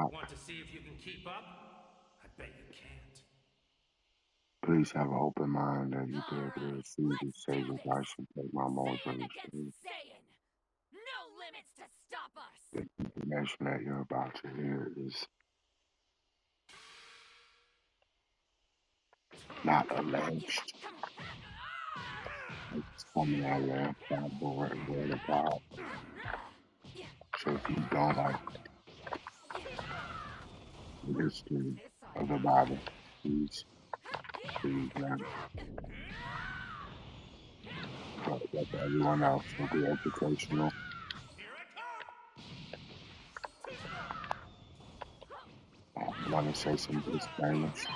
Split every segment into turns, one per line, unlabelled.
out.
Want to see if you can keep up? I bet you can't.
Please have an open mind that you be
All
able to
right,
receive
let's
this
do
sage
this.
advice and take my modes
Saiyan against
understanding.
Saiyan. No limits to stop us.
The information that you're about to hear is not alleged. It's coming out of the infallible word of God. So if you don't like the history
This I
of the
like.
Bible, please, man. But like everyone else will be educational.
Here I come!
I want to say some disclaimers.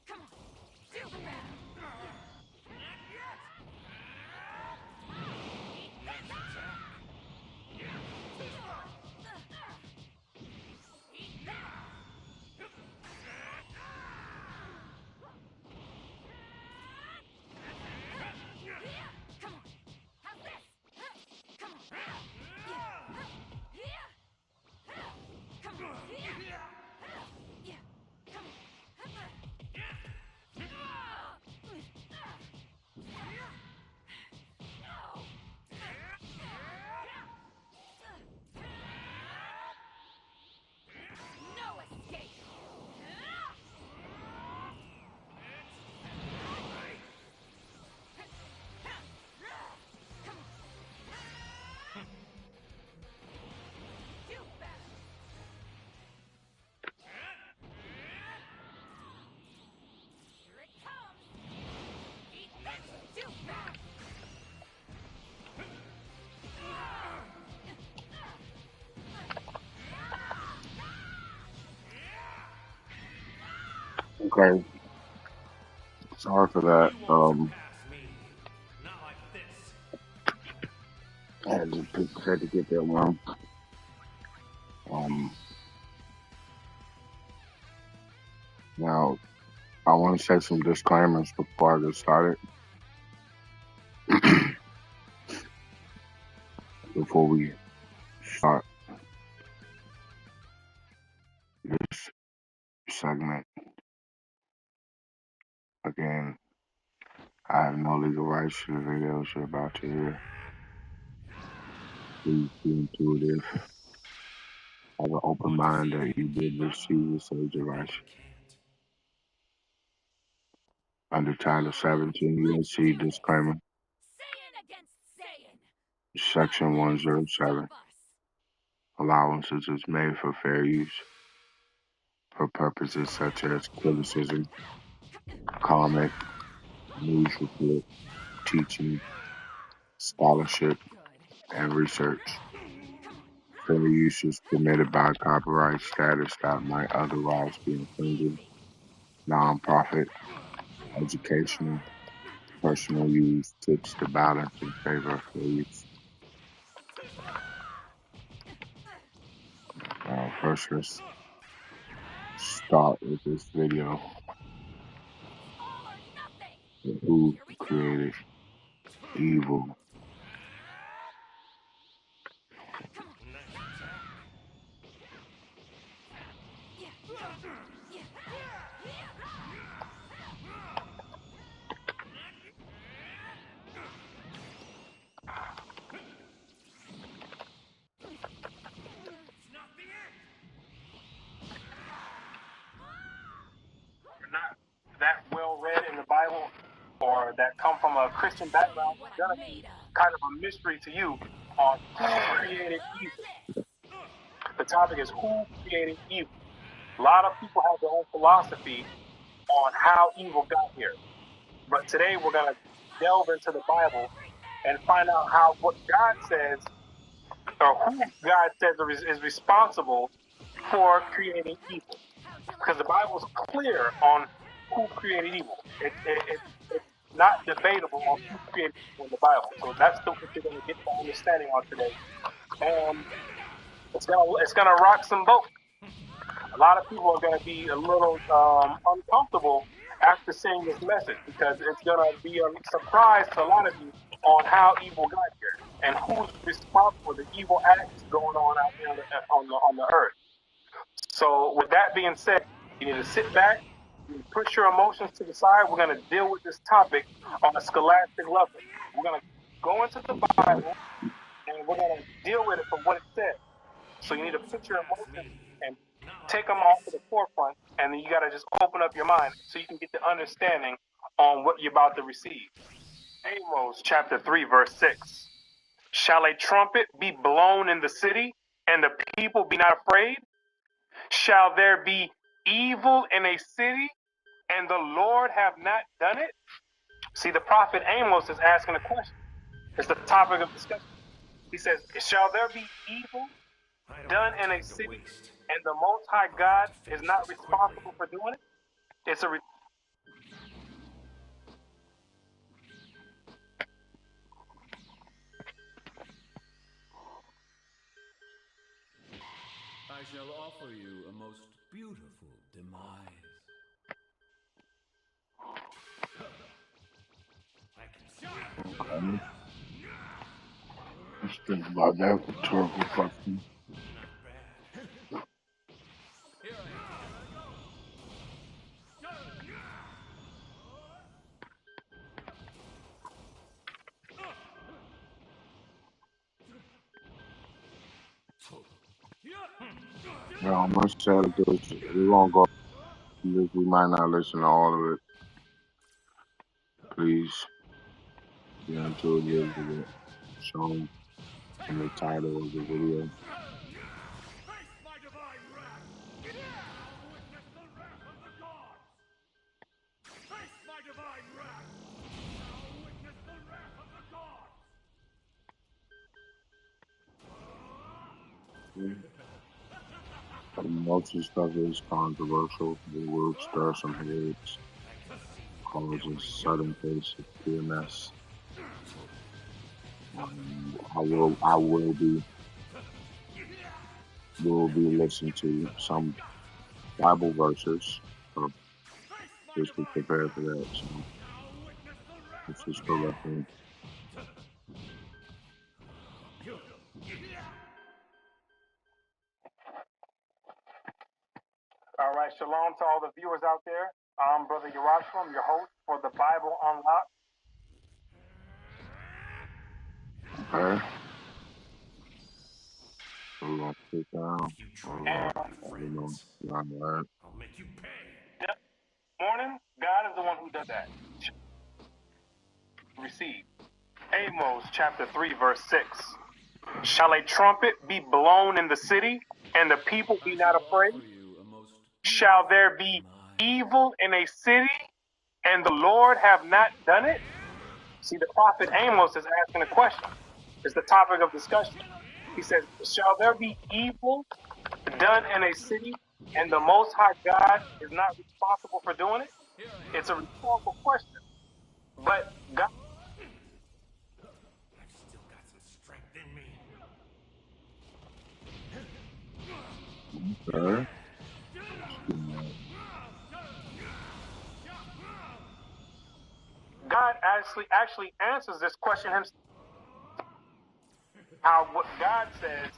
Come on, do better. Come on, how's this? Come on. Come on. Come on. No escape. Do better. Here it comes. Eat this. Do better.
Okay, sorry for that.
You won't surpass me. Not like this.
I had to get that one. Um, Now I want to say some disclaimers before I get started. Before we start this segment, again, I have no legal rights to the videos you're about to hear. Please be intuitive. Have an open
Want to
mind
see if
that
you
you
can
did
keep up?
receive the sage
I bet
advice.
you can't.
Under Title
All right,
17
let's
USC
do this.
disclaimer,
Saiyan against Saiyan. No
Section
limits to
107.
stop us.
Allowances is made for fair use for purposes such as criticism, comment, news report, teaching, scholarship,
Good.
and research.
Come on.
Fair use is permitted by copyright status that might otherwise be infringing.
Easy.
Nonprofit, educational, personal use tips the balance in favor of fair use. First, let's start with this video.
It's all or nothing.
Who
Here we go.
created evil?
Come on.
Nice attack.
Yeah. Yeah.
It's not the end.
Not that well read in the Bible or that come from a Christian
Show you
background,
what
it's
I'm
gonna
made
be
of.
kind of a mystery to you on who created
Load
evil.
of this.
The topic is who created evil. A lot of people have their own philosophy on how evil got here. But today we're gonna delve into the Bible and find out how what God says or who God says is responsible for creating evil.
How'd you
Because
like
the
that?
Bible's clear on who created evil. It's not debatable on who created evil in the Bible. So that's what you're going to get the understanding on today. And It's gonna rock some boats. A lot of people are gonna be a little uncomfortable after seeing this message because it's gonna be a surprise to a lot of you on how evil got here and who's responsible for the evil acts going on out here on the earth. So with that being said, you need to sit back, you need to push your emotions to the side. We're going to deal with this topic on a scholastic level. We're going to go into the
Okay.
Bible and we're going to deal with it for what it says. So you need to put your
That's
emotions
me.
and
Not
take
like
them off to the
this.
forefront, and then you got to just open up your mind so you can get the understanding on what you're about to receive. Amos chapter 3, verse 6. Shall a trumpet be blown in the city, and the people be not afraid? Shall there be evil in a city and the Lord have not done it? See, the prophet Amos is asking a question. It's the topic of discussion. He says, shall there be evil
I don't
done
have
in a
time to
city
waste.
and the Most High
I'll have
God
to
is
finish
not
this quickly.
responsible for doing it? It's a
I shall offer you a most beautiful demise.
I can smell it.
Okay. Let's think about that rhetorical question.
Not bad.
Here I am.
Yeah, how much sad it is. We won't go through this. We might not listen to all of it. Please get into a little bit shown in the title of the video.
Face my divine wrath! Now witness the wrath of the gods! Face my divine wrath! Now witness the wrath of the gods!
Most of the stuff is controversial. It will stir some heads,
I can see
cause a
every
sudden
wrinkle.
case of PMS. I will be listening to some Bible verses. So
Face my
just be
divine
prepared for
wrath!
that. So
Now witness the wrath
this
of
is
the
for
gods!
reference.
all right. Shalom to all the viewers out there. I'm Brother Yerashua, your host for the Bible Unlocked.
Okay. So we're gonna sit down.
If you try to
Or
hurt
And
my
you know,
friends,
around that.
I'll make you pay.
this morning, God is the one who does that. Receive. Amos chapter 3, verse 6. Shall a trumpet be blown in the city, and the people
I
be not
shall
afraid?
offer you a most
Shall
beautiful
there be
demise.
evil in a city, and the Lord have not done it? See, the prophet Amos is asking a question. It's the topic of discussion. He says, shall there be evil done in a city, and the Most High God is not responsible for doing it?
Here I am.
It's a rhetorical question. But God,
I've still got some strength in me.
Okay. Yeah.
God actually answers this question himself. How what God says,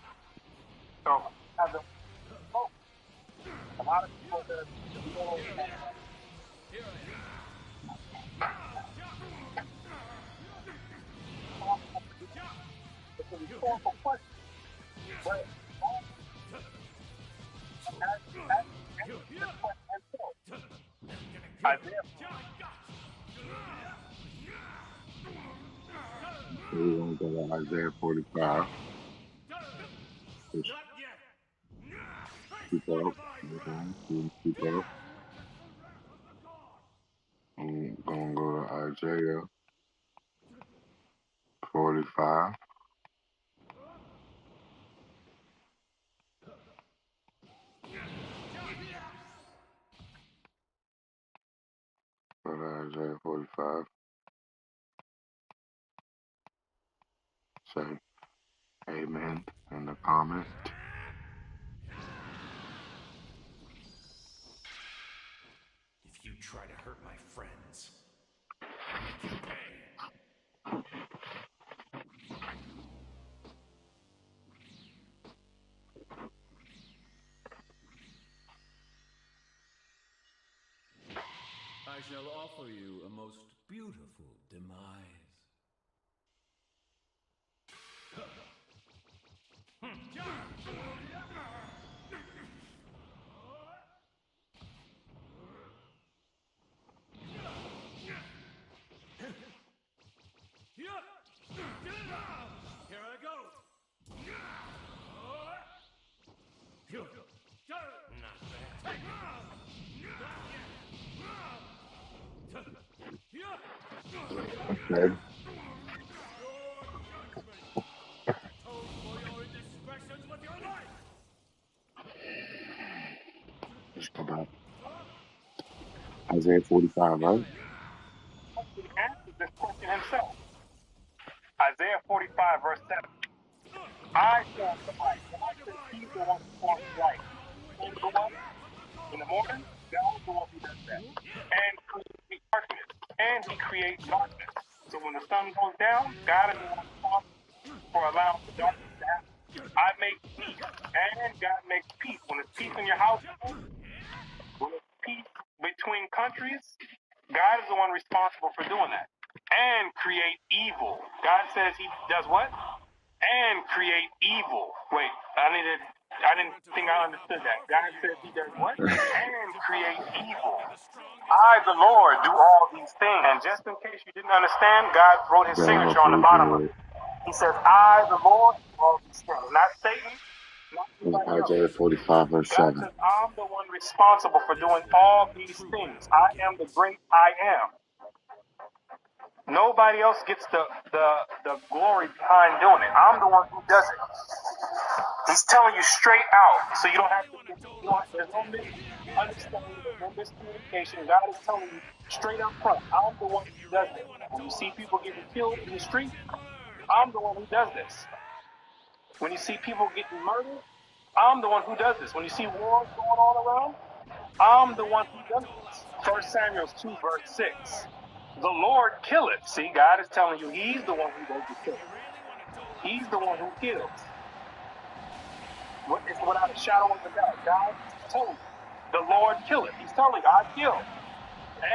so have the hope. A lot of people are going to be a little
Here I am.
it's a rhetorical question. But answers this question himself. Isaiah,
So we're gonna go to Isaiah 45. Just
Not yet. Face
keep
my
up.
divine wrath.
Okay. Keep up.
Now witness the wrath of the gods.
I'm gonna go to Isaiah 45. Go to Isaiah 45. Say amen in the comment.
try to hurt my friends, I'll make you pay. I shall offer you a most beautiful demise. Here I go. Not bad.
Okay.
Atone for your indiscretions with your life.
Let's go back. Isaiah 45, right?
He answers this question himself. Isaiah 45, verse 7. I form the light. God says he's the one who forms the light. Sun go up in the morning, God is the one who does that. And creates darkness. And he creates darkness. So when the sun goes down, God is the one responsible for allowing the darkness to happen. I make peace, and God makes peace. When there's peace in your household, when there's peace between countries, God is the one responsible for doing that. And create evil. God says he does what? And create evil. Wait, I didn't think I understood that. God says he does what? And create evil. I, the Lord, do all these things. And just in case you didn't understand, God wrote his
God,
signature on the
hopefully
bottom of
good.
it. He says, I, the Lord, do all these things. Not Satan, not
In
anybody else.
Isaiah 45, verse
God
7.
says, I'm the one responsible for doing all these things. I am the great I am. Nobody else gets the glory behind doing it. I'm the one who does it. He's telling you straight out, so you don't have to. There's no misunderstanding. There's no miscommunication. God is telling you straight up front. I'm the one who does this. When you see people getting killed in the street, I'm the one who does this. When you see people getting murdered, I'm the one who does this. When you see wars going on around, I'm the one who does this. 1 Samuel 2, verse 6. The Lord killeth. See, God is telling you he's the one who does the killing. He's the one who kills. It's without a shadow of a doubt. God is telling you. The Lord killeth. He's telling you, I kill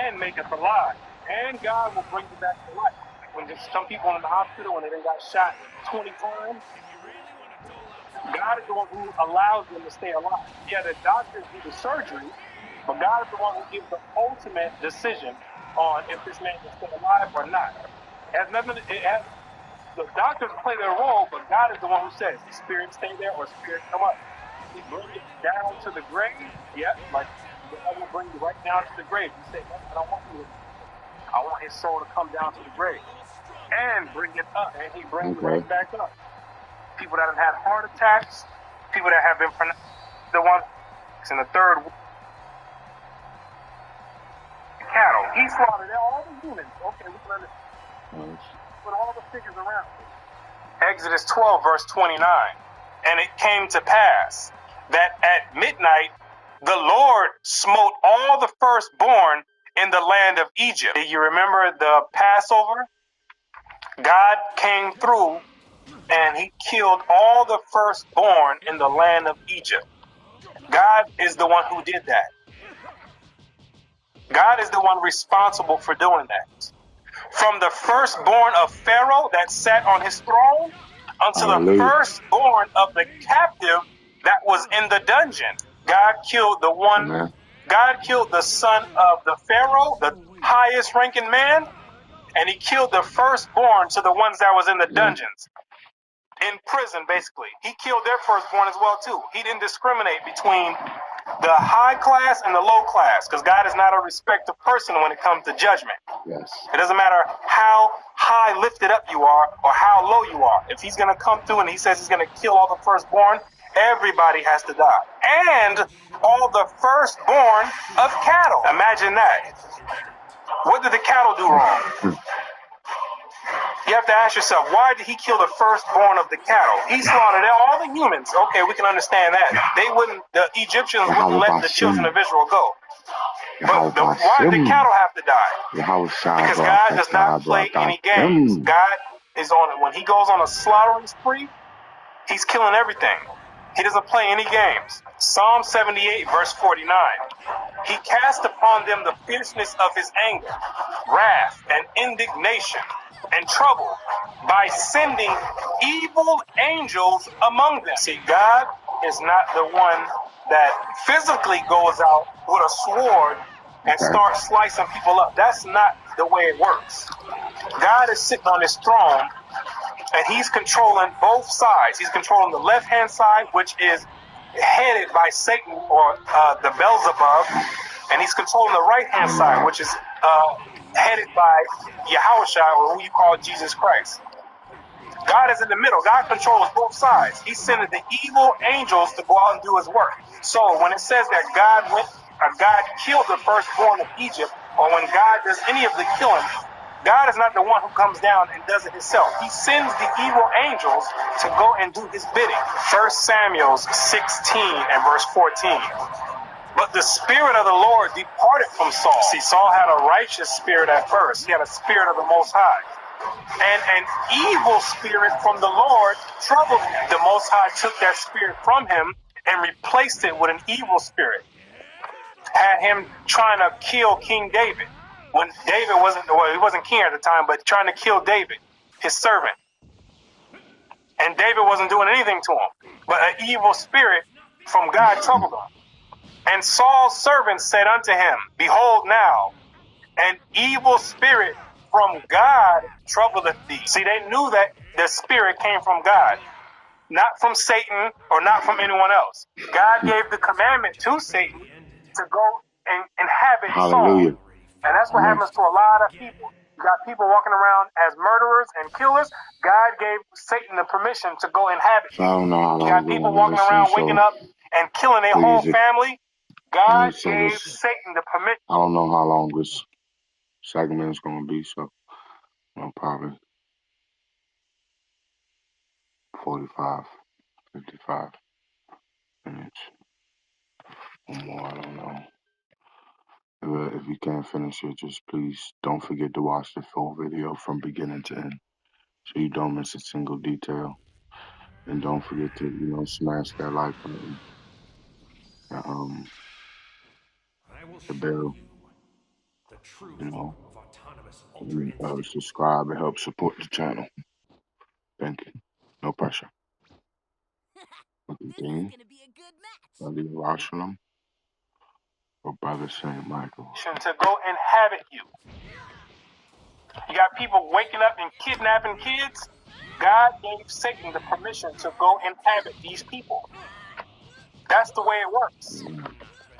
and maketh alive. And God will bring you back to life. When there's some people in the hospital when they got shot 20 times, God is the one who allows them to stay alive. Yeah, the doctors do the surgery, but God is the one who gives the ultimate decision on if this man can stay alive or not. The doctors play their role, but God is the one who says, spirit stay there or spirit come up. He brings it down to the grave. Yep, like God will bring you right down to the grave. You say, I don't want you. I want his soul to come down to the grave and bring it up, and he brings it right
Okay.
back up. People that have had heart attacks, people that have been pronounced the one in the third cattle. He slaughtered all the humans. Okay, we can understand. Put all the figures around. Exodus 12, verse 29. And it came to pass that at midnight the Lord smote all the firstborn in the land of Egypt. Do you remember the Passover? God came through and he killed all the firstborn in the land of Egypt. God is the one who did that. God is the one responsible for doing that. From the firstborn of Pharaoh that sat on his throne unto the
Hallelujah.
firstborn of the captive that was in the dungeon. God killed the one,
Amen.
God killed the son of the Pharaoh, the highest ranking man, and he killed the firstborn to the ones that was in the
Yeah.
dungeons. In prison, basically. He killed their firstborn as well, too. He didn't discriminate between the high class and the low class, because God is not a respecter of person when it comes to judgment.
Yes.
It doesn't matter how high lifted up you are or how low you are. If he's going to come through and he says he's going to kill all the firstborn, everybody has to die. And all the firstborn of cattle. Imagine that. What did the cattle do wrong? You have to ask yourself, why did he kill the firstborn of the cattle? He slaughtered all the humans. Okay, we can understand that. The Egyptians wouldn't let the children of Israel go. But why did the cattle have to die? Because God does not play any games. God is on, when he goes on a slaughtering spree, he's killing everything. He doesn't play any games. Psalm 78, verse 49. He cast upon them the fierceness of his anger, wrath, and indignation, and trouble by sending evil angels among them. See, God is not the one that physically goes out with a sword and starts slicing people up. That's not the way it works. God is sitting on his throne and he's controlling both sides. He's controlling the left-hand side, which is headed by Satan or the Beelzebub, and he's controlling the right-hand side, which is headed by Yahushua, or who you call Jesus Christ. God is in the middle. God controls both sides. He's sending the evil angels to go out and do his work. So when it says that God killed the firstborn of Egypt, or when God does any of the killing, God is not the one who comes down and does it himself. He sends the evil angels to go and do his bidding. 1 Samuel 16 and verse 14. But the Spirit of the Lord departed from Saul. See, Saul had a righteous spirit at first. He had a spirit of the Most High. And an evil spirit from the Lord troubled him. The Most High took that spirit from him and replaced it with an evil spirit. Had him trying to kill King David. When David he wasn't king at the time, but trying to kill David, his servant. And David wasn't doing anything to him. But an evil spirit from God troubled him. And Saul's servant said unto him, Behold now, an evil spirit from God troubleth thee. See, they knew that the spirit came from God, not from Satan or not from anyone else. God gave the commandment to Satan to go and inhabit Saul. And that's what happens to a lot of people. You got people walking around as murderers and killers. God gave Satan the permission to go inhabit. You got people walking around waking up and killing their whole family. God gave Satan the permission.
I don't know how long this segment is going to be, so probably 45, 55 minutes or more. I don't know. If you can't finish it, just please don't forget to watch the full video from beginning to end, so you don't miss a single detail. And don't forget to, smash that like button, and, the bell,
the true
you
form
know,
of autonomous
and,
ultra-instinct.
subscribe. It helps support the channel. Thank you. No pressure.
This is gonna be a good match.
Brother Jerusalem or Brother St. Michael.
To go inhabit you. You got people waking up and kidnapping kids. God gave Satan the permission to go inhabit these people. That's the way it works.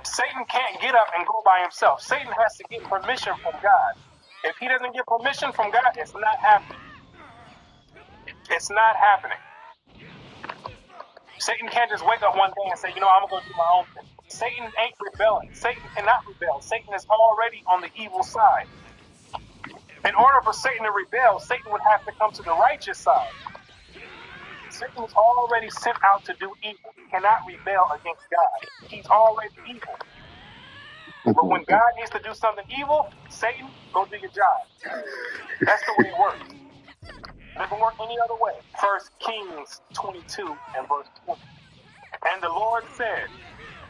Satan can't get up and go by himself. Satan has to get permission from God. If he doesn't get permission from God, it's not happening. It's not happening. Satan can't just wake up one day and say, I'm going to go do my own thing. Satan ain't rebelling. Satan cannot rebel. Satan is already on the evil side. In order for Satan to rebel, Satan would have to come to the righteous side. Satan is already sent out to do evil. He cannot rebel against God. He's already evil. But when God needs to do something evil, Satan, go do your job. That's the way it works. It doesn't work any other way. 1 Kings 22 and verse 20. And the Lord said,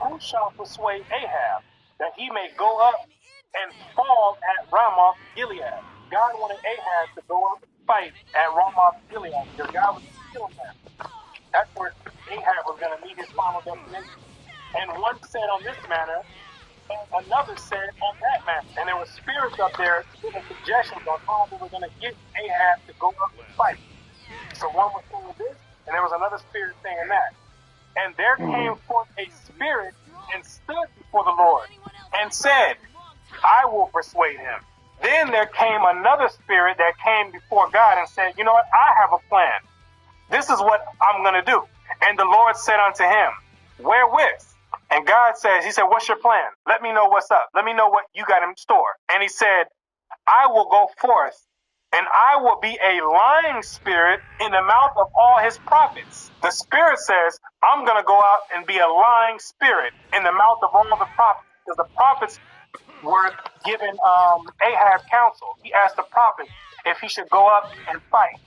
Who shall persuade Ahab that he may go up and fall at Ramoth Gilead? God wanted Ahab to go up and fight at Ramoth Gilead because God was going to kill him there. That's where Ahab was going to meet his final destination. And one said on this manner, and another said on that manner. And there were spirits up there giving suggestions on how they were going to get Ahab to go up and fight. So one was saying this, and there was another spirit saying that. And there came forth a spirit and stood before the Lord and said, I will persuade him. Then there came another spirit that came before God and said, You know what? I have a plan. This is what I'm going to do. And the Lord said unto him, Wherewith? And God says, he said, what's your plan? Let me know what's up. Let me know what you got in store. And he said, I will go forth and I will be a lying spirit in the mouth of all his prophets. The spirit says, I'm going to go out and be a lying spirit in the mouth of all the prophets. Because the prophets were giving Ahab counsel. He asked the prophet if he should go up and fight.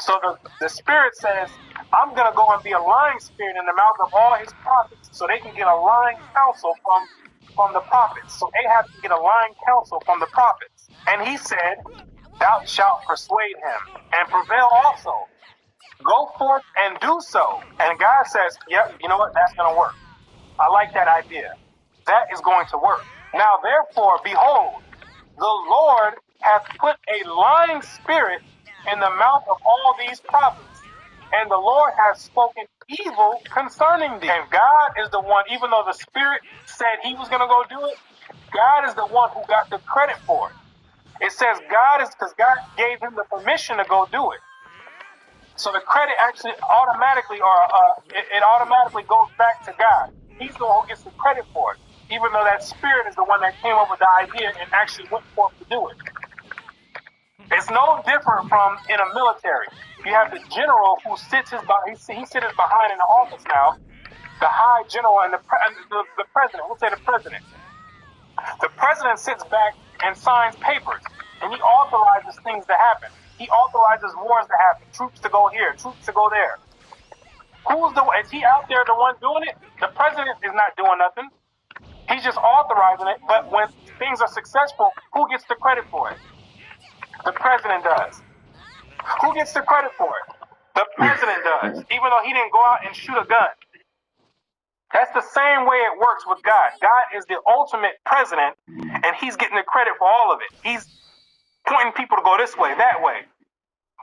So the spirit says, I'm going to go and be a lying spirit in the mouth of all his prophets so they can get a lying counsel from the prophets. So Ahab can get a lying counsel from the prophets. And he said, thou shalt persuade him and prevail also. Go forth and do so. And God says, yep, you know what? That's going to work. I like that idea. That is going to work. Now, therefore, behold, the Lord hath put a lying spirit in the mouth of all these prophets, and the Lord has spoken evil concerning thee. And God is the one, even though the spirit said he was going to go do it, God is the one who got the credit for it. It says God is, because God gave him the permission to go do it. So the credit actually automatically, it automatically goes back to God. He's the one who gets the credit for it, even though that spirit is the one that came up with the idea and actually went forth to do it. It's no different from in a military. You have the general who sits he sits behind in the office now, the high general and the president. We'll say the president. The president sits back and signs papers, and he authorizes things to happen. He authorizes wars to happen, troops to go here, troops to go there. Is he out there the one doing it? The president is not doing nothing. He's just authorizing it. But when things are successful, who gets the credit for it? The president does. Who gets the credit for it? The president does, even though he didn't go out and shoot a gun. That's the same way it works with God. God is the ultimate president, and he's getting the credit for all of it. He's pointing people to go this way, that way.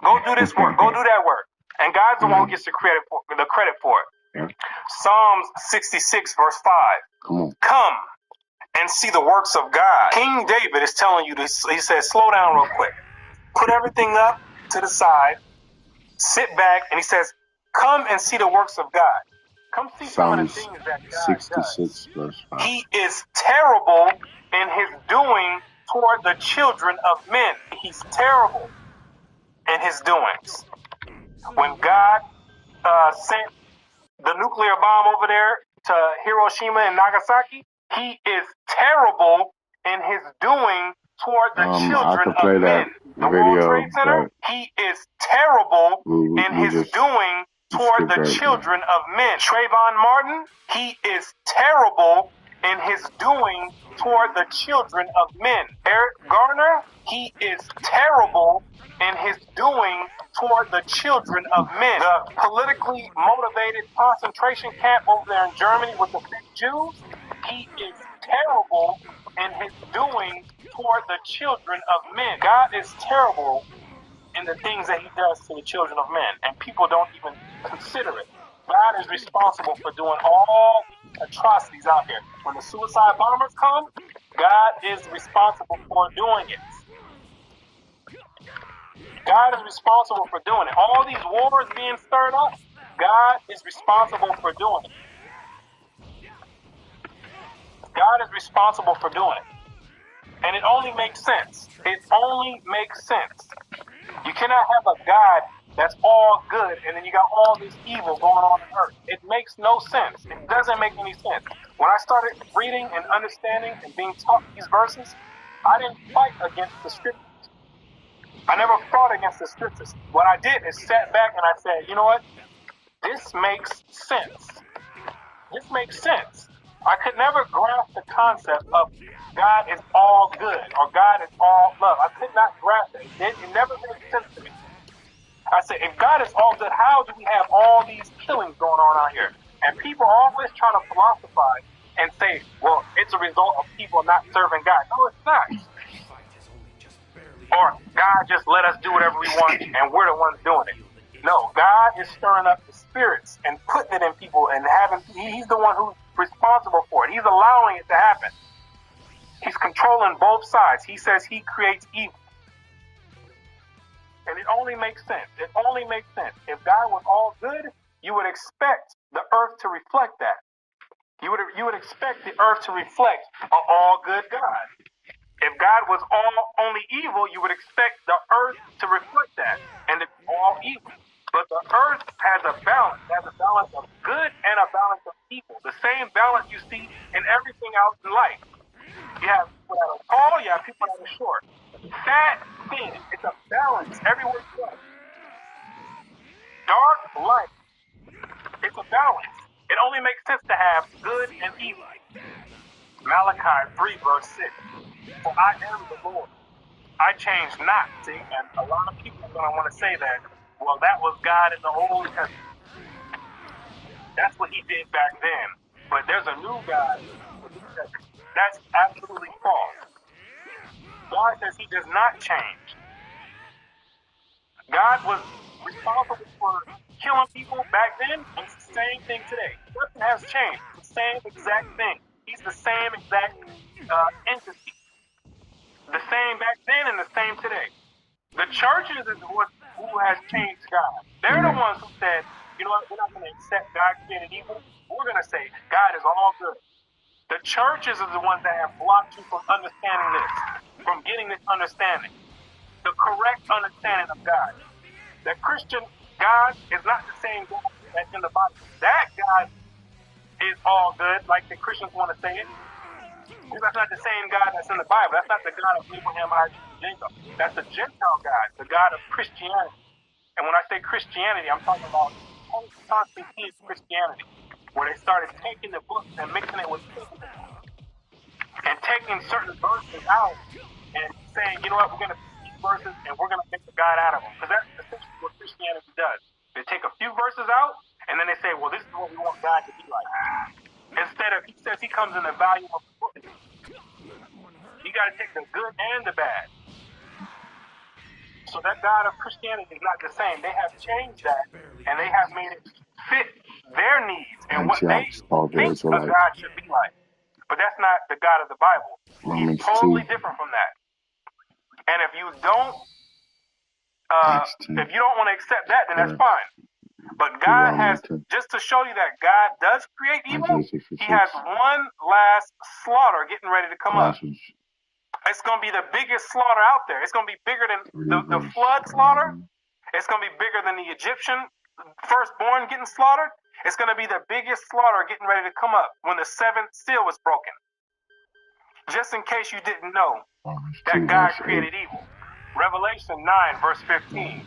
Go do this work, go do that work. And God's the one who gets the credit for it. Psalms 66, verse 5. Come and see the works of God. King David is telling you this. He says, slow down real quick. Put everything up to the side. Sit back, and he says, come and see the works of God. Come see some of the things that God
66,
does.
verse 5.
He is terrible in his doing toward the children of men. He's terrible in his doings. When God sent the nuclear bomb over there to Hiroshima and Nagasaki, he is terrible in his doing toward the children of men. The World Trade Center, he is terrible in his doing toward the children of men. Trayvon Martin, he is terrible in his doing toward the children of men. Eric Garner, he is terrible in his doing toward the children of men. The politically motivated concentration camp over there in Germany with the fake Jews, he is terrible in his doing toward the children of men. God is terrible in the things that he does to the children of men, and people don't even consider it. God is responsible for doing all these atrocities out here. When the suicide bombers come, God is responsible for doing it. God is responsible for doing it. All these wars being stirred up, God is responsible for doing it. God is responsible for doing it. And it only makes sense. It only makes sense. You cannot have a God that's all good and then you got all this evil going on earth. It makes no sense. It doesn't make any sense. When I started reading and understanding and being taught these verses, I didn't fight against the scriptures. I never fought against the scriptures. What I did is sat back and I said, you know what? This makes sense. This makes sense. I could never grasp the concept of God is all good or God is all love. I could not grasp it. It never made sense to me. I said, if God is all good, how do we have all these killings going on out here? And people always try to philosophize and say, well, it's a result of people not serving God. No, it's not. Or God just let us do whatever we want and we're the ones doing it. No, God is stirring up the spirits and putting it in people and he's the one who's responsible for it. He's allowing it to happen. He's controlling both sides. He says he creates evil. And it only makes sense. It only makes sense. If God was all good, you would expect the earth to reflect that. You would expect the earth to reflect an all good God. If God was only evil, you would expect the earth to reflect that, and it's all evil. But the earth has a balance. It has a balance of good and a balance of evil. The same balance you see in everything else in life. You have people that are tall, you have people that are short. Fat, thin. It's a balance everywhere you go. Dark, light. It's a balance. It only makes sense to have good and evil. Malachi 3, verse 6. For I am the Lord. I change not. See, and a lot of people are going to want to say that, well, that was God in the Old Testament. That's what he did back then. But there's a new God in the New Testament. That's absolutely false. God says he does not change. God was responsible for killing people back then, and it's the same thing today. Nothing has changed. It's the same exact thing. He's the same exact entity. The same back then and the same today. The churches is who has changed God. They're the ones who said, you know what, we're not going to accept God created evil. We're going to say God is all good. The churches are the ones that have blocked you from understanding this, from getting this understanding, the correct understanding of God. That Christian God is not the same God that's in the Bible. That God is all good, like the Christians want to say it. That's not the same God that's in the Bible. That's not the God of Abraham, Isaac, and Jacob. That's the Gentile God, the God of Christianity. And when I say Christianity, I'm talking about Constantine Christianity, where they started taking the books and mixing it with scripture and taking certain verses out and saying, you know what, we're going to take these verses and we're going to make a God out of them. Because that's essentially what Christianity does. They take a few verses out and then they say, well, this is what we want God to be like. Instead of, he says he comes in the volume of the book. You got to take the good and the bad. So that God of Christianity is not the same. They have changed that and they have made it fit their needs and what they think a God should be like. But that's not the God of the Bible. He's totally different from that. And if you don't want to accept that, then that's fine. But God has, just to show you that God does create evil, he has one last slaughter getting ready to come up. It's going to be the biggest slaughter out there. It's going to be bigger than the flood slaughter. It's going to be bigger than the Egyptian firstborn getting slaughtered. It's going to be the biggest slaughter getting ready to come up when the seventh seal is broken. Just in case you didn't know that God created evil. Revelation 9, verse 15.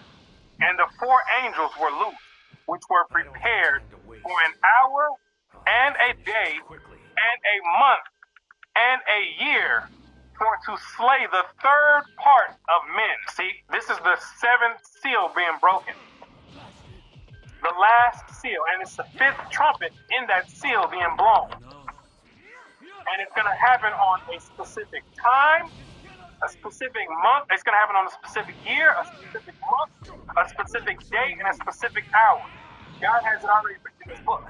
And the four angels were loosed, which were prepared for an hour and a day and a month and a year for to slay the third part of men. See, this is the seventh seal being broken. The last seal, and it's the fifth trumpet in that seal being blown. And it's going to happen on a specific time, a specific month. It's going to happen on a specific year, a specific month, a specific day, and a specific hour. God has it already written in his book.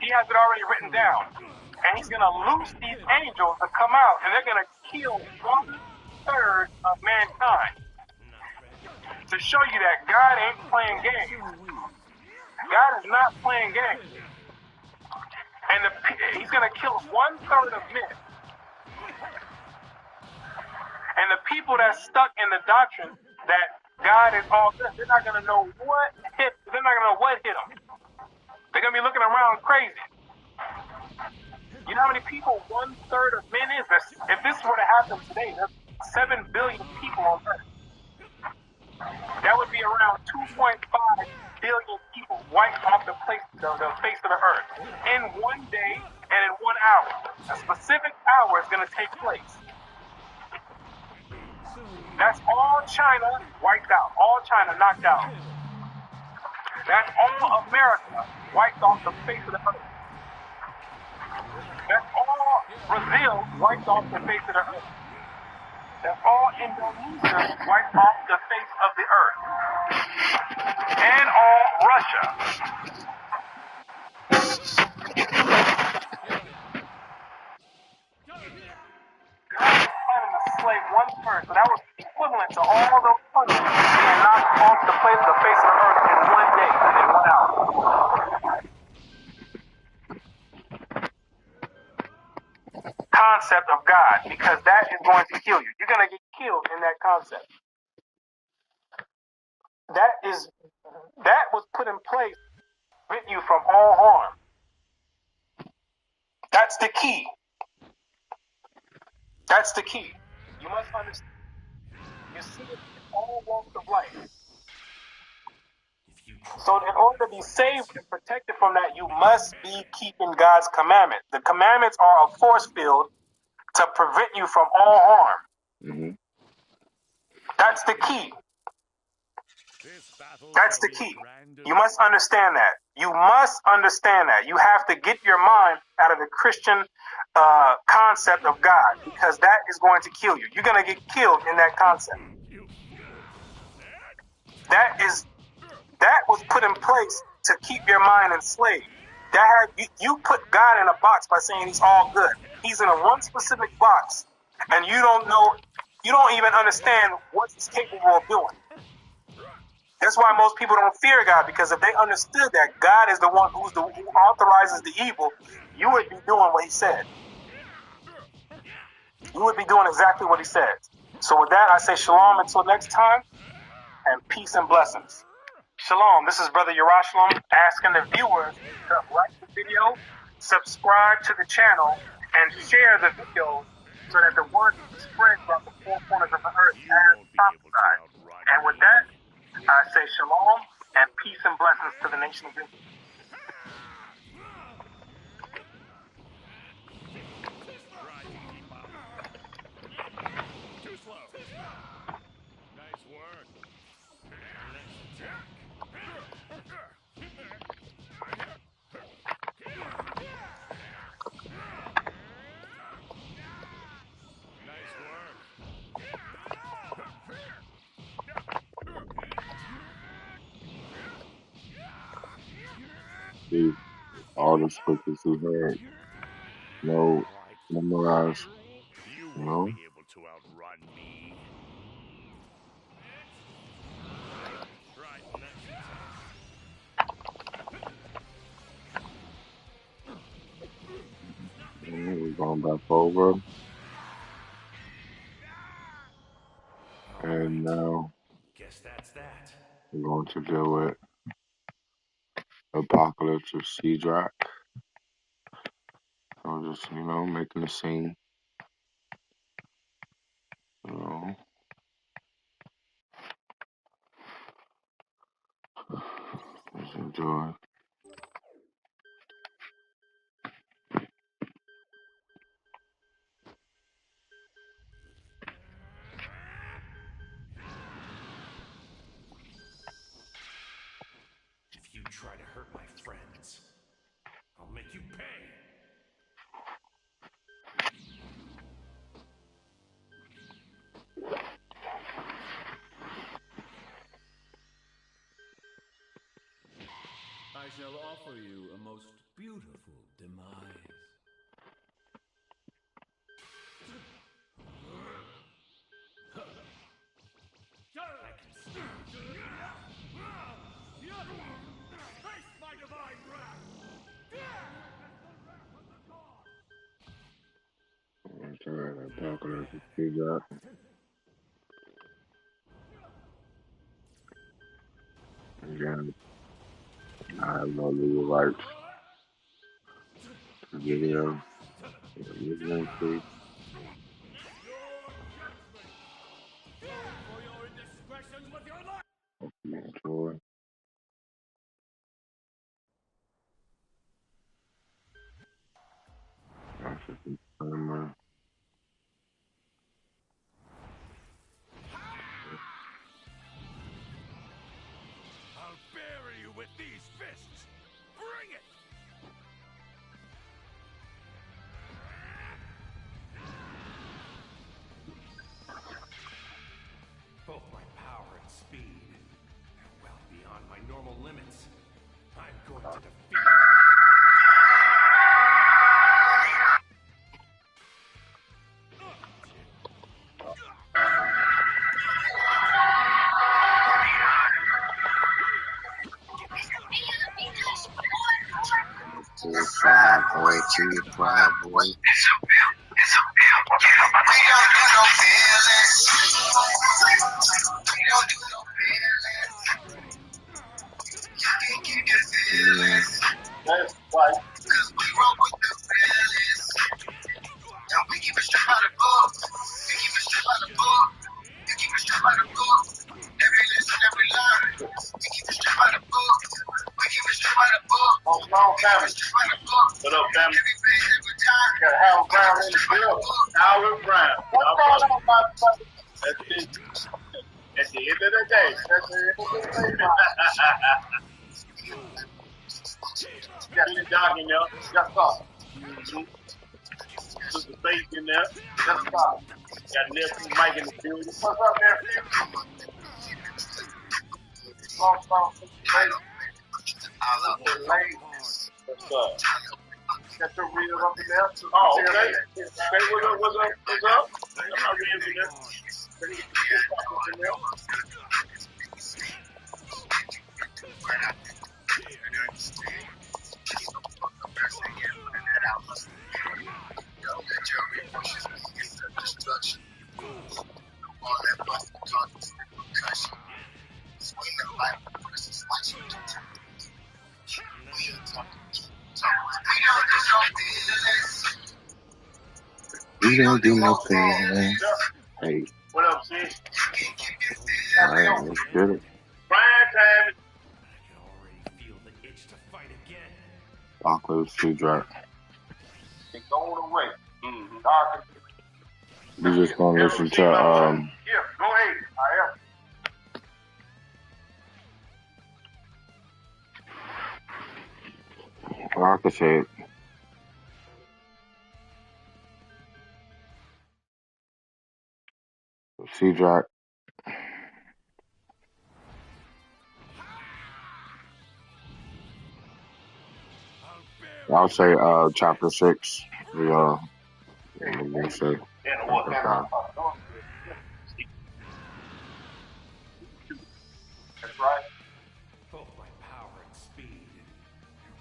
He has it already written down. And he's going to loose these angels to come out, and they're going to kill 1/3 of mankind. To show you that God ain't playing games. God is not playing games. And he's going to kill 1/3 of men. And the people that's stuck in the doctrine that God is all good, they're not going to know what hit. They're not going to know what hit them. They're going to be looking around crazy. You know how many people 1/3 of men is? If this were to happen today, there's 7 billion people on Earth. That would be around 2.5 billion people wiped off the face of the Earth in one day and in 1 hour. A specific hour is going to take place. That's all China wiped out. All China knocked out. That's all America wiped off the face of the Earth. That's all Brazil wiped off the face of the Earth. That's all Indonesia wiped off the face of the Earth. And all Russia. God is planning to slay 1/3. So that was equivalent to all those countries being knocked off the face of the Earth in 1 day, in 1 hour. Concept of God, because that is going to kill you. You're going to get killed in that concept. That was put in place to prevent you from all harm. That's the key. That's the key. You must understand. You see it in all walks of life. So in order to be saved and protected from that, you must be keeping God's commandments. The commandments are a force field to prevent you from all harm.
Mm-hmm.
That's the key.
This battle
That's
shall
the
be
key.
grand
You must understand that. You must understand that. You have to get your mind out of the Christian concept of God, because that is going to kill you. You're going to get killed in that concept. That was put in place to keep your mind enslaved. You put God in a box by saying he's all good. He's in a one specific box, and you don't even understand what he's capable of doing. That's why most people don't fear God, because if they understood that God is the one who authorizes the evil, you would be doing what he said. You would be doing exactly what he says. So with that, I say shalom until next time, and peace and blessings. Shalom. This is Brother Yerushalayim asking the viewers to like the video, subscribe to the channel, and share the videos so that the word can be spread throughout the four corners of the earth
You
as
won't be able to
prophesied.
outrun
And with
me.
that, I say shalom and peace and blessings to the nation of Israel.
Try to keep up. Too slow. Nice work. Let's attack. Nice work.
See, all the scriptures he had, no,
Quite
memorized,
You
you
won't
know?
be able to outrun me. Right, let's
We're going back over,
All
and
right.
now
Guess that's that.
we're going to deal with Apocalypse of Cedroc. So just, making the scene, you know, just enjoy.
If you try to hurt my friends, I'll make you pay. I shall offer you a most beautiful demise. I can
Face my divine wrath! Witness the wrath of the gods!
That's all right, Apocalypse of Cedroc. Again, I have no legal rights to the video. Listening to,
Your judgment! For your indiscretions with your life!
enjoy. That's a disclaimer.
I'll bury you with these fists. Bring it! Both my power and speed are well beyond my normal limits. I'm going to defeat you.
Five boy, two, 5 boy.
That's right. family. Got Howard Brown in the building. Howard Brown. What's going on, my brother? That's it. At the end of the day. Got the dog in there. Yes, sir. Put the face in there. Yes, sir. Got nephew Mike in the building. What's up, nephew? Long song, what's up? Got your reels up in there? Oh, okay. Okay, what's up? I'm not reels in there.
We don't do nothing. Hey.
What up, sis?
All right, let's get it.
Prime time.
I can already feel the itch to fight again.
Enclave C-Drop.
It's going away.
We just gonna listen to
Yeah, go ahead. I am.
like I said, C-Drop. I'll say chapter 6. Yeah. We'll say chapter 5.
That's right.
Both my power and speed.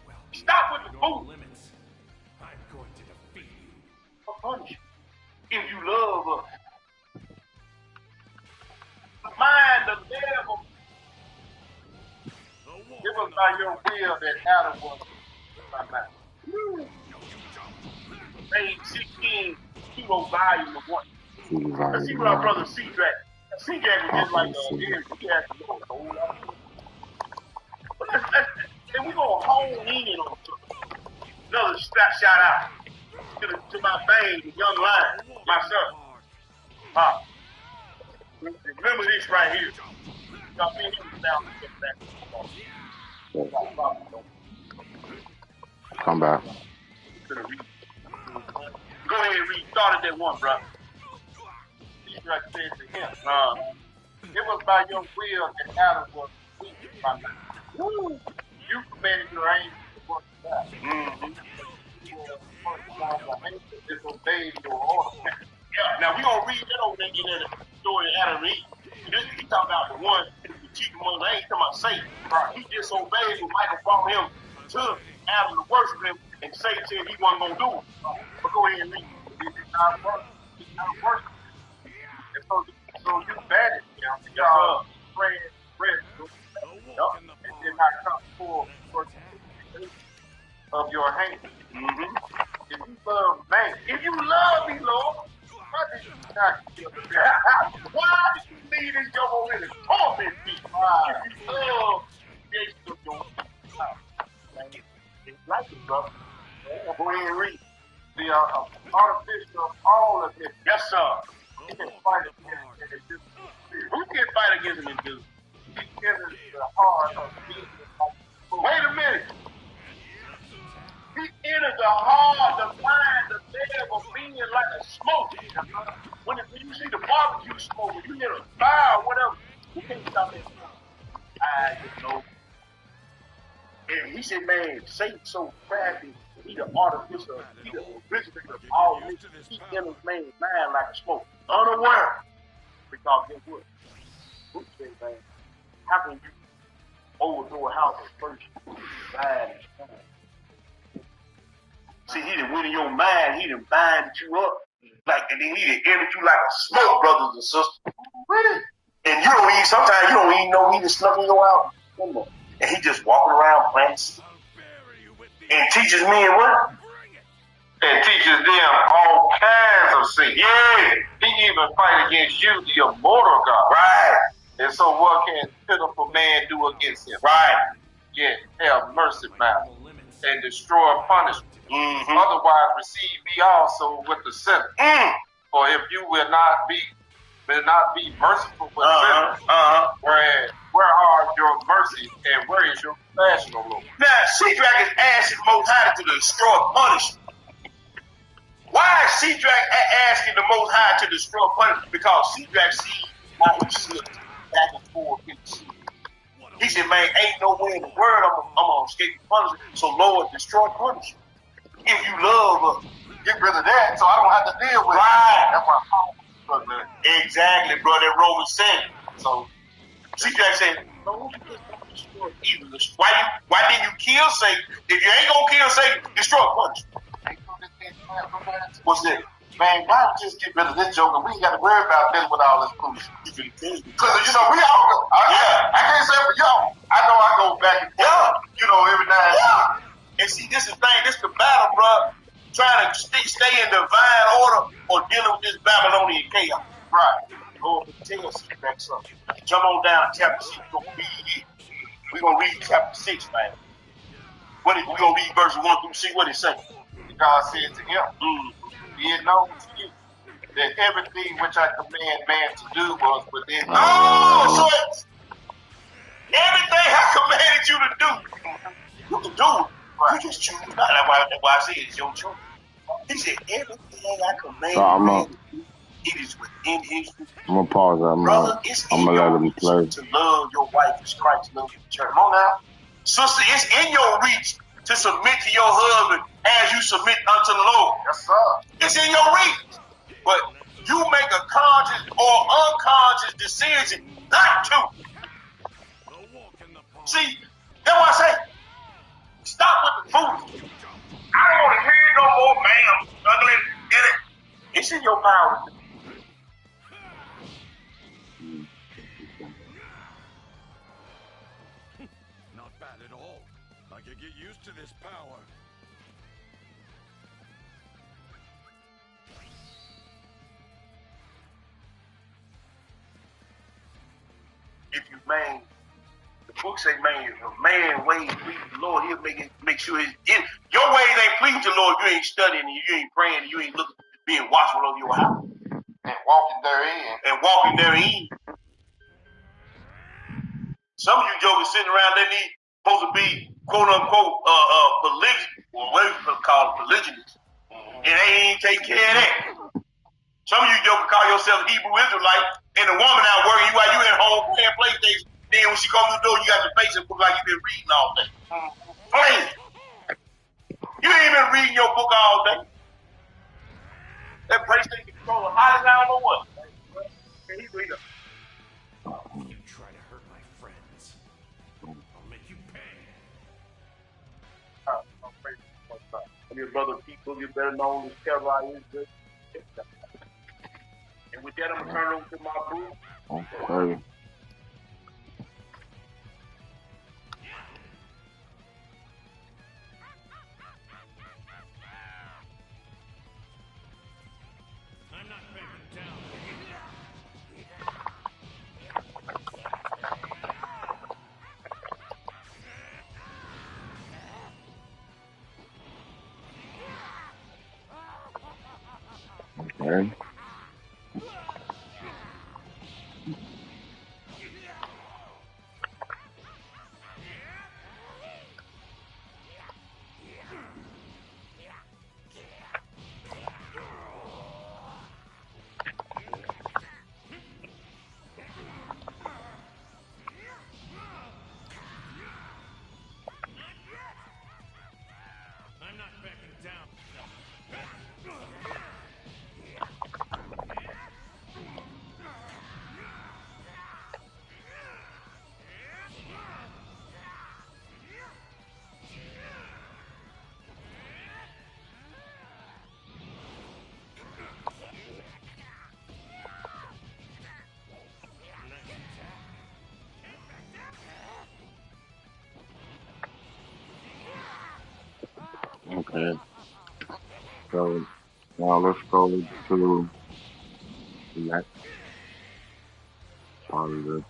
Well,
Stop with the
no
food.
limits. I'm going to defeat you.
For punch. If you love us. The mind of devil. It was by your will that Adam was my mind. Made 16 kilo volume of one. Let's see what our brother C-Drac. C-Drac was just like he had to know a whole lot. But and we're going to hone in on another shout out to my vein, young lion, my son. Remember this right here. Y'all been here down
Come back.
Go ahead and read. Started that one, bro. C-Drac said to him, it was by your will that Adam was weak by me. You commanded your angels to work it out. Disobeyed your order. Yeah, now we're going to read that over there in that story of Adam and Eve. He talking about the one who teach him on the ain't talking about Satan. Right. He disobeyed when Michael brought him to Adam to worship him, and Satan said he wasn't going to do it. But go ahead and read. He did not worship. He did not worship. And so you bad it, y'all praying, and did not come forth of your hand. If you love man, if you love me, Lord, why did you not kill me? Why did you leave this young old man and torment me? If you love creation of your it's like it, brother. Go ahead and read. The artificial of all of this. Yes, sir. He can fight against it. Who can fight against him and do? He enters the heart of Jesus. Wait a minute. He entered the heart, the mind, the devil, being like a smoke. When you see the barbecue smoke, when you hear a fire or whatever, you can't stop it. I just know. And he said, man, Satan's so crafty. He the artificial, he the originator of all this. He enters man's mind like a smoke. Unaware. Because guess what? Who said, man, how can you overthrow a house at first? Mind. See, he done went in your mind, he done binded you up. Like, and then he done entered you like a smoke, brothers and sisters. Really? And you don't even, sometimes you don't even know he done snuck in your house. And he just walking around plants. And teaches men what? And teaches them all kinds of sin. Yeah. He even fight against you, the immortal God. Right. And so what can pitiful man do against him? Right. Yeah, have mercy, man.
and destroy punishment. Otherwise, receive me also with the sinner. For if you will not be merciful with sinners, where are your mercy and where is your compassion, O Lord?
Now, Shadrach is asking the Most High to destroy punishment. Why is Shadrach asking the Most High to destroy punishment? Because Shadrach sees how he slips back and forth in the sea. He said, man, ain't no way in the world I'm going to escape punishment. So, Lord, destroy punishment. If you love us,
Get rid of that so I don't have to deal with
right.
it. That's why I'm
Exactly, bro. That Roman said.
So
Shadrach said, Lord, you just don't destroy evil. Why didn't you kill Satan? If you ain't going to kill Satan, destroy punishment. What's that?
man, why don't you just get rid of this joke and we ain't got to worry about dealing with all this foolishness? Because, we all go. I can't say for y'all. I know I go back and forth, every now and then.
And see, this is the thing. This is the battle, bro. Trying to stay in divine order or dealing with this Babylonian chaos.
Right.
Lord, tell Shadrach something. Jump on down to chapter 6. We're going to read chapter 6, man. We're going to read verses 1 through 6. What it say?
God said to him, be it known to you that everything which I command man to do was within me.
So everything I commanded you to do, you can do it. Right. You just choose not. That's why I say it's your choice. He said, everything I commanded man to do, it is within his reach.
I'm gonna pause that.
Brother, it's in your reach to love your wife as Christ loved the church. Come on now. Sister, it's in your reach to submit to your husband as you submit unto the Lord.
Yes, sir.
It's in your reach. But you make a conscious or unconscious decision not to. See, that's why I say, stop with the foolishness. I don't want to hear it no more, man. I'm struggling to get it. It's in your power.
Not bad at all. I could get used to this power.
If you man, the book say, man, if a man ways please the Lord, he'll make sure your ways ain't pleasing the Lord. You ain't studying, and you ain't praying, and you ain't looking, being watchful over your house
and walking therein.
Some of you jokers sitting around, they need supposed to be quote unquote what you call it, polygamous, and they ain't take care of that. Some of you jokers call yourself Hebrew Israelite, and the woman out working you while you at home playing PlayStation. Then when she comes to the door, you got your face and look like you've been reading all day. Playing. You ain't been reading your book all day. That PlayStation controller hot as I don't know what. He read it.
You try to hurt my friends, I'll make you pay.
Your brother people, you better known as Kevlar is good. And with that, I'm gonna turn it over to my boo.
Okay.
I'm not backing down.
Okay.
I'm not backing down.
Okay. So now let's go to the next part of this.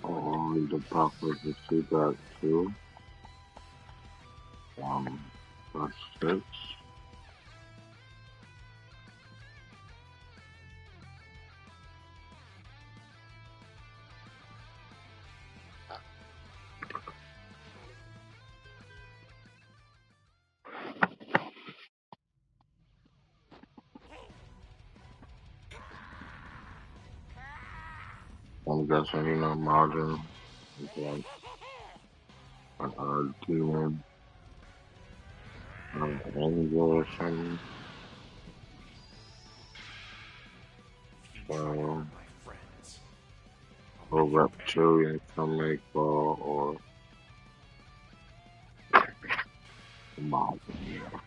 Only the Packers receive that too. That's 6. I'm guessing, margin is like an odd demon, an angel or something. Um,
My friends.
or reptilian can make ball or margin, yeah.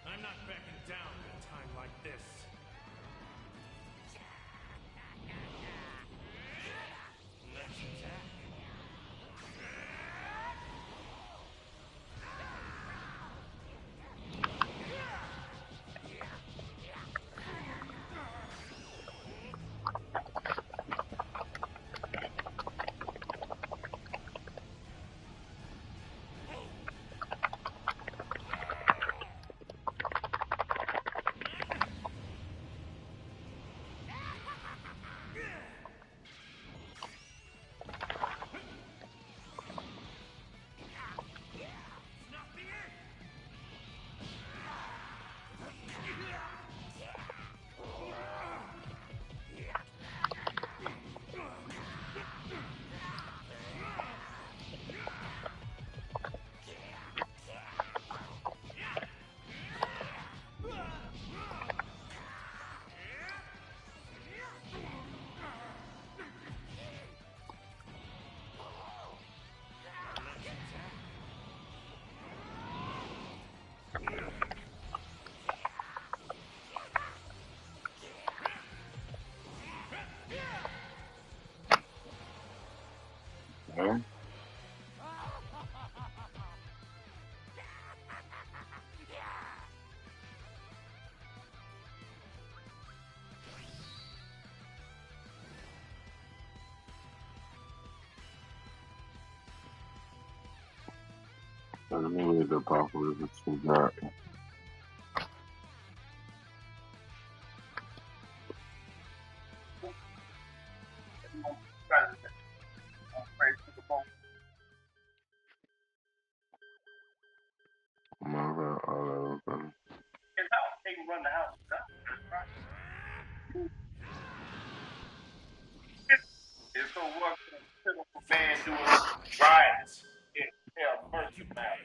I'm not backing down at a time like this. Let's attack.
Yeah. Let me read the Packers receive that. My bad, all that open.
They can run the house. And so what can a pitiful man do right? Have mercy, man,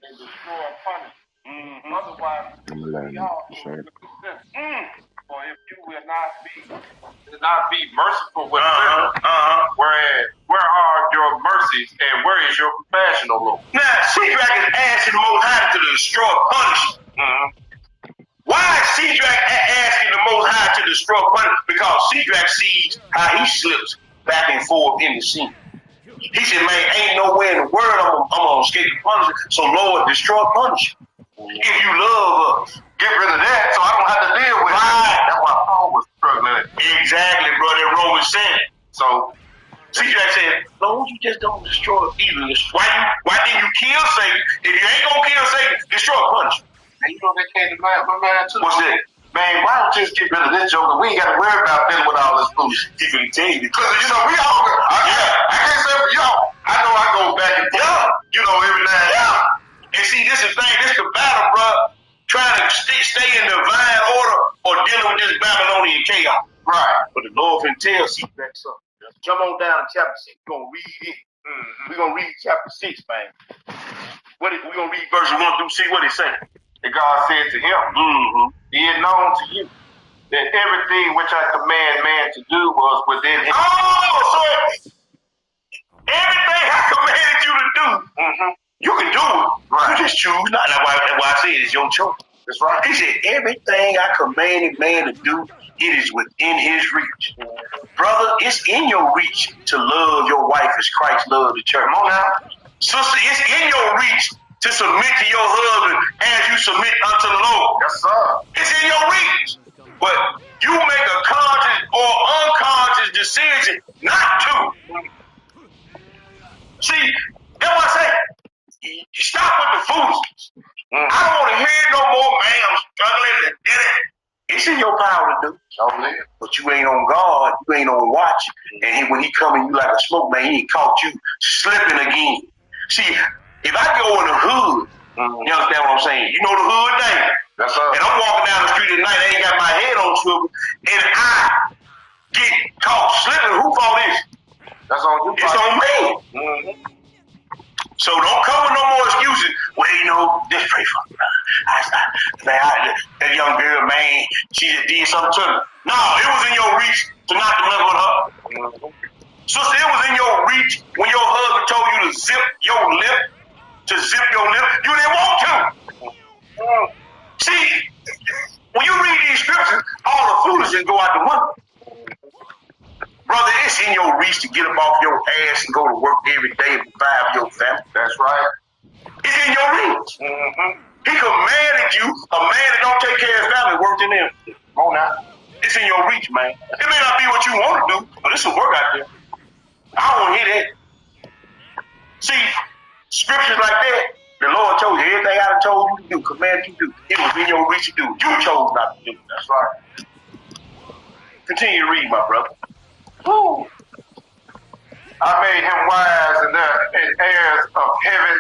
and destroy punishment. Otherwise,
I'm
we
letting
all
it
will
check.
with the sin. For if you will not be merciful with sinners, where are your mercies and where is your compassion, O Lord? Now, Shadrach is asking the Most High to destroy punishment. Why is Shadrach asking the Most High to destroy punishment? Because Shadrach sees how he slips back and forth in the sin. He said, man, ain't nowhere in the world I'm gonna escape the punishment. So Lord, destroy punishment. If you love us, get rid of that so I don't have to deal with it. Right. That's why Paul was struggling. Exactly, bro. That Roman sin. So Shadrach said, Lord, you just don't destroy evil. Why didn't you kill Satan? If you ain't gonna kill Satan, destroy punishment. And you know that came to my mind too. What's that? Man, why don't you just get rid of this joker? We ain't got to worry about dealing with all this foolishness. He can tell you. Because, we all, I can't say for y'all. I know I go back and forth, every now and then. And see, this is the thing. This is the battle, bro. Trying to stay in divine order or dealing with this Babylonian chaos. Right. But the Lord can tell, see, that something. Jump on down to chapter 6. We're going to read it. We're going to read chapter 6, man. We're going to read verse 1 through 6. What it say? And God said to him, be it known to you
that everything which I command man to do was within him. Oh, so everything I commanded you to do, you can do it. Right. You just choose not. That's why I say it's your choice. That's right. He said, everything I commanded man to do, it is within his reach. Brother, it's in your reach to love your wife as Christ loved the church. Come on now. Sister, it's in your reach to submit to your husband as you submit unto the Lord. Yes, sir. It's in your reach. But you make a conscious or unconscious decision not to. See, that's what I say. Stop with the foolishness. I don't want to hear no more, man. I'm struggling to get it. It's in your power to do. But you ain't on guard. You ain't on watch. And when he coming you like a smoke, man, he ain't caught you slipping again. See, if I go in the hood, you understand what I'm saying? You know the hood thing. That's right. And I'm walking down the street at night, I ain't got my head on swivel, and I get caught slipping. Who fault is it? That's on you. It's on me. So don't come with no more excuses. Well, just pray for me, brother. That young girl, man, she just did something to me. No, it was in your reach to not to mess with her. Sister, it was in your reach when your husband told you to zip your lip, you didn't want to. See, when you read these scriptures, all the foolishness go out the window. Brother, it's in your reach to get up off your ass and go to work every day and provide for your family. That's right. It's in your reach. He commanded you, a man that don't take care of his family worked in him. Come on now. It's in your reach, man. It may not be what you want to do, but it's some work out there. I don't want to hear that. See, scriptures like that, the Lord told you everything I told you to do, commanded you to do. It was in your reach to do. You chose not to do it. That's right. Continue to read, my brother. Woo. I made him wise and heirs of heaven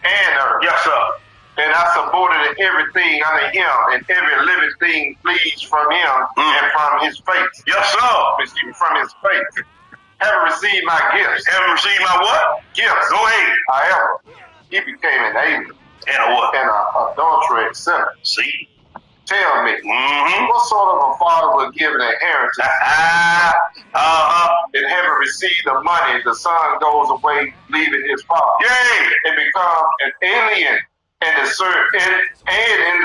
and earth. Yes, sir. And I subordinate everything under him, and every living thing flees from him and from his face. Yes, sir. Excuse me, from his face. Having received my gifts. Having received my what? Gifts. Go ahead. However, he became an alien. And a what? And an adulterate sinner. See? Tell me, what sort of a father would give an inheritance? And having received the money, the son goes away, leaving his father. Yay! And becomes an alien in the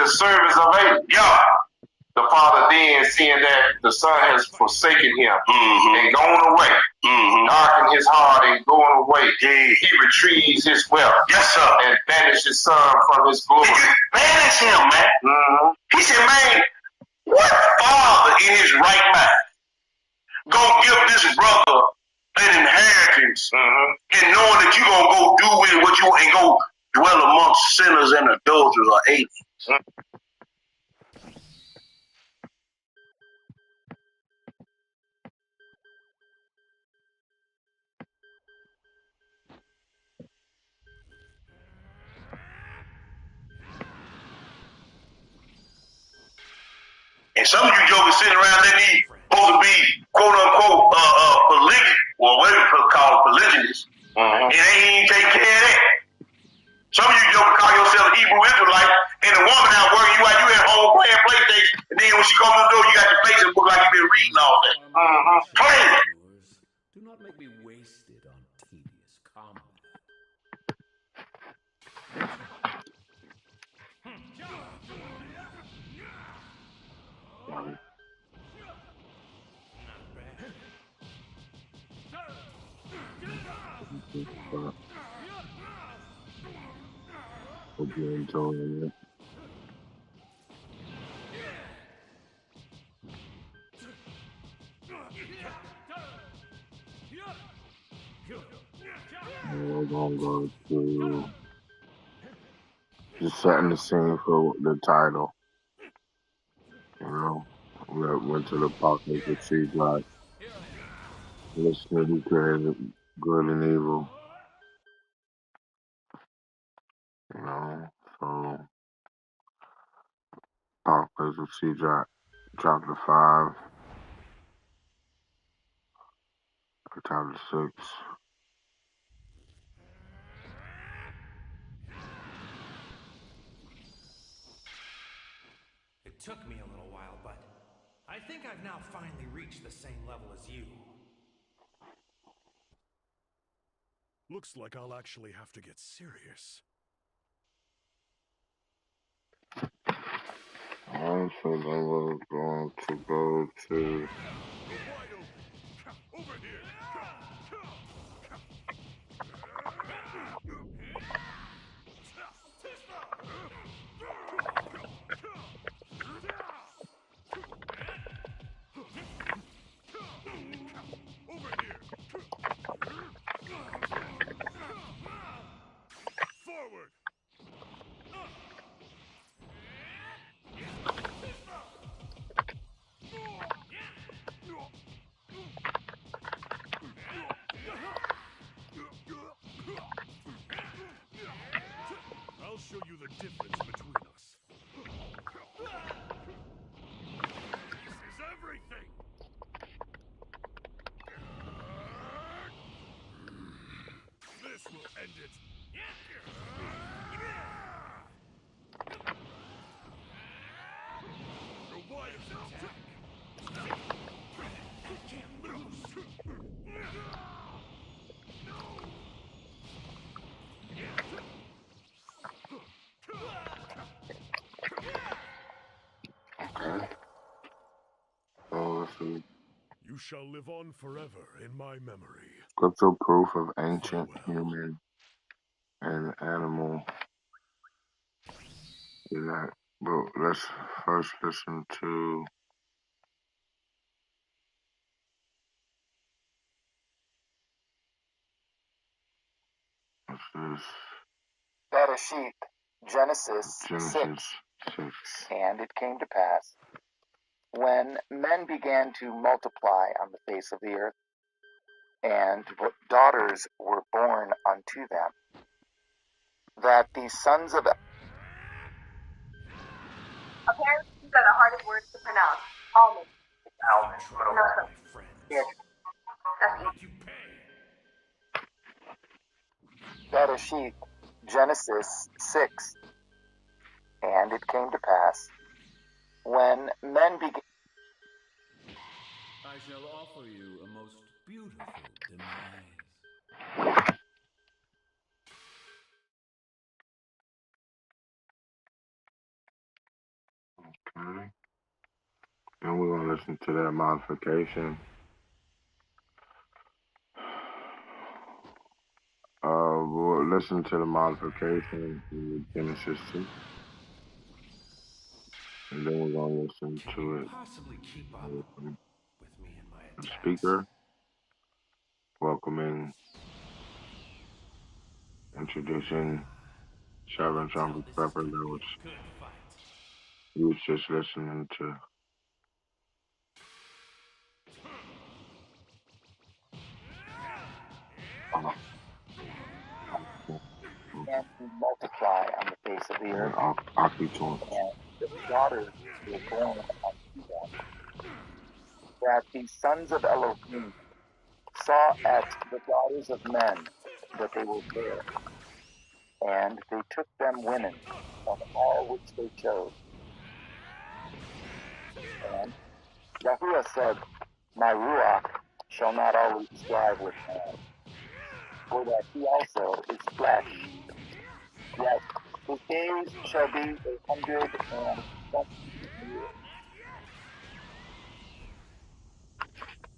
service of aliens. Yeah. The father then, seeing that the son has forsaken him and gone away, darkened his heart and going away, he retrieves his wealth. Yes, sir. And banishes his son from his glory. Banish him, man. He said, man, what father in his right mind gonna give this brother an inheritance and knowing that you gonna go do with it what you want and go dwell amongst sinners and adulterers or aliens? And some of you jokers sitting around that need supposed to be quote unquote what we call polygamous, and they ain't even take care of that. Some of you jokers call yourself a Hebrew Israelite, and the woman out working you out, you at home playing PlayStation, and then when she comes to the door, you got your face and look like you been reading all day. Playing.
Do not make me wasted on tedious combat.
Hope you're enjoying it. We're gonna go to just setting the scene for the title. We went to the pocket to see God. Listening to created good and evil. So pocket to see chapter 5, chapter 6.
It took me a little while, but I I think I've now finally reached the same level as you.
Looks like I'll actually have to get serious.
Alright, so then we're going to go to
You're wide open. Over here. Over here. Forward. I'll show you the difference between us. This is everything. This will end it. You're wide attack. Can't lose.
okay. So let's see.
You shall live on forever in my memory.
Scriptural proof of ancient
Farewell.
human and animal elect. But let's first listen to what's this?
Bereshit, Genesis 6.
Genesis 6.
And it came to pass, when men began to multiply on the face of the earth, and daughters were born unto them, that the sons of
Apparently, these are the hardest words to pronounce. Almond.
Almond.
No,
My friends.
here. That's easy.
Make you pay.
Bereshit, Genesis 6. And it came to pass, when men began.
I shall offer you a most beautiful demise.
Okay. And we're gonna listen to that modification. We'll listen to the modification in Genesis 6, and then we're gonna listen
Can
to
you
it
possibly keep up
from
with me and my
the
attacks?
speaker, welcoming, introducing Sharon
Tell
Trumpet
this is
Pepper
gonna
that
be
was
a good fight.
you was just listening to.
Began to multiply on the face of the earth,
Akiton.
and the daughters were born unto them, that the sons of Elohim saw at the daughters of men that they were fair, and they took them women from all which they chose. And Yahuwah said, my Ruach shall not always strive with man, for that he also is flesh. Yet his days shall be 120 years.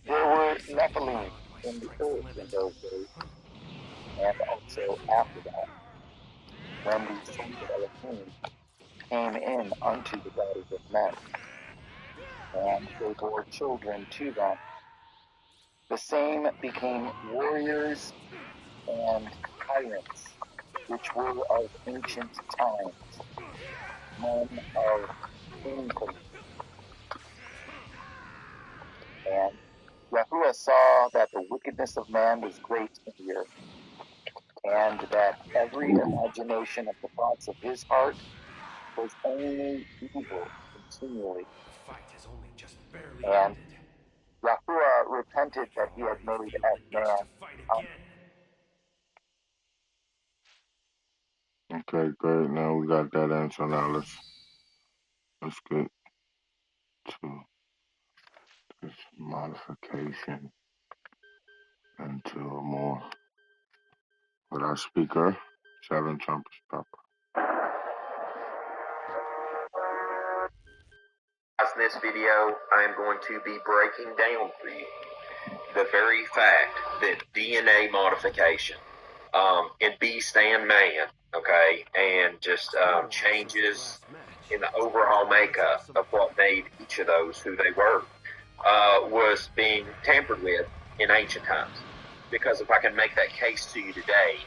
There were Nephilim in the earth in those days, and also after that, when the sons of Elohim came in unto the daughters of men, and they bore children to them. The same became warriors and tyrants, which were of ancient times, men of iniquity. And Yahuwah saw that the wickedness of man was great in the earth, and that every imagination of the thoughts of his heart was only evil continually.
The fight has only just barely
And
ended.
Yahuwah repented
I
that
can
he had
already
made
feel
as
the itch
man.
to fight again.
Okay, great. Now we got that answer. Now let's get to this modification into a more without speaker, 7 trumpets proper.
In this video, I am going to be breaking down for you the very fact that DNA modification in beast and man, okay, and just changes in the overall makeup of what made each of those who they were, was being tampered with in ancient times. Because if I can make that case to you today,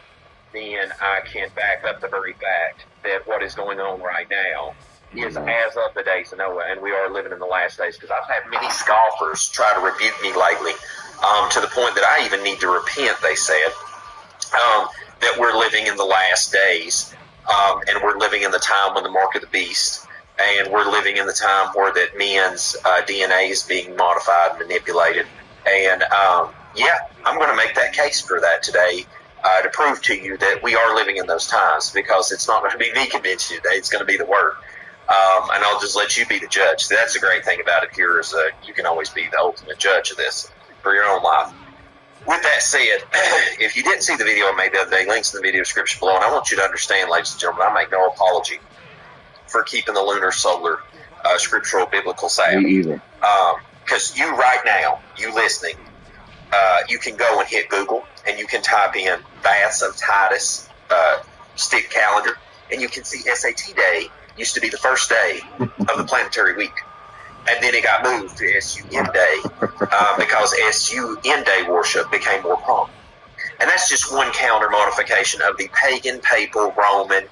then I can back up the very fact that what is going on right now is as of the days of Noah, and we are living in the last days. Because I've had many scoffers try to rebuke me lately, to the point that I even need to repent, they said, that we're living in the last days, and we're living in the time when the mark of the beast, and we're living in the time where that men's DNA is being modified and manipulated. And yeah, I'm going to make that case for that today, to prove to you that we are living in those times, because it's not going to be me convincing you today, it's going to be the Word. And I'll just let you be the judge. That's the great thing about it here, is you can always be the ultimate judge of this for your own life. With that said, if you didn't see the video I made the other day, links in the video description below, and I want you to understand, ladies and gentlemen, I make no apology for keeping the lunar solar scriptural biblical Sabbath.
Me either.
Because you right now, you listening, you can go and hit Google, and you can type in Baths of Titus stick calendar, and you can see SAT day used to be the first day of the planetary week. And then it got moved to SUN Day because SUN Day worship became more prominent. And that's just one calendar modification of the pagan, papal, Roman,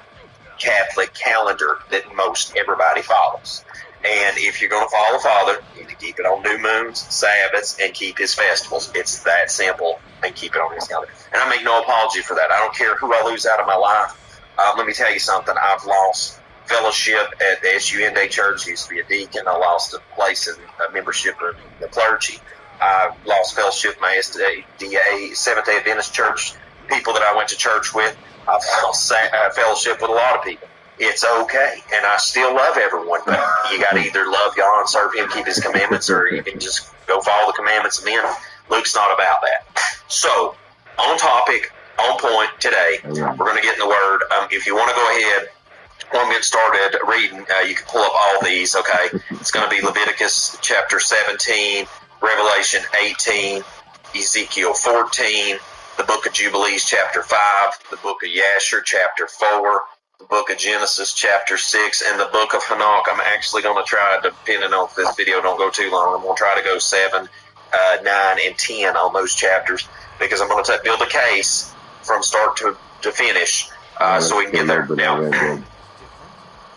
Catholic calendar that most everybody follows. And if you're going to follow the Father, you need to keep it on new moons, Sabbaths, and keep his festivals. It's that simple, and keep it on his calendar. And I make no apology for that. I don't care who I lose out of my life. Let me tell you something. I've lost fellowship at the SUN Day Church. Used to be a deacon. I lost a place in membership in the clergy. I lost fellowship in my SDA, Seventh-day Adventist Church, people that I went to church with. I've lost fellowship with a lot of people. It's okay, and I still love everyone, but you got to either love God and serve him, keep his commandments, or you can just go follow the commandments of men. Luke's not about that. So, on topic, on point today, we're going to get in the Word. If you want to go ahead, when we get started reading, you can pull up all these, okay? It's going to be Leviticus chapter 17, Revelation 18, Ezekiel 14, the book of Jubilees chapter 5, the book of Yasher chapter 4, the book of Genesis chapter 6, and the book of Hanukkah. I'm actually going to try, depending on if this video don't go too long, I'm going to try to go 7, 9, and 10 on those chapters, because I'm going to build a case from start to finish, so we can get there. Now,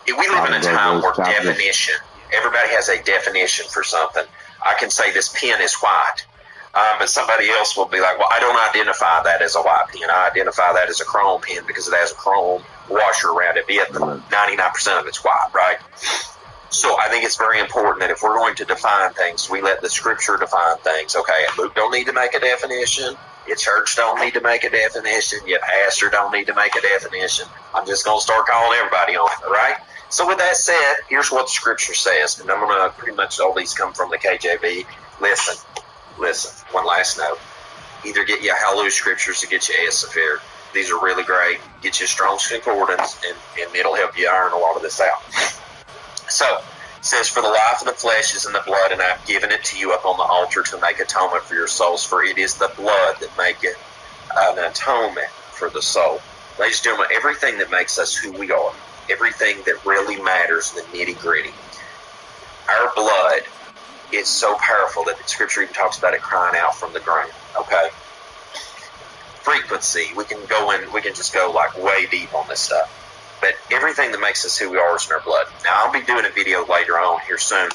we live in a time where definition, everybody has a definition for something. I can say this pen is white, but somebody else will be like, well, I don't identify that as a white pen. I identify that as a chrome pen because it has a chrome washer around it, but 99% of it's white, right? So I think it's very important that if we're going to define things, we let the Scripture define things, okay? Luke don't need to make a definition. Your church don't need to make a definition. Your pastor don't need to make a definition. I'm just going to start calling everybody on it, all right? So with that said, here's what the Scripture says, and I'm going to pretty much all these come from the KJV. Listen, one last note. Either get you a Hallelujah Scriptures or get you a Sefer. These are really great. Get you a Strong's Concordance, and it'll help you iron a lot of this out. So, it says, for the life of the flesh is in the blood, and I have given it to you up on the altar to make atonement for your souls, for it is the blood that maketh an atonement for the soul. Ladies and gentlemen, everything that makes us who we are, everything that really matters, the nitty-gritty, our blood is so powerful that the Scripture even talks about it crying out from the ground, okay? Frequency, we can just go like way deep on this stuff. But everything that makes us who we are is in our blood. Now, I'll be doing a video later on here soon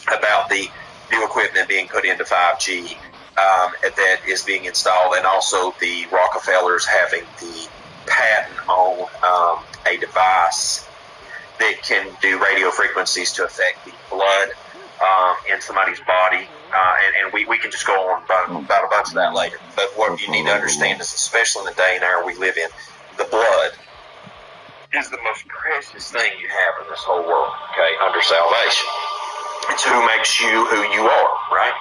about the new equipment being put into 5G that is being installed, and also the Rockefellers having the patent on a device that can do radio frequencies to affect the blood in somebody's body. And we can just go on about a bunch of that later. But what you need to understand is, especially in the day and hour we live in, the blood is the most precious thing you have in this whole world, okay, under salvation. It's who makes you who you are, right?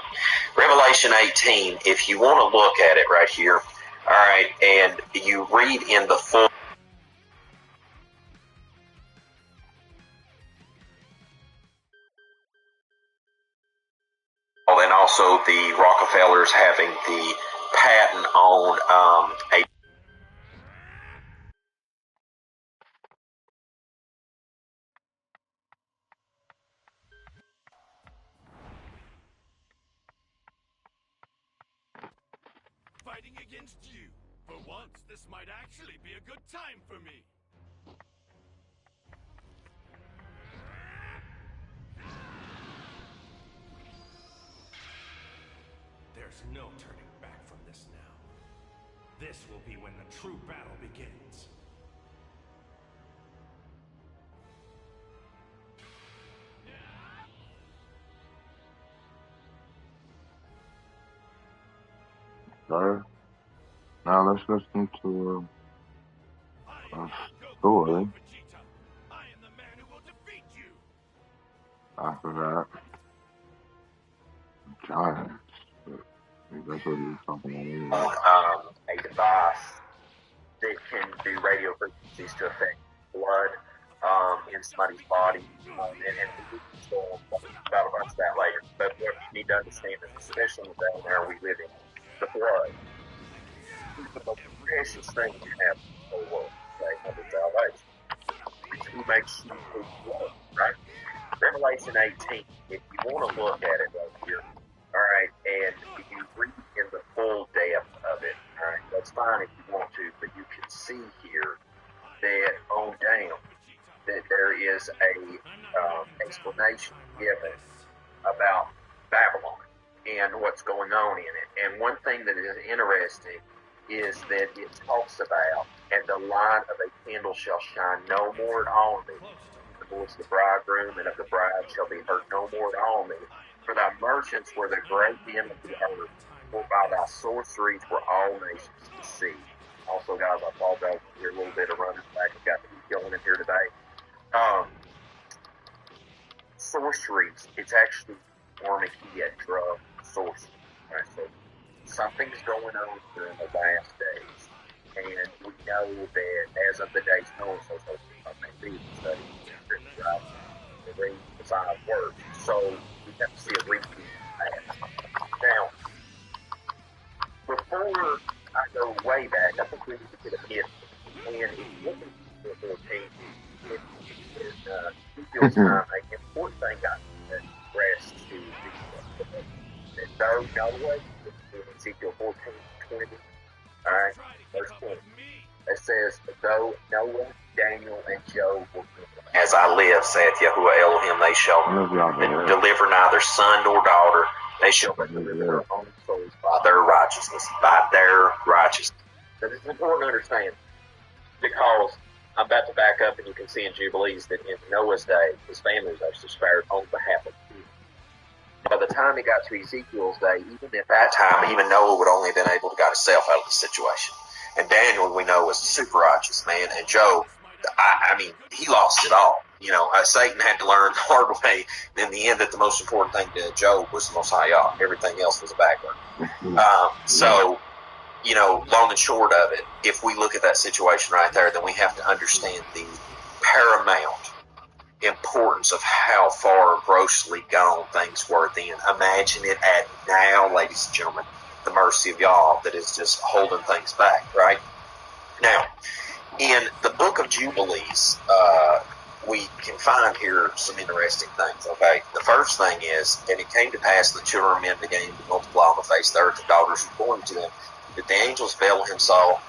Revelation 18, if you want to look at it right here, all right, and you read in the full, and also the Rockefellers having the patent on a
Fighting against you. For once, this might actually be a good time for me. There's no turning back from this now. This will be when the true battle begins.
Sir, now let's listen to a story.
Vegeta. I am the man who will defeat you.
After that, giants. That's what he was talking about earlier.
a device that can do radio frequencies to affect blood in somebody's body, and we can still talk about that later. But what you need to understand is, especially in the day where we live in, the blood is the most precious thing you have in the whole world. Okay, under salvation. It's who makes you who you are, right? Revelation 18, if you want to look at it right here, all right, and you read in the full depth of it, all right, that's fine if you want to, but you can see here that on down that there is a explanation given about Babylon and what's going on in it. And one thing that is interesting is that it talks about, and the light of a candle shall shine no more at all in me. The voice of the bridegroom and of the bride shall be heard no more at all in me. For thy merchants were the great men of the earth, for by thy sorceries were all nations deceived. Also, guys, I apologize for here a little bit of running back. I've got to keep going in here today. Sorceries, it's actually pharmakia, drug, sorcery. Right, so something's going on here in the last days, and we know that as of the days known, so maybe study right, the read the 5 words. So we have to see a repeat of that. Now, before I go way back, I think we need to get a hit. And if you look at the 14, Ezekiel's time, an important thing got addressed to that though Noah, in Ezekiel 14:20, all right, verse 20, it says, though Noah, Daniel, and Job were as I live, saith Yahuwah Elohim, they shall deliver neither son nor daughter, they shall but deliver their own souls by their righteousness, But it's important to understand, because I'm about to back up, and you can see in Jubilees that in Noah's day, his family was actually spared on behalf of him. By the time it got to Ezekiel's day, even at that time, even Noah would only have been able to get himself out of the situation. And Daniel, we know, was a super righteous man, and Job, I mean, he lost it all. You know, Satan had to learn the hard way in the end that the most important thing to Job was the Most High Yah. Everything else was a background. So, you know, long and short of it, if we look at that situation right there, then we have to understand the paramount importance of how far grossly gone things were then. Imagine it at now, ladies and gentlemen, the mercy of Yah that is just holding things back, right? Now, in the book of Jubilees, we can find here some interesting things, okay? The first thing is, and it came to pass the children of men began to multiply on the face of the earth, the daughters were born to them, that the angels of Elohim saw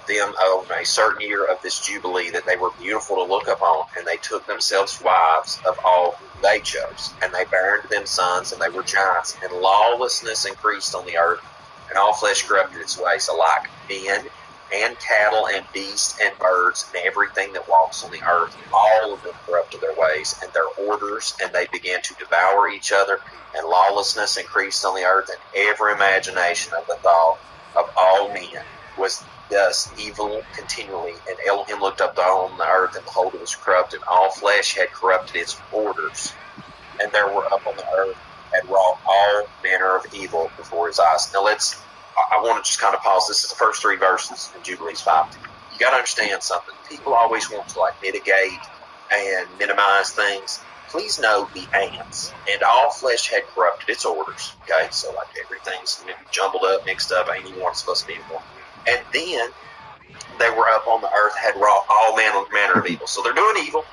them on a certain year of this Jubilee, that they were beautiful to look upon, and they took themselves wives of all whom they chose, and they bare unto them sons, and they were giants, and lawlessness increased on the earth, and all flesh corrupted its ways, alike men and cattle and beasts and birds and everything that walks on the earth. All of them corrupted their ways and their orders, and they began to devour each other, and lawlessness increased on the earth, and every imagination of the thought of all men was thus evil continually. And Elohim looked up on the earth, and behold, it was corrupt, and all flesh had corrupted its orders. and there were up on the earth had wrought all manner of evil before his eyes. Now I want to just kind of pause. This is the first 3 verses in Jubilees 5. You got to understand something. People always want to like mitigate and minimize things. Please know the ants and all flesh had corrupted its orders. Okay, so like everything's jumbled up, mixed up, ain't even what it's supposed to be anymore. And then they were up on the earth, had wrought all manner of evil. So they're doing evil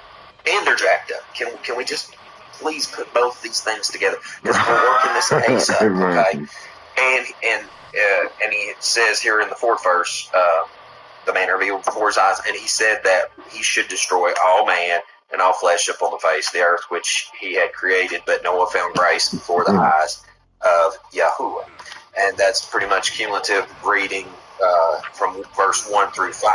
and they're jacked up. Can we just please put both these things together? Because we're working this pace up, okay? And he says here in the 4th verse, the manner of evil before his eyes, and he said that he should destroy all man and all flesh upon the face of the earth, which he had created, but Noah found grace before the eyes of Yahuwah. And that's pretty much cumulative reading from verse 1 through 5.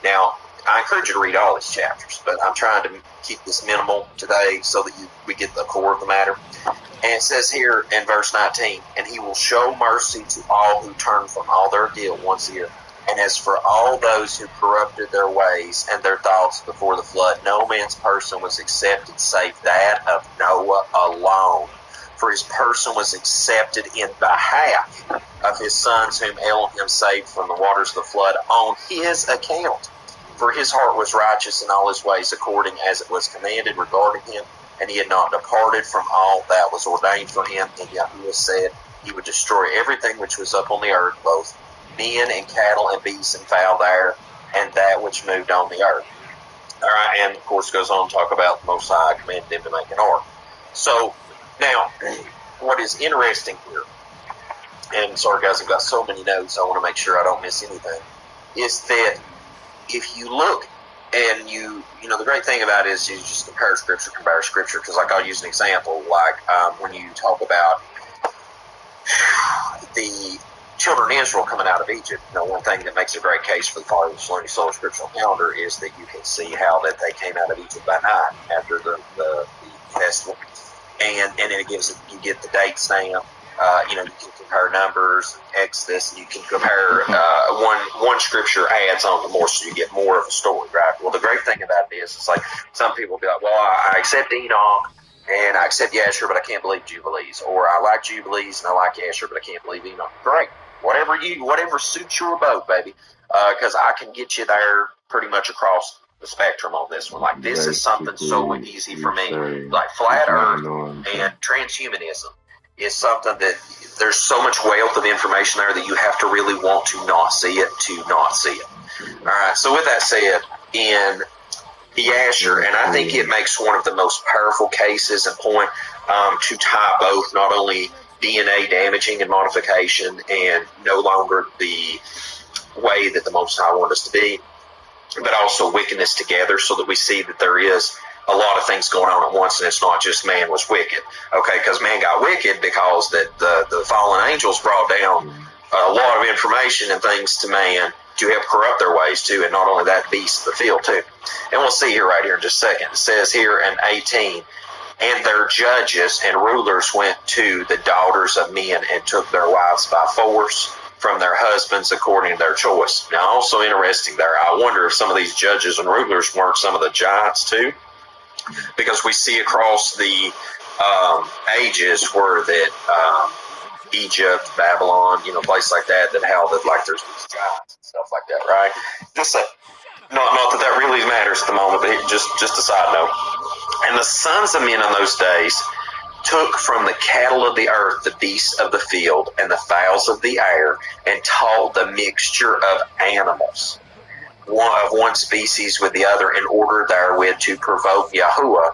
Now, I encourage you to read all these chapters, but I'm trying to keep this minimal today so that we get the core of the matter. And it says here in verse 19, and he will show mercy to all who turn from all their guilt once a year. And as for all those who corrupted their ways and their thoughts before the flood, no man's person was accepted save that of Noah alone. For his person was accepted in behalf of his sons whom Elohim saved from the waters of the flood on his account. For his heart was righteous in all his ways according as it was commanded regarding him, and he had not departed from all that was ordained for him. And Yahuwah said he would destroy everything which was up on the earth, both men and cattle and beasts and fowl there, and that which moved on the earth. All right, and of course goes on to talk about the Most High commanded him to make an ark. So now, what is interesting here, and sorry guys, I've got so many notes, I want to make sure I don't miss anything, is that if you look and you know, the great thing about it is you just compare scripture, because like I'll use an example, like when you talk about the children of Israel coming out of Egypt, you know, one thing that makes a great case for the following solar scriptural calendar is that you can see how that they came out of Egypt by night after the festival, and then it gives you get the dates now. You know, you can compare Numbers, Exodus, and you can compare one scripture adds on to more, so you get more of a story, right? Well, the great thing about it is, it's like some people be like, well, I accept Enoch and I accept Yasher, but I can't believe Jubilees, or I like Jubilees and I like Yasher, but I can't believe Enoch. Great, whatever suits your boat, baby, because I can get you there pretty much across the spectrum on this one. Like, this is something so easy for me, like flat Earth and transhumanism is something that there's so much wealth of information there that you have to really want to not see it All right, so with that said, in Yasher, and I think it makes one of the most powerful cases and point to tie both not only DNA damaging and modification and no longer the way that the Most High wanted us to be, but also wickedness together, so that we see that there is a lot of things going on at once, and it's not just man was wicked. Okay, because man got wicked because that the fallen angels brought down a lot of information and things to man to help corrupt their ways too, and not only that, beasts of the field too. And we'll see here right here in just a second. It says here in 18, and their judges and rulers went to the daughters of men and took their wives by force from their husbands according to their choice. Now, also interesting there, I wonder if some of these judges and rulers weren't some of the giants too, because we see across the ages where that Egypt, Babylon, you know, places like that how that like there's these giants and stuff like that, right? Just not that really matters at the moment, but just a side note. And the sons of men in those days took from the cattle of the earth the beasts of the field and the fowls of the air, and taught the mixture of animals, one species with the other, in order therewith to provoke Yahuwah.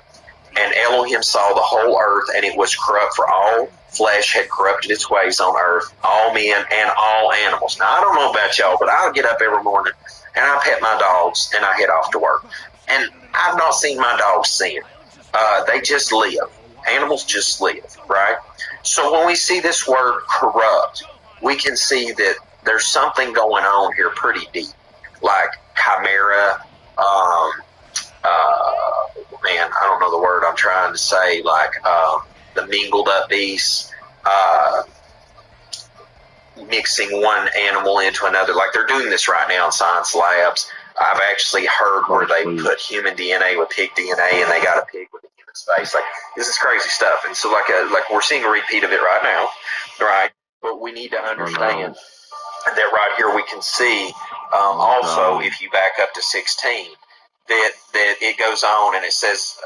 And Elohim saw the whole earth, and it was corrupt, for all flesh had corrupted its ways on earth, all men and all animals. Now, I don't know about y'all, but I'll get up every morning, and I pet my dogs, and I head off to work. And I've not seen my dogs sin. They just live. Animals just live, right? So when we see this word corrupt, we can see that there's something going on here pretty deep, like chimera, man, I don't know the word I'm trying to say, like the mingled up beasts, mixing one animal into another. Like, they're doing this right now in science labs. I've actually heard where they put human DNA with pig DNA, and they got a pig with a human space. Like, this is crazy stuff. And so like we're seeing a repeat of it right now, right? But we need to understand that right here we can see also, if you back up to 16, that it goes on and it says,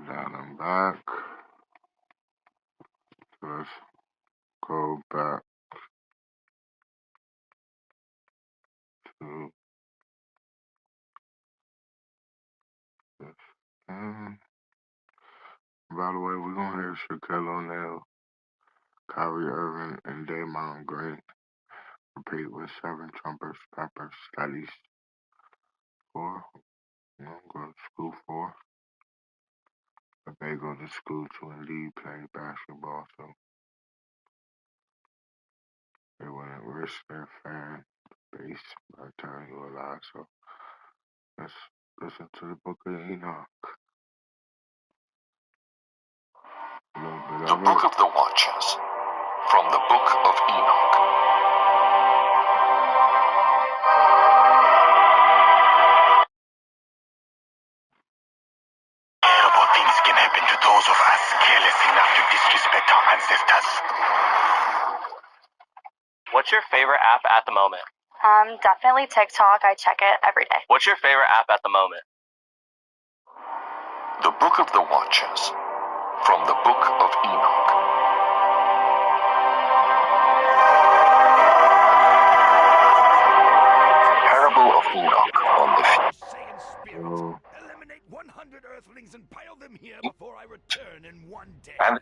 Now I'm back. Let's go back to this. And by the way, we're gonna hear Shaquille O'Neal, Kyrie Irving, and Draymond Green repeat with 7 trumpets, peppers, studies for, go to school for. But they go to school to indeed play basketball, so they wouldn't risk their fan base by telling you a lie. So let's listen to the Book of Enoch.
The Book of the Watchers, from the Book of Enoch. Terrible things can happen to those of us careless enough to disrespect our ancestors.
What's your favorite app at the moment?
Definitely TikTok. I check it every day.
What's your favorite app at the moment?
The Book of the Watchers, from the Book of Enoch. Parable of Enoch on the
Eliminate 100 earthlings and pile them here before I return in one day.
And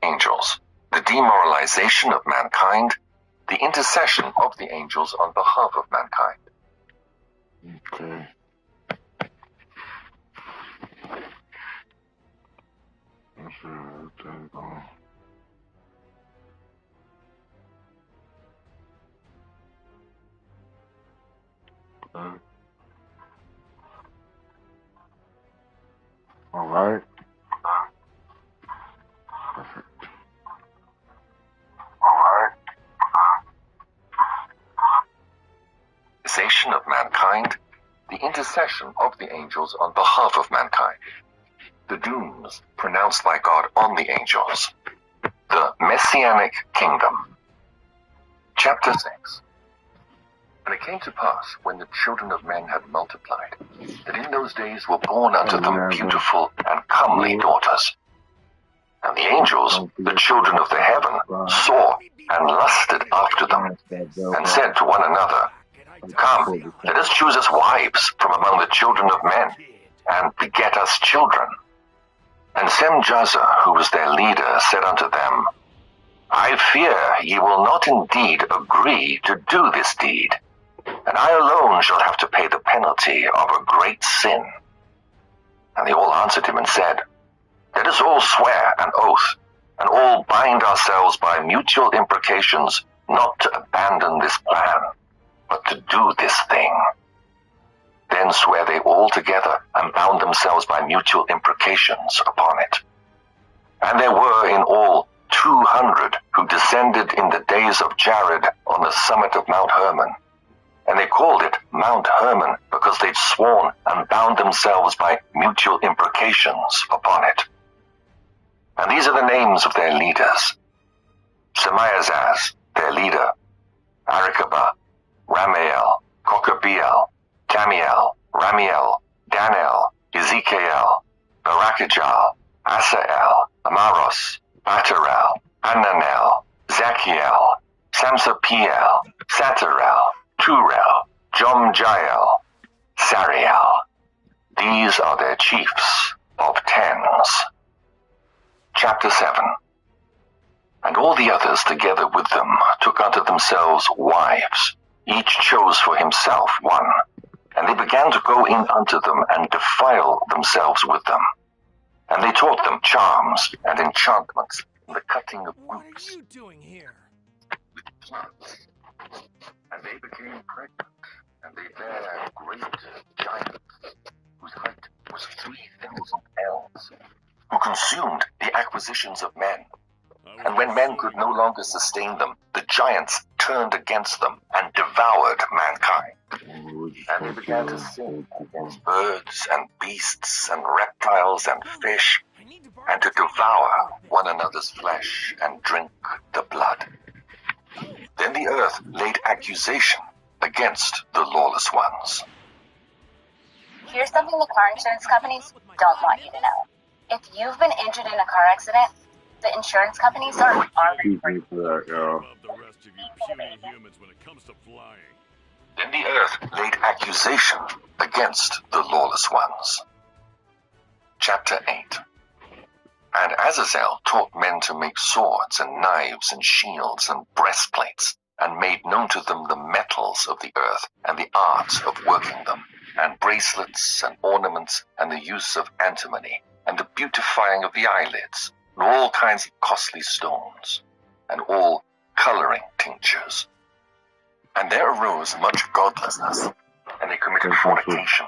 angels, the demoralization of mankind, the intercession of the angels on behalf of mankind.
Okay. Let's see what take on. Okay. All right. Perfect.
Of mankind, the intercession of the angels on behalf of mankind, the dooms pronounced by God on the angels, the Messianic Kingdom. Chapter 6. And it came to pass, when the children of men had multiplied, that in those days were born unto them beautiful and comely daughters. And the angels, the children of the heaven, saw and lusted after them, and said to one another, Come, let us choose us wives from among the children of men, and beget us children. And Semjaza, who was their leader, said unto them, I fear ye will not indeed agree to do this deed, and I alone shall have to pay the penalty of a great sin. And they all answered him and said, Let us all swear an oath, and all bind ourselves by mutual imprecations not to abandon this plan, but to do this thing. Then swear they all together, and bound themselves by mutual imprecations upon it. And there were in all 200 who descended in the days of Jared on the summit of Mount Hermon. And they called it Mount Hermon because they'd sworn and bound themselves by mutual imprecations upon it. And these are the names of their leaders: Semiazaz, their leader; Arikabah, Ramael, Kokabiel, Camiel, Ramiel, Danel, Ezekiel, Barakijal, Asael, Amaros, Batarel, Ananel, Zachiel, Samsapiel, Satarel, Turel, Jomjael, Sariel. These are their chiefs of tens. Chapter 7. And all the others together with them took unto themselves wives. Each chose for himself one. And they began to go in unto them and defile themselves with them. and they taught them charms and enchantments and the cutting of
What are
groups
you doing here?
with plants. And they became pregnant, and they bare great giants, whose height was 3,000 ells, who consumed the acquisitions of men. And when men could no longer sustain them, the giants turned against them and devoured mankind. And they began to sin against birds and beasts and reptiles and fish, and to devour one another's flesh and drink the blood. Then the earth laid accusation against the lawless ones.
Here's something the car insurance companies don't want you to know. If you've been injured in a car accident, the insurance companies are already
Excuse me for that, y'all.
Above the rest of you puny humans when it comes to flying.
Then the earth laid accusation against the lawless ones. Chapter 8. And Azazel taught men to make swords and knives and shields and breastplates, and made known to them the metals of the earth and the arts of working them, and bracelets and ornaments and the use of antimony, and the beautifying of the eyelids, and all kinds of costly stones, and all coloring tinctures. And there arose much godlessness, and they committed fornication,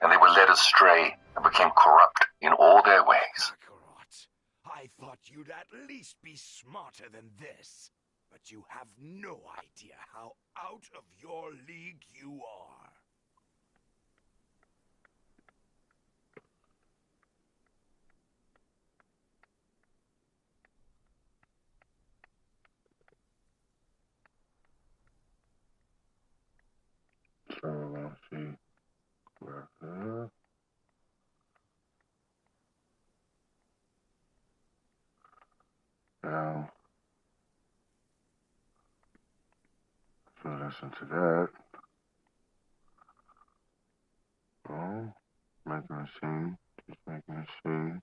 and they were led astray, and became corrupt in all their ways.
Kakarot, I thought you'd at least be smarter than this. But you have no idea how out of your league you are.
So let's see. Right there. Now, so listen to that. Oh, making a scene. Just making a scene.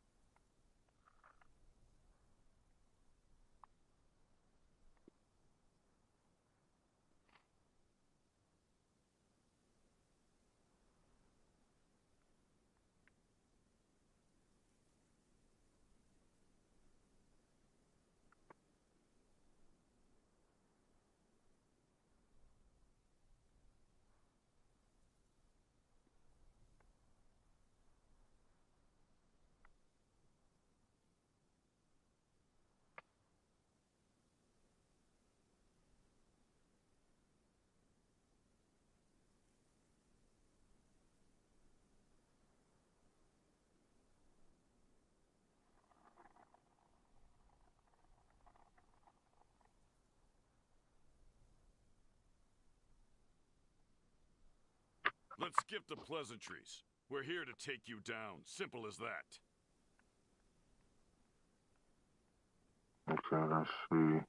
Let's skip the pleasantries. We're here to take you down. Simple as that.
Okay, let's see.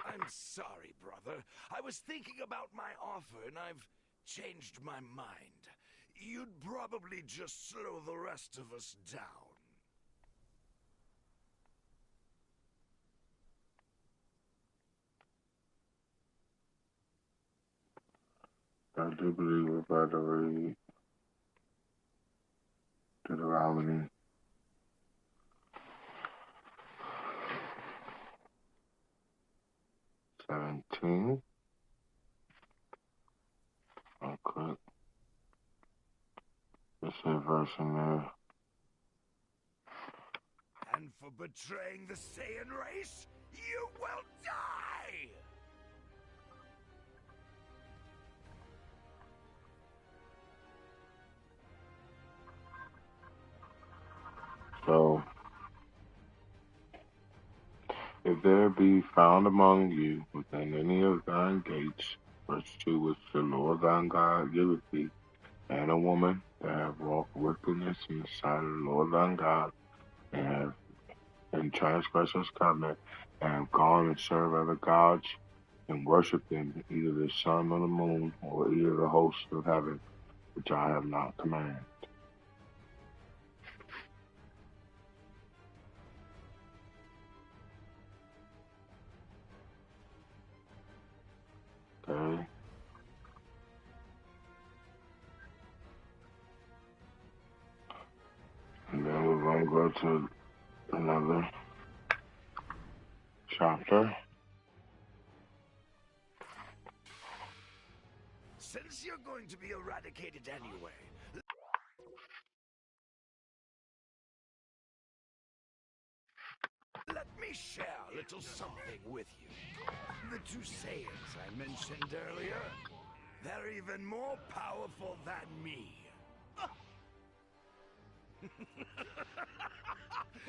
I'm sorry, brother. I was thinking about my offer and I've changed my mind. You'd probably just slow the rest of us down.
I do believe we're about to read Deuteronomy 17. I'll click. There's a verse in there.
And for betraying the Saiyan race, you will die!
So, if there be found among you within any of thine gates, virtue which the Lord thine God giveth thee, man or woman that have walked wickedness in the sight of the Lord thine God, and have and transgressed his covenant, and have gone and served other gods, and worshipped them, either the sun or the moon, or either the hosts of heaven, which I have not commanded. Okay. And then we'll go to another chapter.
Since you're going to be eradicated anyway, let me share a little something with you. The two sayings I mentioned earlier, they're even more powerful than me.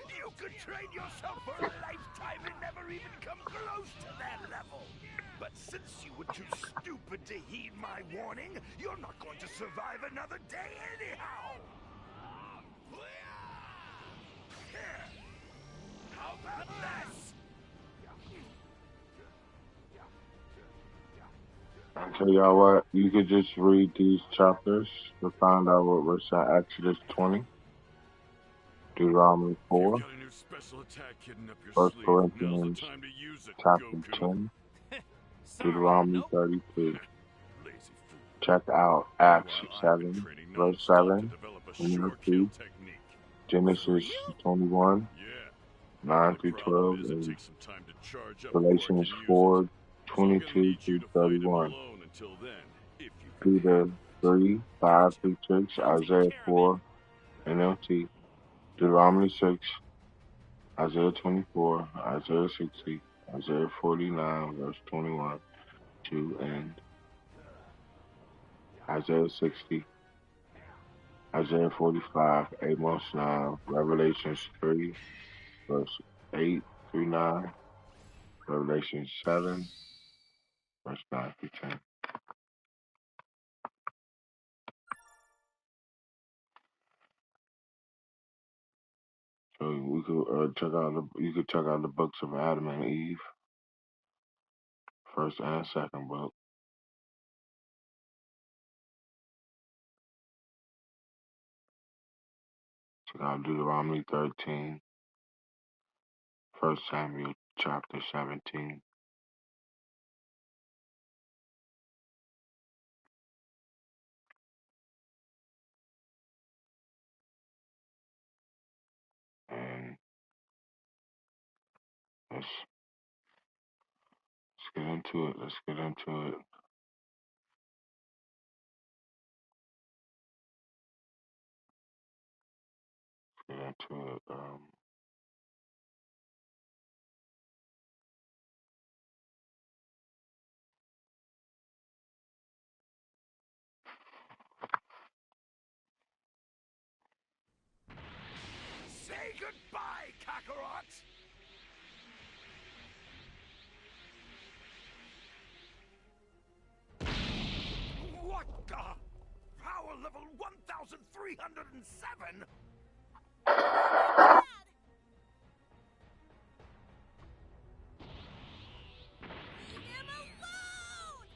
You could train yourself for a lifetime and never even come close to their level. But since you were too stupid to heed my warning, you're not going to survive another day anyhow. Here. How about this?
I tell y'all what, you could just read these chapters to find out what was Exodus 20, Deuteronomy 4,
You've got a new special attack hidden up your
1
sleeve. Now's
Corinthians
the time to use it,
chapter
Goku.
10,
Sorry,
Deuteronomy
nope.
32.
Lazy fool.
Check out Acts
Meanwhile, I've been
7,
training
verse
non-stop to
7,
develop a
and
short kill
2,
technique.
For
Genesis
real?
21,
Yeah.
9
The
through
problem
12,
is it
and
takes some time to charge up before I
Galatians
can use
4,
it. So I'm gonna
22
need you
through
to fight him
31.
alone until then, if you can
Peter
handle it.
3, 5 through 6,
I'll take
Isaiah
care of
4, NLT, Deuteronomy 6, Isaiah 24, Isaiah 60, Isaiah 49, verse 21, 2, and Isaiah 60, Isaiah 45, Amos 9, Revelations 3, verse 8 through 9, Revelation 7, verse 9 through 10. So we could you could check out the books of Adam and Eve, first and second book. Check out Deuteronomy 13, 1 Samuel chapter 17. And let's get into it. Let's get into it. Get into it.
Say goodbye, Kakarot! What the? Power level 1,307?
Leave him alone!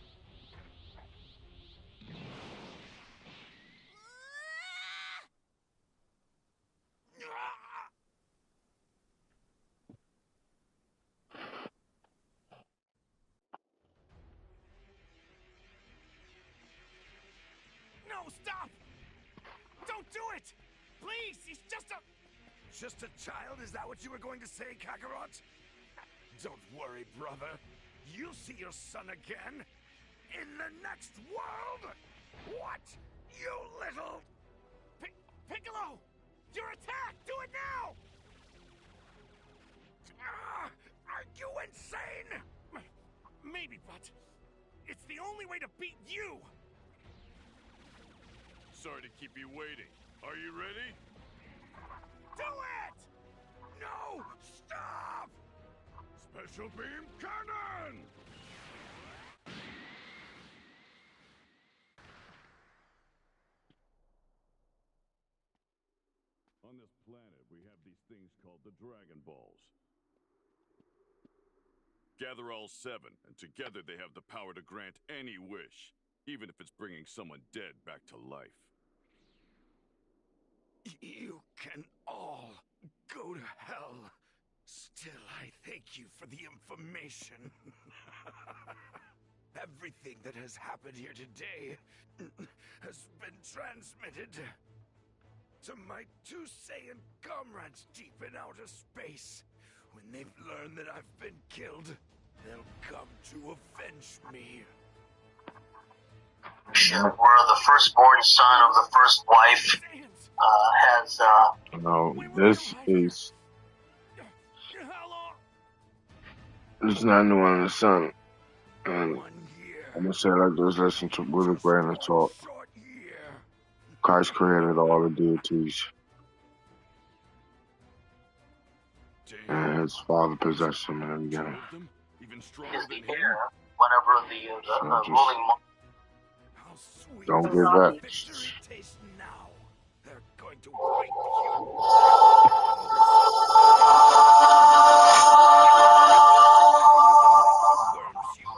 No, stop! Don't do it! Please, he's just a... Just a child? Is that what you were going to say, Kakarot? Don't worry, brother. You'll see your son again. In the next world! What? You little... Piccolo! Your attack! Do it now! Are you insane? Maybe, but... it's the only way to beat you! Sorry to keep you waiting. Are you ready? Do it! No! Stop! Special beam cannon! On this planet, we have these things called the Dragon Balls. Gather all 7, and together they have the power to grant any wish, even if it's bringing someone dead back to life. You can all go to hell. Still, I thank you for the information. Everything that has happened here today has been transmitted. to my two Saiyan comrades deep in outer space. When they've learned that I've been killed, they'll come to avenge me.
Where the firstborn son of the first wife has.
No, this is. It's not new under the sun. And I'm gonna say like this, listen to with a grain of salt. Christ created all the deities. And his father possessed him in the beginning.
Is the heir whenever the ruling.
Don't get vexed.
They're going to rape you. Worms you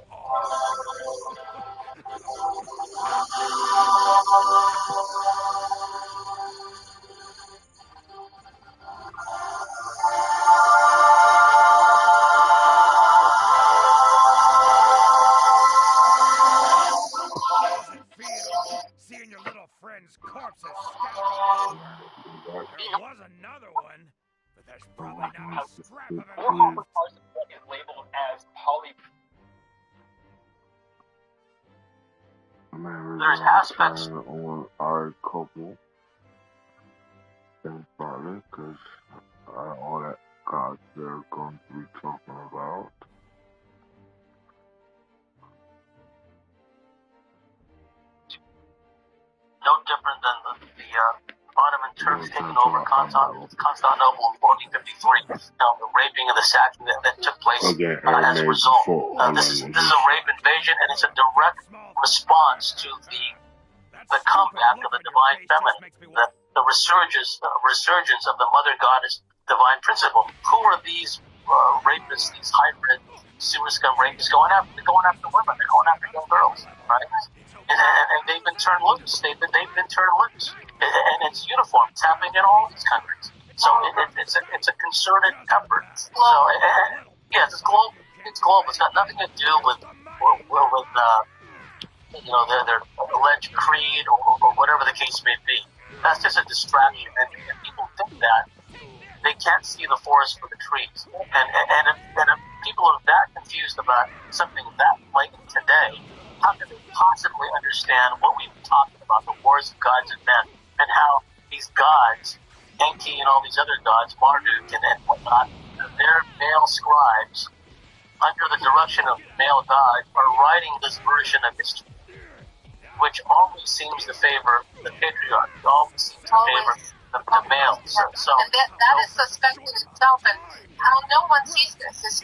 How does it feel seeing your little friends' corpses scattered all over? There was another one, but there's probably not a scrap of it.
What is labeled as poly.
There's aspects
on our couple and father, because all that God they're going to be talking about.
no different than the Ottoman Turks taking over Constantinople in 1453. The raping of the Saxons that took place as a result. This is a rape invasion, and it's a direct response to the comeback of the divine feminine, the resurgence of the mother goddess divine principle. Who are these rapists, these hybrid sewer scum rapists going after? They're going after women. They're going after young girls, right? And they've been turned loose. They've been turned loose, and it's uniform. It's happening in all these countries. So it's a concerted effort. So yes, it's global. It's global. It's got nothing to do with their alleged creed or whatever the case may be. That's just a distraction, and people think that they can't see the forest for the trees. And if people are that confused about something that blatant today, how can they possibly understand what we've been talking about, the wars of gods and men, and how these gods, Enki and all these other gods, Marduk and whatnot, their male scribes, under the direction of male gods, are writing this version of history, which always seems to favor the patriarchy, always seems to favor the males. So,
and that is suspect in itself, and how no one sees this. It's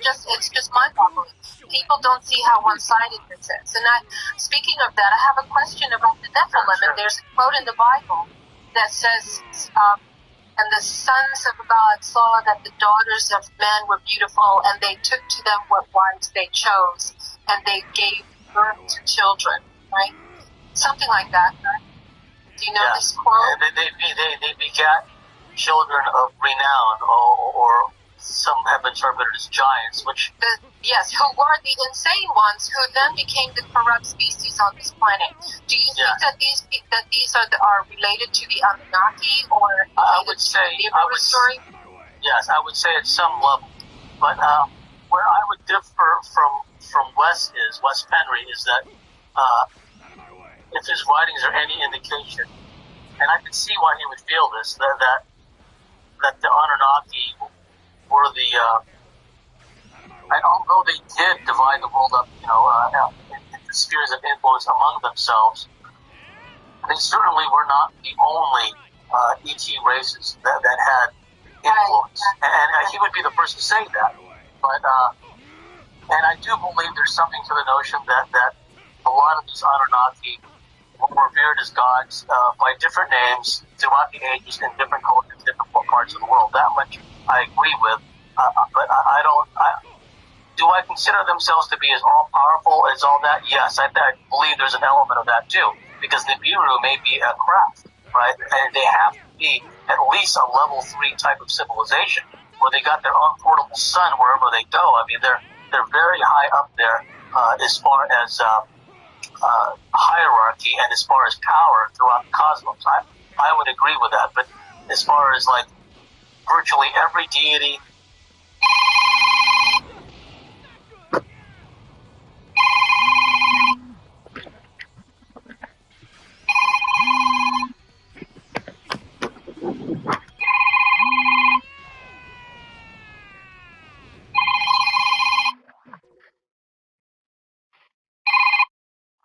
just mind-boggling. People don't see how one-sided this is. And speaking of that, I have a question about the Nephilim, and there's a quote in the Bible that says, and the sons of God saw that the daughters of men were beautiful, and they took to them what wives they chose, and they gave birth to children, right? Something like that, right? Do you know this quote?
They begat children of renown, or some have interpreted as giants, which...
who were the insane ones, who then became the corrupt species on this planet. Do you think that these are related to the Anunnaki, or
I would say
story?
Yes, I would say at some level. But where I would differ from Wes Penry, is that if his writings are any indication, and I can see why he would feel this, that the Anunnaki were and although they did divide the world up, into spheres of influence among themselves, they certainly were not the only ET races that had influence. And he would be the first to say that. But and I do believe there's something to the notion that a lot of these Anunnaki were revered as gods by different names throughout the ages in different cultures, different parts of the world. That much I agree with. But I don't. Do I consider themselves to be as all-powerful as all that? Yes, I believe there's an element of that too, because Nibiru may be a craft, right? And they have to be at least a level 3 type of civilization, where they got their own portable sun wherever they go. I mean, they're very high up there as far as hierarchy and as far as power throughout the cosmos. I would agree with that, but as far as like virtually every deity.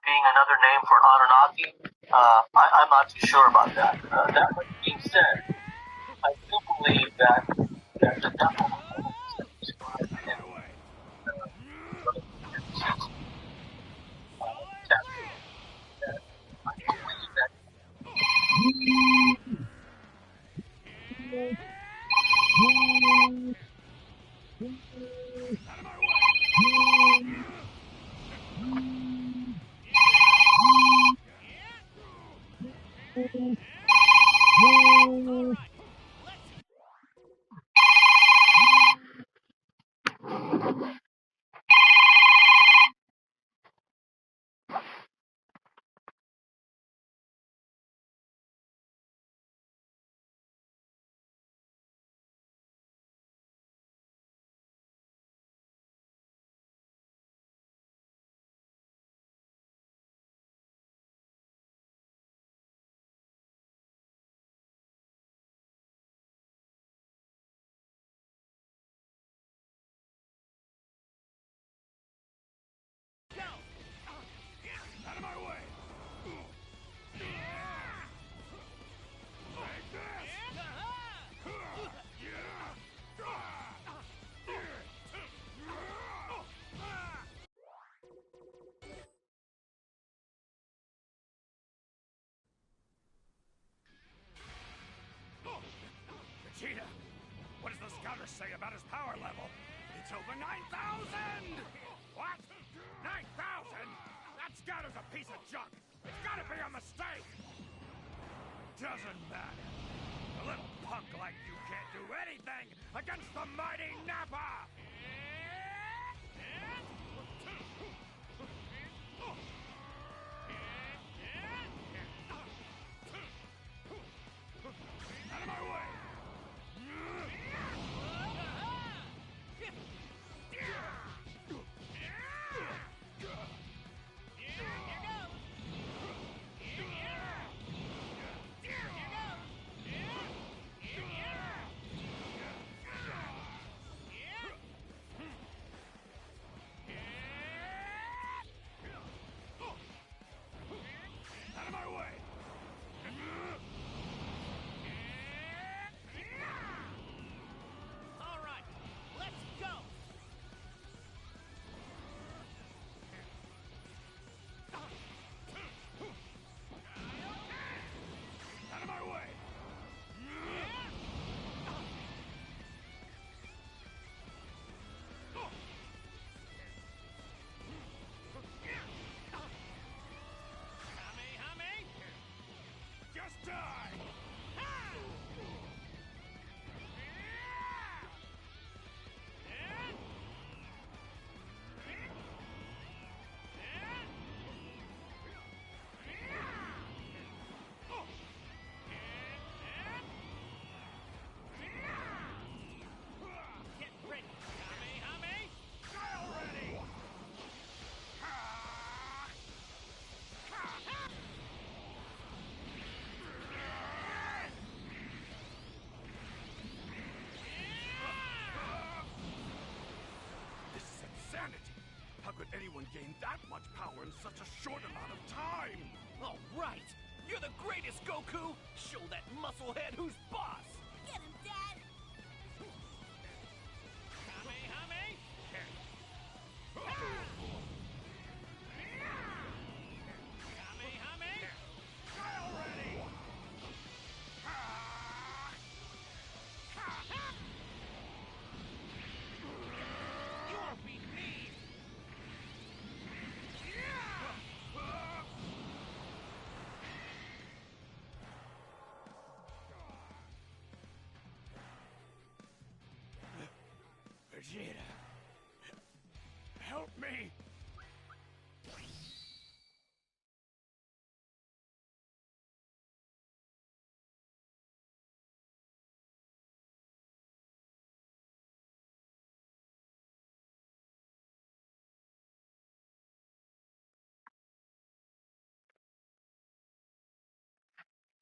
Being another name for Anunnaki, I'm not too sure about that. That being said, I do believe that the devil is described in chapter. I believe that
Vegeta, what does the scouter say about his power level? It's over 9,000! What? 9,000? That scouter's a piece of junk! It's gotta be a mistake! Doesn't matter. A little punk like you can't do anything against the mighty Nappa! Out of my way! Out of my way!
All right, let's go.
Out of my way! Just die!
Get ready. Kamehameha.
Die already! This is insanity! How could anyone gain that much power in such a short amount of time?
All right. You're the greatest, Goku. Show that musclehead who's boss.
Get him, Dad!
Kamehameha. Kamehameha.
Die already!
You won't beat me.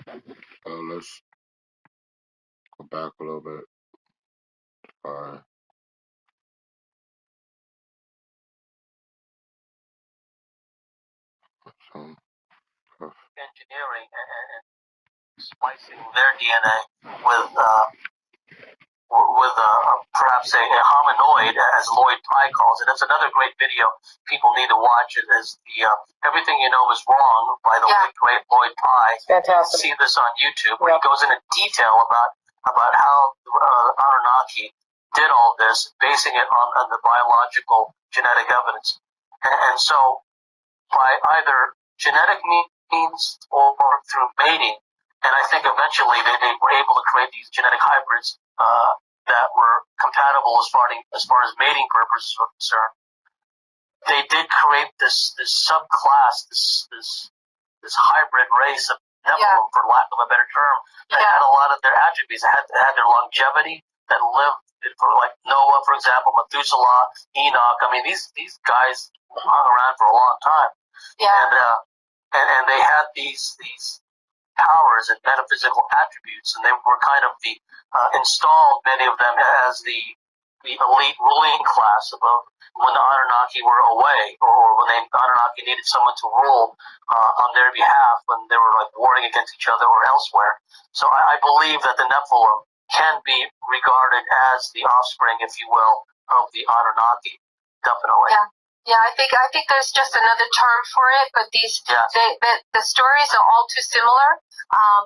Let's go back a little bit. All right.
Engineering and splicing their DNA with perhaps a hominoid, as Lloyd Pye calls it. That's another great video people need to watch. It is the Everything You Know Is Wrong by the late great Lloyd Pye.
Fantastic.
See this on YouTube, where he goes into detail about how Anunnaki did all this, basing it on the biological genetic evidence. And so, by either genetic means or through mating, and I think eventually they were able to create these genetic hybrids that were compatible as far as mating purposes were concerned. They did create this subclass, this hybrid race of Nephilim, for lack of a better term, that had a lot of their attributes. They had their longevity, that lived for, like Noah, for example, Methuselah, Enoch. I mean, these guys hung around for a long time. And they had these powers and metaphysical attributes, and they were kind of installed, many of them, as the elite ruling class above when the Anunnaki were away, or when the Anunnaki needed someone to rule on their behalf when they were like warring against each other or elsewhere. So I believe that the Nephilim can be regarded as the offspring, if you will, of the Anunnaki. Definitely.
Yeah, I think there's just another term for it, but the stories are all too similar,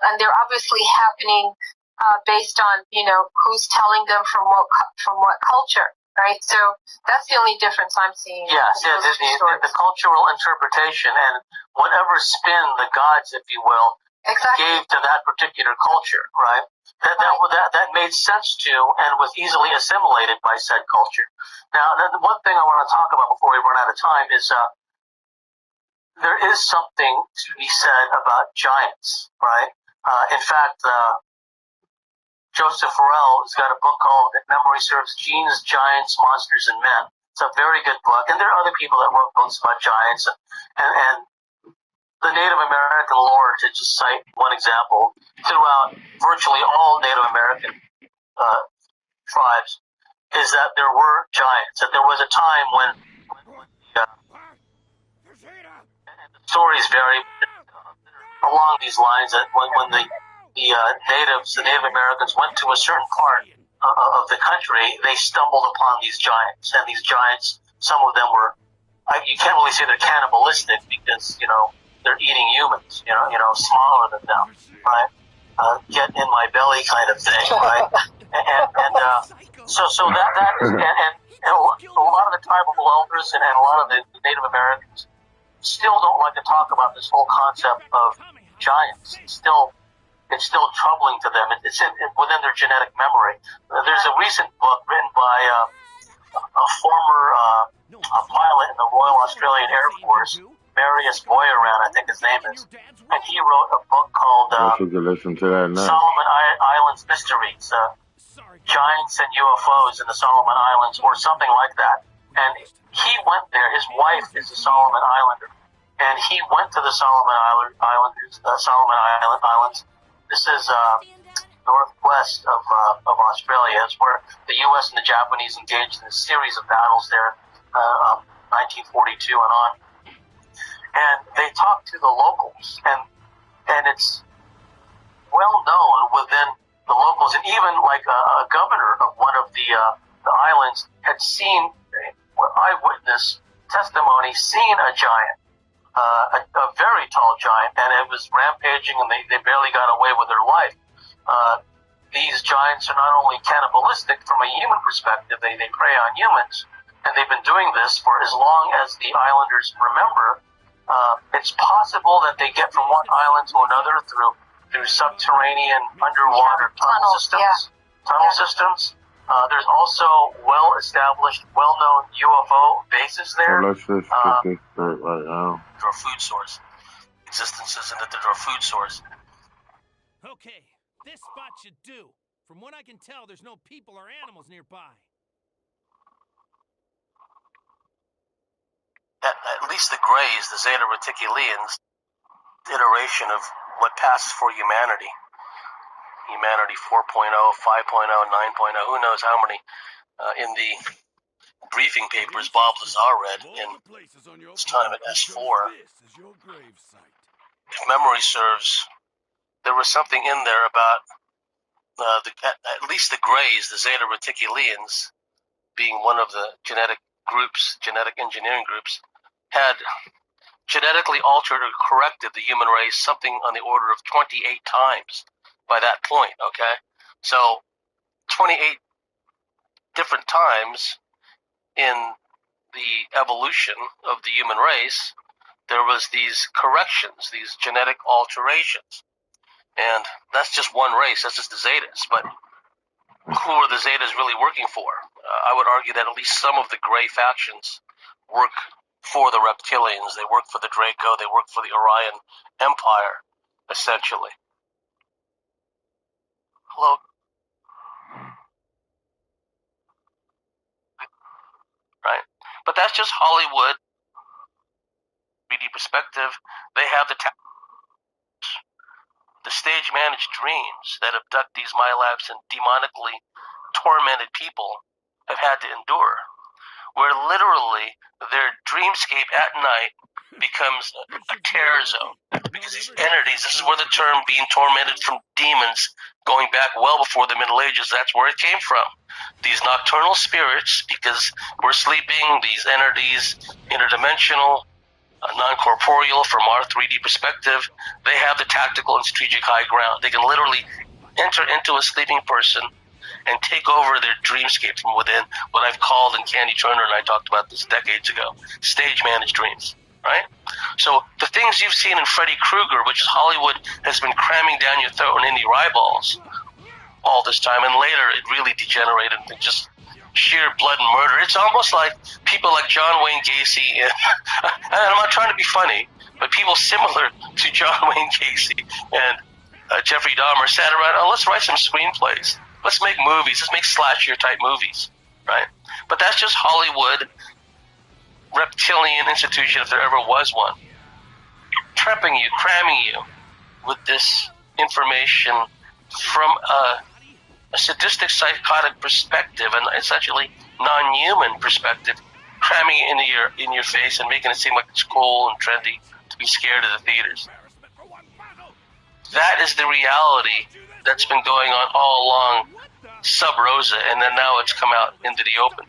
and they're obviously happening based on who's telling them from what culture, right? So that's the only difference I'm seeing.
Yes, the cultural interpretation and whatever spin the gods, if you will, gave to that particular culture, right? That made sense to and was easily assimilated by said culture. Now, the one thing I want to talk about before we run out of time is there is something to be said about giants, right? In fact, Joseph Farrell has got a book called, if memory serves, Genes, Giants, Monsters, and Men. It's a very good book, and there are other people that wrote books about giants, and the Native American lore, to just cite one example, throughout virtually all Native American tribes, is that there were giants, that there was a time when the stories vary along these lines, that when the Native Americans went to a certain part of the country, they stumbled upon these giants, and these giants, some of them were, you can't really say they're cannibalistic because, they're eating humans, smaller than them, right? Get in my belly kind of thing, right? So that is, and a lot of the tribal elders and a lot of the Native Americans still don't like to talk about this whole concept of giants. It's still troubling to them. It's within their genetic memory. There's a recent book written by a former pilot in the Royal Australian Air Force, Marius Boyaran, I think his name is, and he wrote a book called Solomon Islands Mysteries, Giants and UFOs in the Solomon Islands, or something like that. And he went there. His wife is a Solomon Islander, and he went to the Solomon Islands. This is northwest of Australia. It's where the U.S. and the Japanese engaged in a series of battles there, 1942 and on. And they talked to the locals, and it's well known within the locals, and even like a governor of one of the islands had seen eyewitness testimony, seen a giant, a very tall giant, and it was rampaging, and they barely got away with their life. These giants are not only cannibalistic from a human perspective, they prey on humans, and they've been doing this for as long as the islanders remember. It's possible that they get from one island to another through subterranean underwater tunnel systems. There's also well-established, well-known UFO bases there.
Let's just get this straight right now.
They're a food source. Existences and that they're a food source.
Okay, this spot should do. From what I can tell, there's no people or animals nearby.
At least the Greys, the Zeta Reticulians, iteration of
what passes for humanity. Humanity 4.0, 5.0, 9.0, who knows how many in the briefing papers Bob Lazar read in his time at S4. If memory serves, there was something in there about at least the Greys, the Zeta Reticulians, being one of the genetic engineering groups, had genetically altered or corrected the human race something on the order of 28 times by that point, okay? So 28 different times in the evolution of the human race, there was these corrections, these genetic alterations. And that's just one race, that's just the Zetas. But who are the Zetas really working for? I would argue that at least some of the Grey factions work for the reptilians. They work for the Draco. They work for the Orion Empire, essentially. Hello? Right? But that's just Hollywood. 3D perspective. They have the stage-managed dreams that abduct these MILABs and demonically tormented people have had to endure, where literally their dreamscape at night becomes a terror zone. Because these entities, this is where the term being tormented from demons, going back well before the Middle Ages, that's where it came from. These nocturnal spirits, because we're sleeping, these entities, interdimensional, non-corporeal from our 3D perspective, they have the tactical and strategic high ground. They can literally enter into a sleeping person and take over their dreamscape from within, what I've called, and Candy Turner and I talked about this decades ago, stage-managed dreams, right? So the things you've seen in Freddy Krueger, which Hollywood has been cramming down your throat and in your eyeballs all this time, and later it really degenerated into just sheer blood and murder. It's almost like people like John Wayne Gacy, and I'm not trying to be funny, but people similar to John Wayne Gacy and Jeffrey Dahmer sat around, let's write some screenplays. Let's make movies. Let's make slasher-type movies, right? But that's just Hollywood reptilian institution, if there ever was one, trapping you, cramming you with this information from a sadistic, psychotic perspective, and essentially non-human perspective, cramming it in your face and making it seem like it's cool and trendy to be scared of the theaters. That is the reality that's been going on all along sub rosa, and then now it's come out into the open.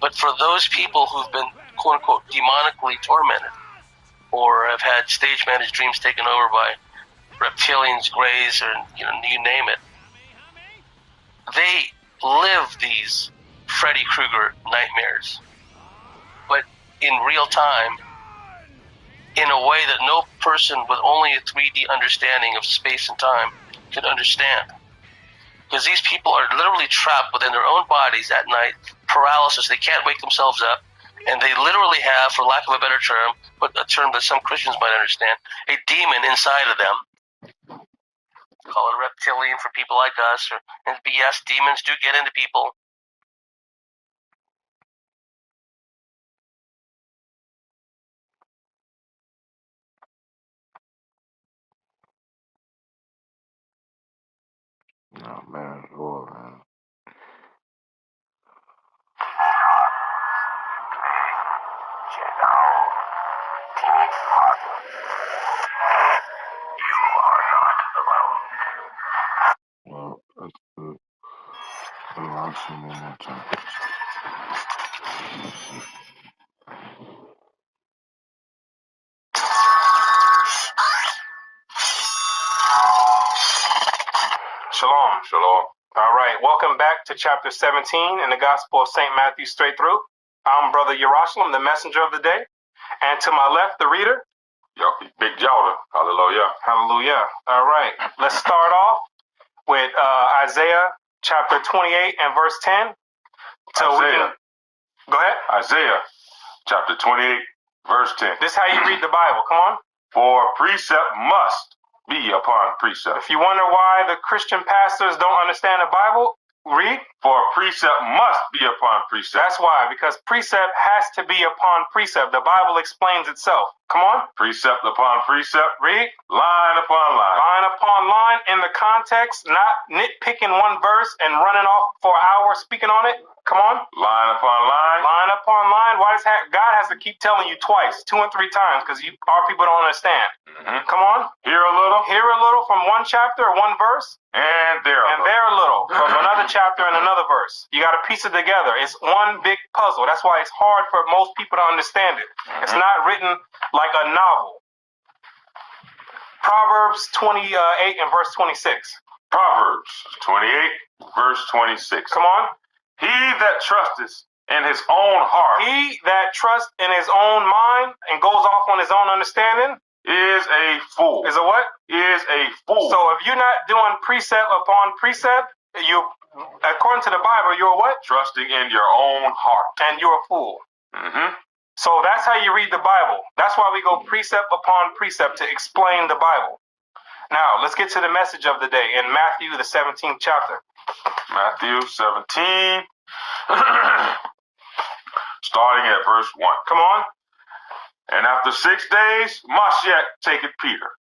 But for those people who've been quote-unquote demonically tormented, or have had stage-managed dreams taken over by reptilians, greys, or you name it, they live these Freddy Krueger nightmares, but in real time, in a way that no person with only a 3D understanding of space and time can understand. Because these people are literally trapped within their own bodies at night, paralysis, they can't wake themselves up, and they literally have, for lack of a better term, but a term that some Christians might understand, a demon inside of them. Call it reptilian for people like us, and yes, demons do get into people.
Oh, man, Lord, man. Well, that's good. I'll see one more time.
Shalom.
Shalom.
All right, welcome back to chapter 17 in the Gospel of St. Matthew straight through. I'm Brother Yerushalayim, the messenger of the day. And to my left, the reader.
Big Jowder. Hallelujah.
Hallelujah. All right, let's start off with Isaiah chapter 28 and verse 10. So go ahead.
Isaiah chapter 28, verse 10.
This is how you read the Bible. Come on.
For precept must be upon precept.
If you wonder why the Christian pastors don't understand the Bible, Read.
For precept must be upon precept.
That's why, because precept has to be upon precept. The Bible explains itself. Come on.
Precept upon precept.
Read.
Line upon line.
Line upon line in the context, not nitpicking one verse and running off for hours speaking on it. Come on.
Line upon line.
Line upon line. Why does God has to keep telling you twice, 2 and 3 times, because our people don't understand. Come on.
Here a little.
Here a little from one chapter or one verse.
And there
a little from another chapter and another verse. You got to piece it together. It's one big puzzle. That's why it's hard for most people to understand it. It's not written like a novel. Proverbs 28 and verse 26.
Proverbs 28, verse 26.
Come on.
He that trusteth in his own heart.
He that trusts in his own mind and goes off on his own understanding.
Is a fool.
Is a what?
Is a fool.
So if you're not doing precept upon precept, you, according to the Bible, you're what?
Trusting in your own heart.
And you're a fool. So that's how you read the Bible. That's why we go precept upon precept to explain the Bible. Now, let's get to the message of the day in Matthew, the 17th chapter.
Matthew 17, starting at verse 1.
Come on.
And after 6 days, Mashiach taketh Peter,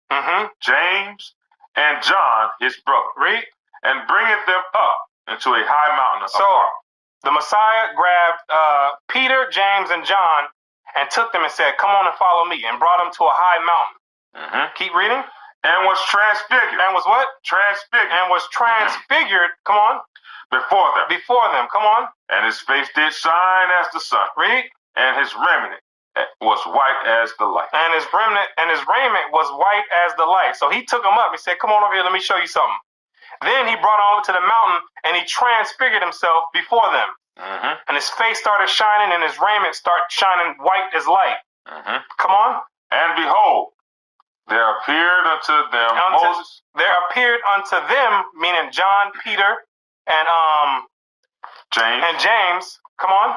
James, and John, his brother, and bringeth them up into a high mountain.
So the Messiah grabbed Peter, James, and John and took them and said, come on and follow me, and brought them to a high mountain. Keep reading.
And was transfigured.
And was what?
Transfigured.
And was transfigured. Come on.
Before them.
Before them. Come on.
And his face did shine as the sun.
Read.
And his raiment was white as the light.
And his raiment was white as the light. So he took him up. He said, come on over here. Let me show you something. Then he brought him over to the mountain and he transfigured himself before them. And his face started shining and his raiment started shining white as light. Come on.
And behold, there appeared unto them Moses.
There appeared unto them, meaning John, Peter, and James. Come on.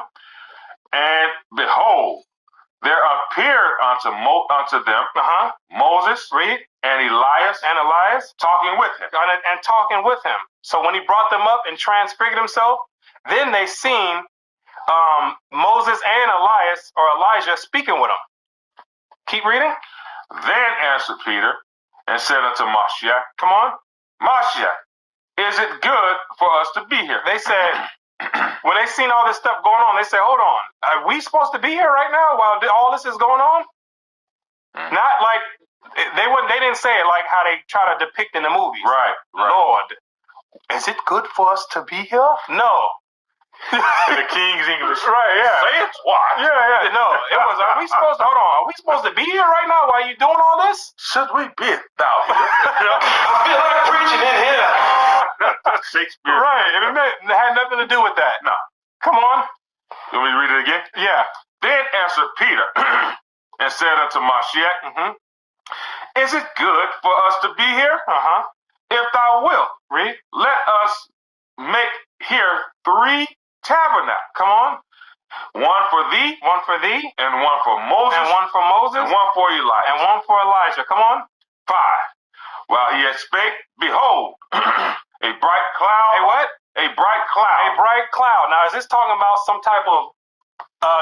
And behold, there appeared unto them Moses, and Elias, talking with him.
And talking with him. So when he brought them up and transfigured himself, then they seen Moses and Elias or Elijah speaking with him. Keep reading.
Then answered Peter and said unto Mashiach,
come on.
Mashiach, is it good for us to be here?
They said, when they seen all this stuff going on, they said, hold on, are we supposed to be here right now while all this is going on? Not like, they didn't say it like how they try to depict in the movies.
Right.
Lord, is it good for us to be here? No.
The King's English.
Right, yeah.
Say it twice.
Yeah. No, it was, are we supposed to be here right now while you doing all this?
Should we be thou here?
I feel like preaching in here.
Shakespeare.
Right, it had nothing to do with that.
No.
Come on.
You want me to read it again?
Yeah.
Then answered Peter and said unto Mashiach, is it good for us to be here? If thou wilt, let us make here 3 tabernacles.
Come on.
One for thee, and one for Moses,
and one
for Elijah,
and one for Elijah. Come on.
5. While he had spake, behold, a bright cloud.
A what?
A bright cloud.
A bright cloud. Now, is this talking about some type of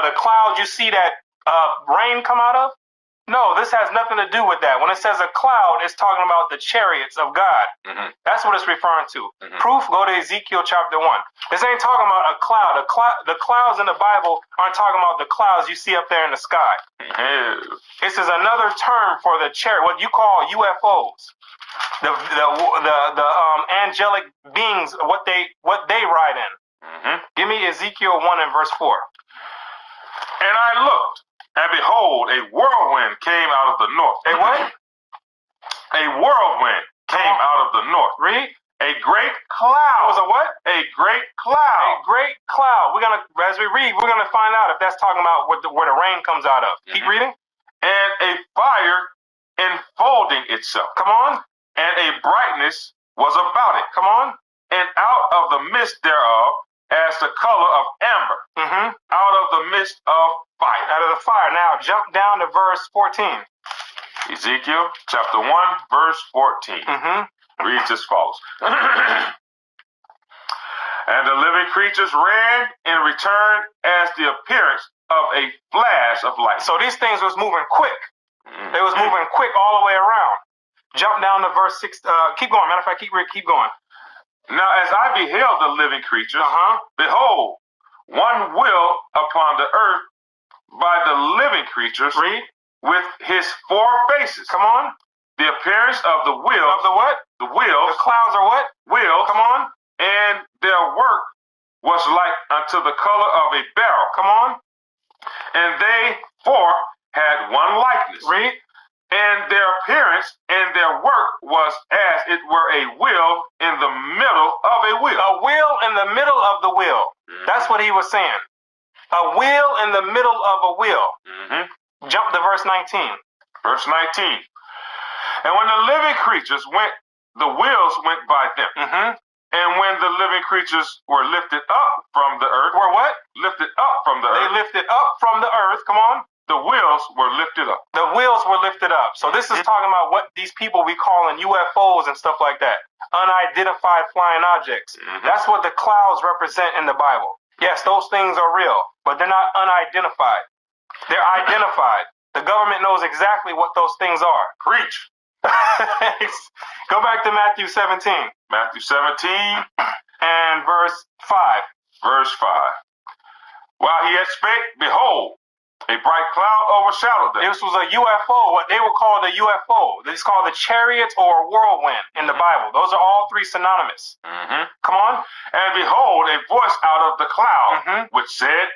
the cloud you see that rain come out of? No, this has nothing to do with that. When it says a cloud, it's talking about the chariots of God. That's what it's referring to. Proof, go to Ezekiel chapter 1. This ain't talking about a cloud. The clouds in the Bible aren't talking about the clouds you see up there in the sky. This is another term for the chariot, what you call UFOs. The angelic beings, what they ride in. Give me Ezekiel 1 and verse 4.
And I looked, and behold, a whirlwind came out of the north.
A what?
A whirlwind came out of the north.
Read.
A great cloud.
It was a what?
A great cloud.
A great cloud. As we read, we're gonna find out if that's talking about where the rain comes out of. Keep reading.
And a fire enfolding itself.
Come on.
And a brightness was about it.
Come on.
And out of the midst thereof, as the color of amber, out of the midst of fire.
Out of the fire. Now jump down to verse 14.
Ezekiel chapter 1, verse 14. Reads as follows. And the living creatures ran and returned as the appearance of a flash of light.
So these things was moving quick. They was moving quick all the way around. Jump down to verse 6. Keep going. Matter of fact, keep going.
Now, as I beheld the living creatures, behold, one wheel upon the earth by the living creatures.
Read.
With his four faces.
Come on.
The appearance of the wheel.
Of the what?
The wheels.
The clouds are what?
Wheels.
Come on.
And their work was like unto the color of a beryl.
Come on.
And they four had one likeness.
Read.
And their appearance and their work was as it were a wheel in the middle of a wheel.
A wheel in the middle of the wheel. That's what he was saying. A wheel in the middle of a wheel. Jump to verse 19.
Verse 19. And when the living creatures went, the wheels went by them. And when the living creatures were lifted up from the earth.
Were what?
Lifted up from the earth.
They lifted up from the earth. Come on.
The wheels were lifted up.
The wheels were lifted up. So this is talking about what these people we calling UFOs and stuff like that. Unidentified flying objects. That's what the clouds represent in the Bible. Yes, those things are real, but they're not unidentified. They're identified. The government knows exactly what those things are.
Preach.
Go back to Matthew 17.
Matthew 17
and verse 5.
Verse 5. While he had spake, behold, a bright cloud overshadowed them.
This was a UFO, what they were called a UFO. It's called a chariot or a whirlwind in the Bible. Those are all three synonymous. Come on.
And behold, a voice out of the cloud, which said,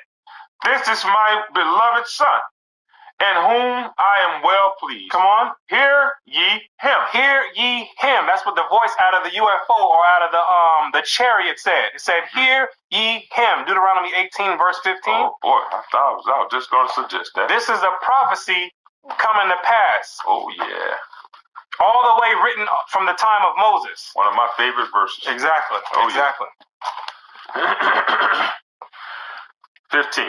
This is my beloved Son, in whom I am well pleased.
Come on.
Hear ye him.
Hear ye him. That's what the voice out of the UFO or out of the chariot said. It said, hear ye him. Deuteronomy 18, verse 15.
Oh, boy. I was just going to suggest that.
This is a prophecy coming to pass.
Oh, yeah.
All the way written from the time of Moses.
One of my favorite verses.
Exactly.
Oh,
exactly.
Yeah. 15.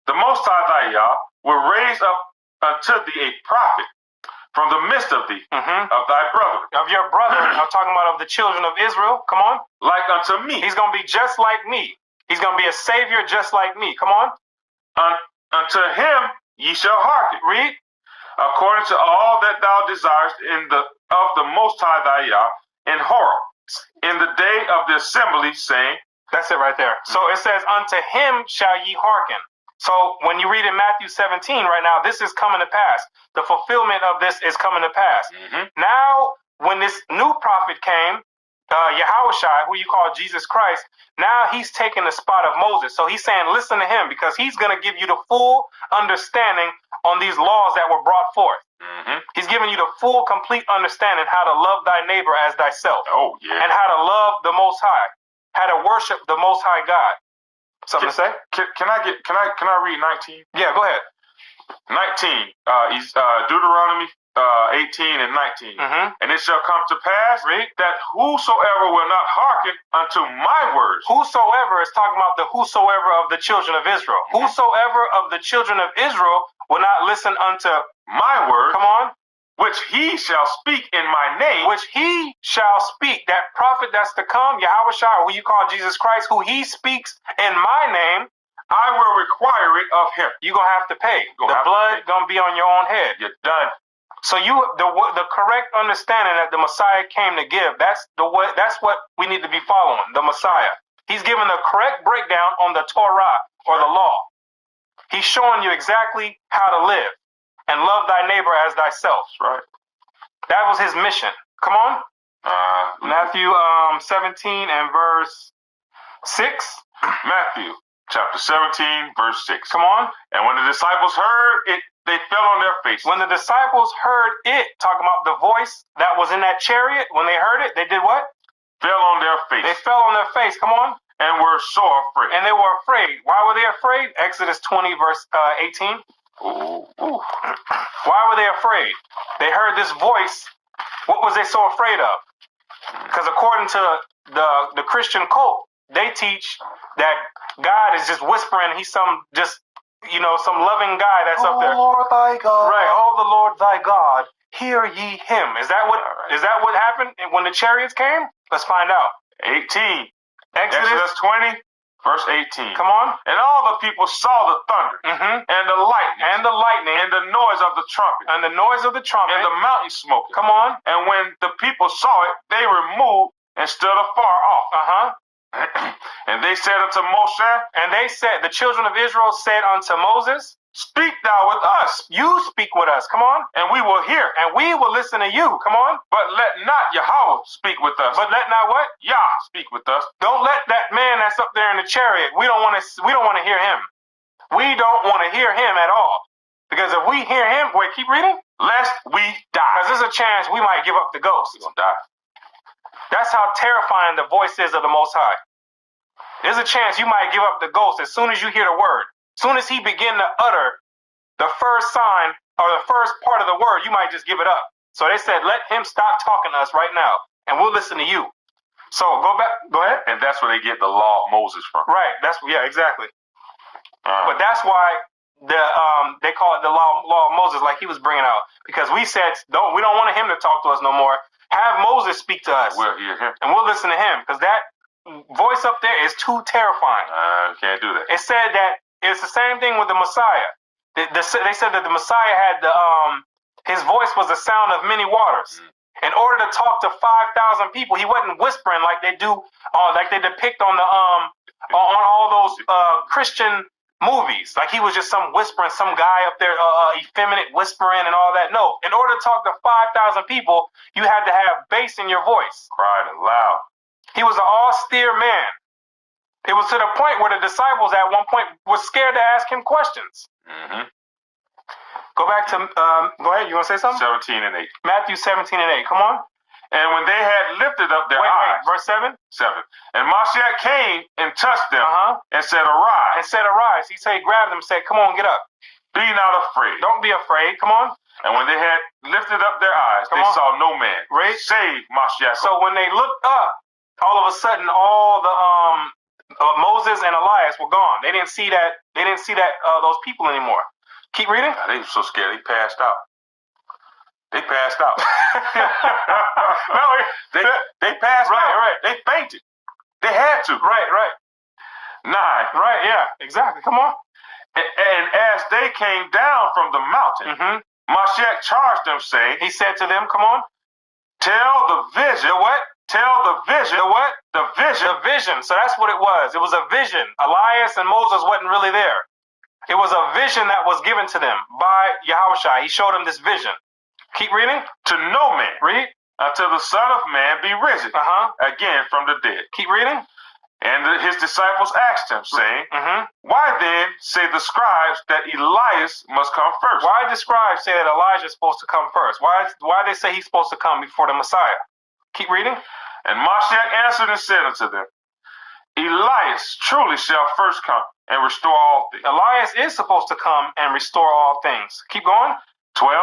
The Most High thy Yah will raise up unto thee a prophet from the midst of thee, of thy brother.
Of your brother. I'm talking about of the children of Israel. Come on.
Like unto me.
He's going to be just like me. He's going to be a savior just like me. Come on.
Unto him ye shall hearken.
Read.
According to all that thou desirest of the Most High thy Yah in Horeb, in the day of the assembly, saying.
That's it right there. So it says, unto him shall ye hearken. So when you read in Matthew 17 right now, this is coming to pass. The fulfillment of this is coming to pass. Now, when this new prophet came, Yahushua, who you call Jesus Christ, now he's taking the spot of Moses. So he's saying, listen to him, because he's going to give you the full understanding on these laws that were brought forth. He's giving you the full, complete understanding how to love thy neighbor as thyself.
Oh, yeah.
And how to love the Most High, how to worship the Most High God. Something to say?
Can I read 19?
Yeah, go ahead.
19. Deuteronomy 18 and 19. And it shall come to pass that whosoever will not hearken unto my words.
Whosoever is talking about the whosoever of the children of Israel. Whosoever of the children of Israel will not listen unto
my words.
Come on.
Which he shall speak in my name.
Which he shall speak. That prophet that's to come, Yahushua, who you call Jesus Christ, who he speaks in my name,
I will require it of him.
You're going to have to pay. The blood going to be on your own head.
You're done.
So the correct understanding that the Messiah came to give, that's what we need to be following, the Messiah. He's giving the correct breakdown on the Torah or the law. He's showing you exactly how to live and love thy neighbor as thyself.
Right.
That was his mission. Come on. Matthew 17 and verse 6.
Matthew chapter 17, verse 6.
Come on.
And when the disciples heard it, they fell on their faces.
When the disciples heard it, talking about the voice that was in that chariot, when they heard it, they did what?
Fell on their face.
They fell on their face. Come on.
And were so afraid.
And they were afraid. Why were they afraid? Exodus 20, verse 18.
Ooh.
Why were they afraid? They heard this voice. What was they so afraid of? Because according to the Christian cult, they teach that God is just whispering. He's some loving guy that's up there.
Oh, Lord thy God.
Right. Oh, the Lord thy God. Hear ye him. Is that what happened when the chariots came? Let's find out.
18. Exodus 20, verse 18. Come on. And all the people saw the thunder and the lightning and the noise of the trumpet and the mountain smoke. Come on. And when the people saw it, they removed and stood afar off. And they said unto Moshe, the children of Israel said unto Moses, speak thou with us. You speak with us. Come on. And we will hear. And we will listen to you. Come on. But let not Yahweh speak with us. But let not what? Yah speak with us. Don't let that man that's up there in the chariot. We don't want to hear him. We don't want to hear him at all. Because if we hear him, wait, keep reading. Lest we die. Because there's a chance we might give up the ghost. We're gonna die. That's how terrifying the voice is of the Most High. There's a chance you might give up the ghost as soon as you hear the word. As soon as he begin to utter the first sign or the first part of the word, you might just give it up. So they said, let him stop talking to us right now, and we'll listen to you. So go ahead. And that's where they get the law of Moses from. Right. Exactly. But that's why they call it the law of Moses, like he was bringing out, because we said we don't want him to talk to us no more. Have Moses speak to us. We'll hear him, and we'll listen to him, because that voice up there is too terrifying. Can't do that. It said that it's the same thing with the Messiah. They said that the Messiah had his voice was the sound of many waters. In order to talk to 5,000 people, he wasn't whispering like they do, like they depict on the on all those Christian movies. Like he was just some whispering, some guy up there, effeminate whispering and all that. No, in order to talk to 5,000 people, you had to have bass in your voice. Crying loud. He was an austere man. It was to the point where the disciples at one point were scared to ask him questions. Go back to, go ahead, you want to say something? 17 and 8. Matthew 17 and 8, come on. And when they had lifted up their eyes. Verse 7? 7. And Mashiach came and touched them and said, arise. He said, grab them and said, come on, get up. Be not afraid. Don't be afraid, come on. And when they had lifted up their eyes, they saw no man. Save Mashiach. So when they looked up, all of a sudden, all the Moses and Elias were gone. They didn't see that. Those people anymore. Keep reading. They were so scared. They passed out. They passed out. They passed out. Right. They fainted. They had to. Right. 9. Right. Yeah. Exactly. Come on. And as they came down from the mountain, Mashiach charged them, saying, he said to them, come on, tell the vision. The what? Tell the vision. The what? The vision. The vision. So that's what it was. It was a vision. Elias and Moses wasn't really there. It was a vision that was given to them by Yahushua. He showed them this vision. Keep reading. To no man. Read. Until the Son of Man be risen again from the dead. Keep reading. And his disciples asked him, saying, why then say the scribes that Elias must come first? Why did the scribes say that Elijah is supposed to come first? Why they say he's supposed to come before the Messiah? Keep reading. And Mashiach answered and said unto them, Elias truly shall first come and restore all things. Elias is supposed to come and restore all things. Keep going. 12.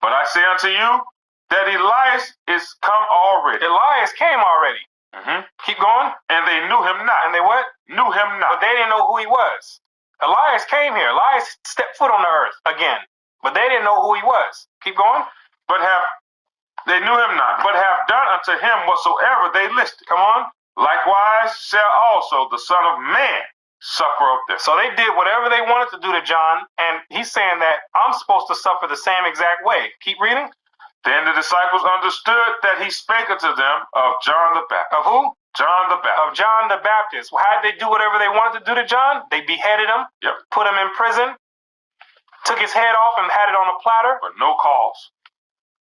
But I say unto you that Elias is come already. Elias came already. Keep going. And they knew him not. And they what? Knew him not. But they didn't know who he was. Elias came here. Elias stepped foot on the earth again. But they didn't know who he was. Keep going. They knew him not, but have done unto him whatsoever they listed. Come on. Likewise shall also the Son of Man suffer of them. So they did whatever they wanted to do to John, and he's saying that I'm supposed to suffer the same exact way. Keep reading. Then the disciples understood that he spake unto them of John the Baptist. Of who? John the Baptist. Of John the Baptist. Well, how did they do whatever they wanted to do to John? They beheaded him, put him in prison, took his head off and had it on a platter. For no cause.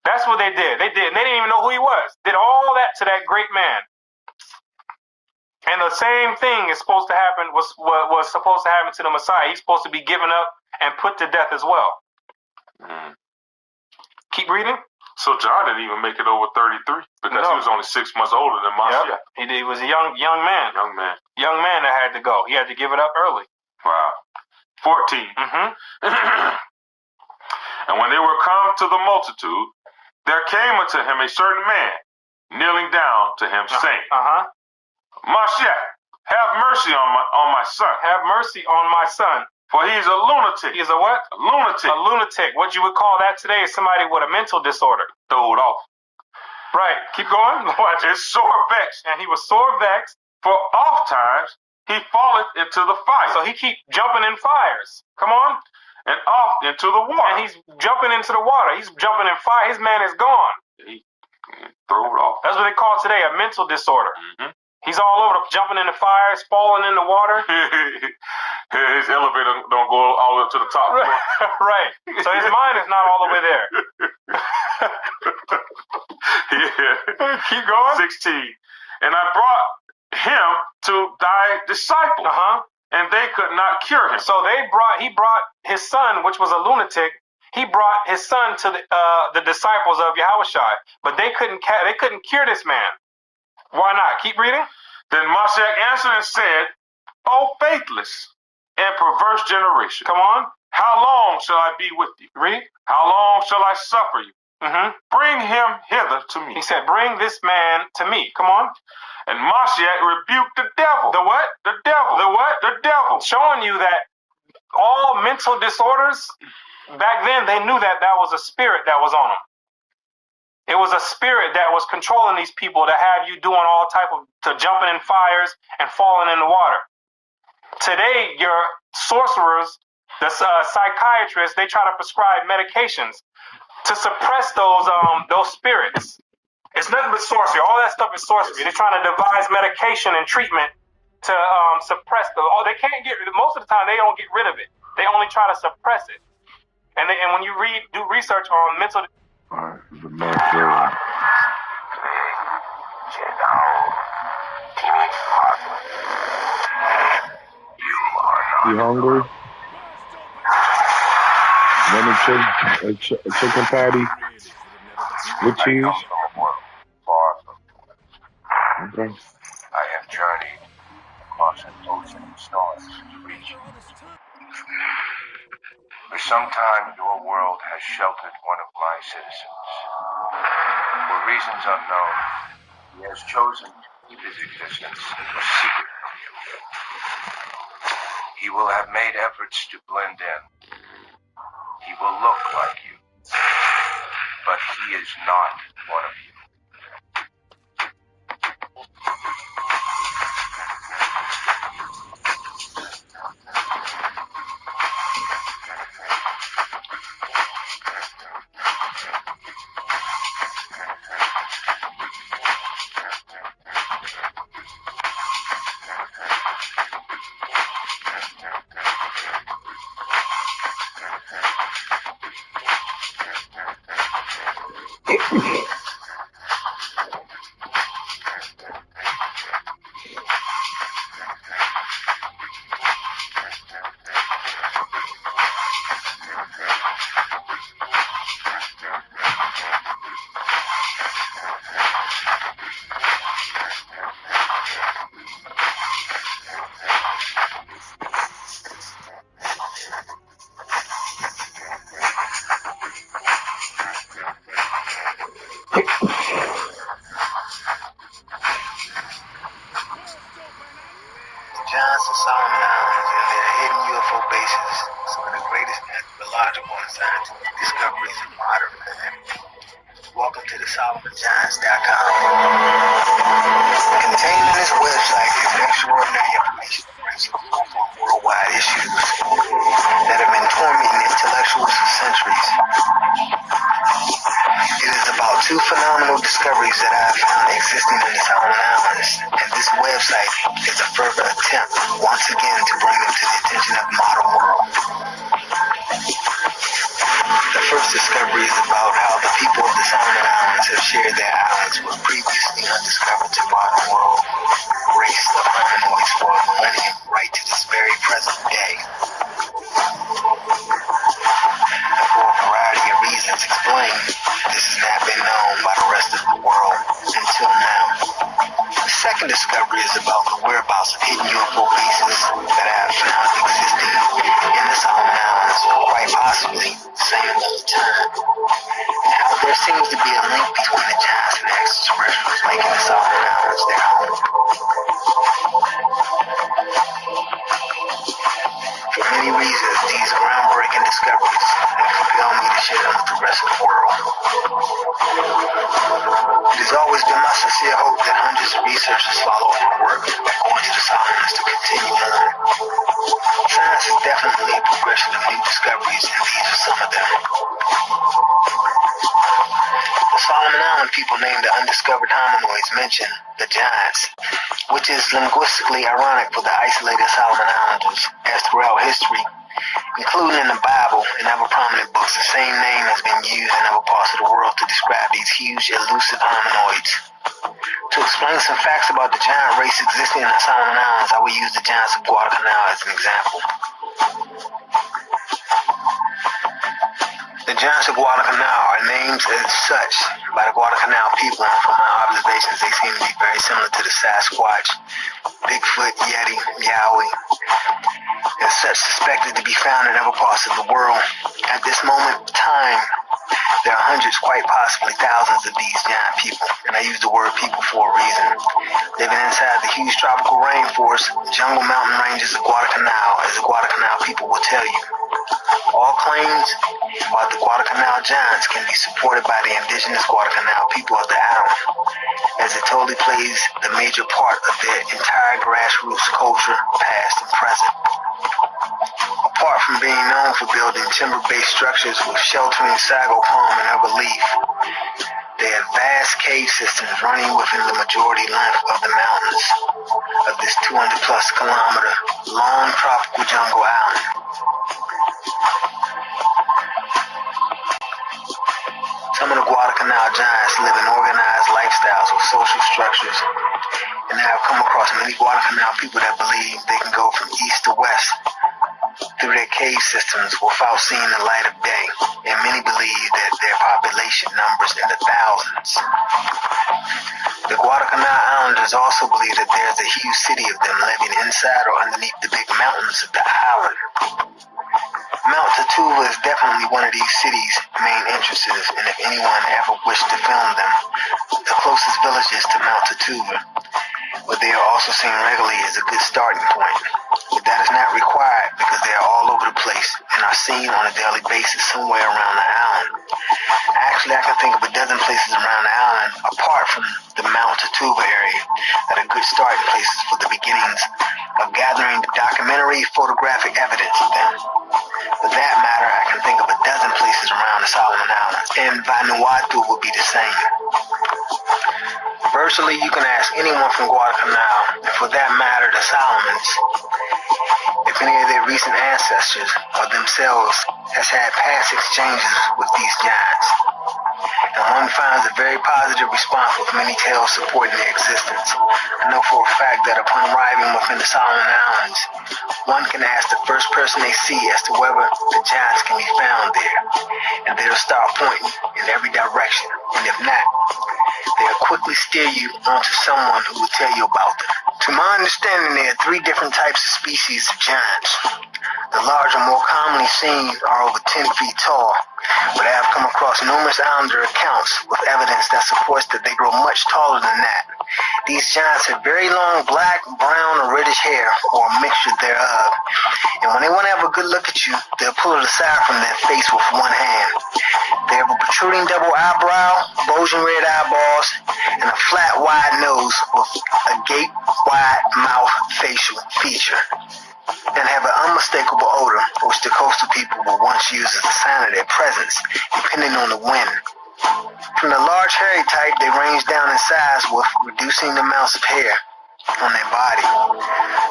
That's what they did. They didn't even know who he was. Did all that to that great man. And the same thing is supposed to happen, was supposed to happen to the Messiah. He's supposed to be given up and put to death as well. Keep reading. So John didn't even make it over 33 because he was only 6 months older than Mashiach. He was a young man. Young man that had to go. He had to give it up early. Wow. 14. And when they were come to the multitude, there came unto him a certain man, kneeling down to him, saying, Mashiach, have mercy on my son. Have mercy on my son. For he is a lunatic. He is a what? A lunatic. A lunatic. What you would call that today is somebody with a mental disorder. Throw it off. Right. Keep going. Watch. It's sore vexed. And he was sore vexed. For oft times he falleth into the fire.
So he keep jumping in fires. Come on.
And oft into the water.
And he's jumping into the water. He's jumping in fire. His man is gone.
He threw it off.
That's what they call today a mental disorder.
Mm-hmm.
He's all over, jumping in the fires, falling in the water.
His elevator don't go all the way up to the top.
Right. So his mind is not all the way there.
Yeah.
Keep going.
16. And I brought him to thy disciples, and they could not cure him.
So he brought his son, which was a lunatic. He brought his son to the disciples of Yahushua, but they couldn't cure this man. Why not? Keep reading.
Then Mashiach answered and said, O faithless and perverse generation.
Come on.
How long shall I be with you?
Read.
How long shall I suffer you?
Mm-hmm.
Bring him hither to me.
He said, bring this man to me. Come on.
And Mashiach rebuked the devil.
The what?
The devil.
The what?
The devil.
Showing you that all mental disorders, back then they knew that was a spirit that was on them. It was a spirit that was controlling these people to have you doing all type of, to jumping in fires and falling in the water. Today, your sorcerers, the psychiatrists, they try to prescribe medications to suppress those spirits. It's nothing but sorcery. All that stuff is sorcery. They're trying to devise medication and treatment to suppress they can't get rid of it. Most of the time, they don't get rid of it. They only try to suppress it. And when you do research on mental...
All right, the man. You hungry? Want a chicken patty with cheese? Okay.
I have journeyed across an ocean of storms to reach you. For some time, your world has sheltered one of my citizens. For reasons unknown, he has chosen to keep his existence a secret from you. He will have made efforts to blend in. He will look like you, but he is not one of you.
Solomon Islands and their hidden UFO bases, some of the greatest anthropological and scientific discoveries of modern man. Welcome to the SolomonJohns.com. Contained in this website is extraordinary information on worldwide issues that have been tormenting intellectuals for centuries. It is about two phenomenal discoveries that I have found existing in the Solomon Islands, and this website is a further attempt, once again, to bring them to the attention of the modern world. The first discovery is about how the people of the Solomon Islands have shared their islands with previously undiscovered to modern world race of humanoids for a millennium, right to this very present day. For a variety of reasons explained, this has not been known by the rest of the world until now. The second discovery is about the whereabouts of hidden UFO bases that I have found existing in the Solomon Islands, quite possibly the same amount of time. And how there seems to be a link between the giants and the extraterrestrials making the Solomon Islands their home. For many reasons, these groundbreaking discoveries have compelled me to share them with the rest of the world. It has always been my sincere hope that hundreds researchers follow up on work by going to the Solomons to continue on. Science is definitely a progression of new discoveries, and these are some of them. The Solomon Island people named the undiscovered hominoids mention the giants, which is linguistically ironic for the isolated Solomon Islanders, as throughout history, including in the Bible and other prominent books, the same name has been used in other parts of the world to describe these huge, elusive hominoids. To explain some facts about the giant race existing in the Solomon Islands, I will use the giants of Guadalcanal as an example. The giants of Guadalcanal are named as such by the Guadalcanal people, and from my observations, they seem to be very similar to the Sasquatch, Bigfoot, Yeti, Yowie, and such suspected to be found in other parts of the world. At this moment in time, there are hundreds, quite possibly thousands of these giant people, and I use the word people for a reason. Living inside the huge tropical rainforest, jungle mountain ranges of Guadalcanal, as the Guadalcanal people will tell you. All claims about the Guadalcanal giants can be supported by the indigenous Guadalcanal people of the island, as it totally plays the major part of their entire grassroots culture, past and present. Apart from being known for building timber-based structures with sheltering sago palm and other leaf, they have vast cave systems running within the majority length of the mountains of this 200-plus kilometer long tropical jungle island. Some of the Guadalcanal giants live in organized lifestyles with social structures, and I have come across many Guadalcanal people that believe they can go from east to west through their cave systems without seeing the light of day, and many believe that their population numbers in the thousands. The Guadalcanal Islanders also believe that there is a huge city of them living inside or underneath the big mountains of the island. Mount Tatuva is definitely one of these cities' main entrances, and if anyone ever wished to film them, the closest villages to Mount Tatuva, but they are also seen regularly, as a good starting point. But that is not required, because they are all over the place and are seen on a daily basis somewhere around the island. Actually, I can think of a dozen places around the island, apart from the Mount Tatuva area, that are good starting places for the beginnings of gathering documentary photographic evidence of them. For that matter, I can think of a dozen places around the Solomon Islands, and Vanuatu would be the same. Virtually, you can ask anyone from Guadalcanal, and for that matter, the Solomons, if any of their recent ancestors or themselves has had past exchanges with these giants. And one finds a very positive response, with many tales supporting their existence. I know for a fact that upon arriving within the Solomon Islands, one can ask the first person they see as to whether the giants can be found there, and they'll start pointing in every direction, and if not, they'll quickly steer you onto someone who will tell you about them. To my understanding, there are three different types of species of giants. The larger, more commonly seen, are over 10 feet tall, but I have come across numerous islander accounts with evidence that supports that they grow much taller than that. These giants have very long black, brown, or reddish hair, or a mixture thereof, and when they want to have a good look at you, they'll pull it aside from their face with one hand. They have a protruding double eyebrow, bulging red eyeballs, and a flat, wide nose with a gape-wide mouth facial feature, and have an unmistakable odor, which the coastal people will once use as a sign of their presence, depending on the wind. From the large hairy type, they range down in size with reducing amounts of hair on their body.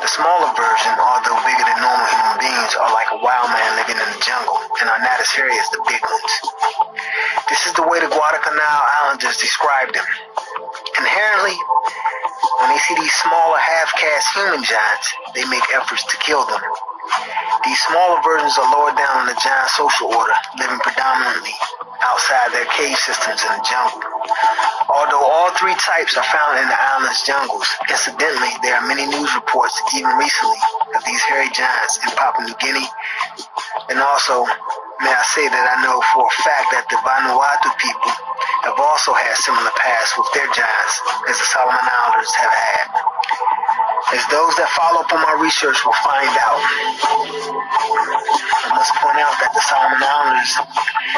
The smaller version, although bigger than normal human beings, are like a wild man living in the jungle and are not as hairy as the big ones. This is the way the Guadalcanal Islanders describe them. Inherently, when they see these smaller half-caste human giants, they make efforts to kill them. These smaller versions are lower down on the giant social order, living predominantly outside their cave systems in the jungle. Although all three types are found in the island's jungles, incidentally, there are many news reports, even recently, of these hairy giants in Papua New Guinea. And also, may I say that I know for a fact that the Vanuatu people have also had similar pasts with their giants, as the Solomon Islanders have had, as those that follow up on my research will find out. I must point out that the Solomon Islanders,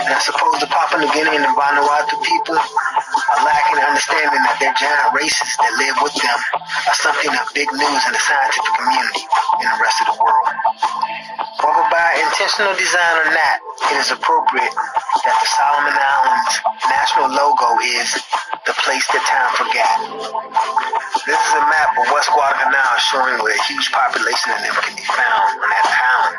and I suppose the Papua New Guinea and the Vanuatu people, are lacking in understanding that their giant races that live with them are something of big news in the scientific community and the rest of the world. Whether by intentional design or not, it is appropriate that the Solomon Islands national logo is the place that time forgot. This is a map of West Guadalcanal showing where a huge population of them can be found on that island.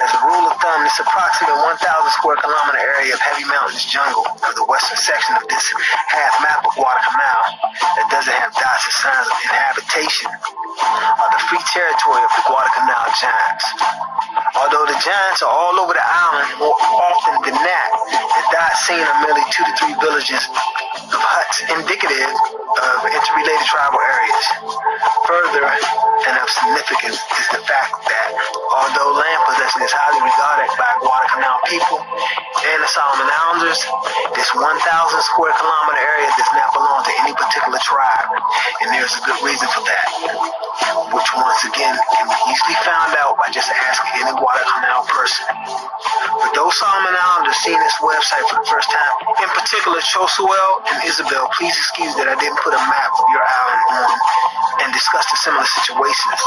As a rule of thumb, this approximate 1,000 square kilometer area of heavy mountainous jungle of the western section of this half map of Guadalcanal that doesn't have dots or signs of inhabitation are the free territory of the Guadalcanal giants. Although the giants are all over the island, more often than not, the dots seen are merely 2 to 3 villages of huts indicative of interrelated tribal areas. Further, and of significance, is the fact that although land possession is highly regarded by Guadalcanal people and the Solomon Islanders, this 1,000 square kilometer area does not belong to any particular tribe, and there's a good reason for that, which once again can be easily found out by just asking any Guadalcanal person. For those Solomon Islanders seeing this website for the first time, in particular Chosuel and Isabel, please excuse that I didn't put a map of your island on and discuss the similar situations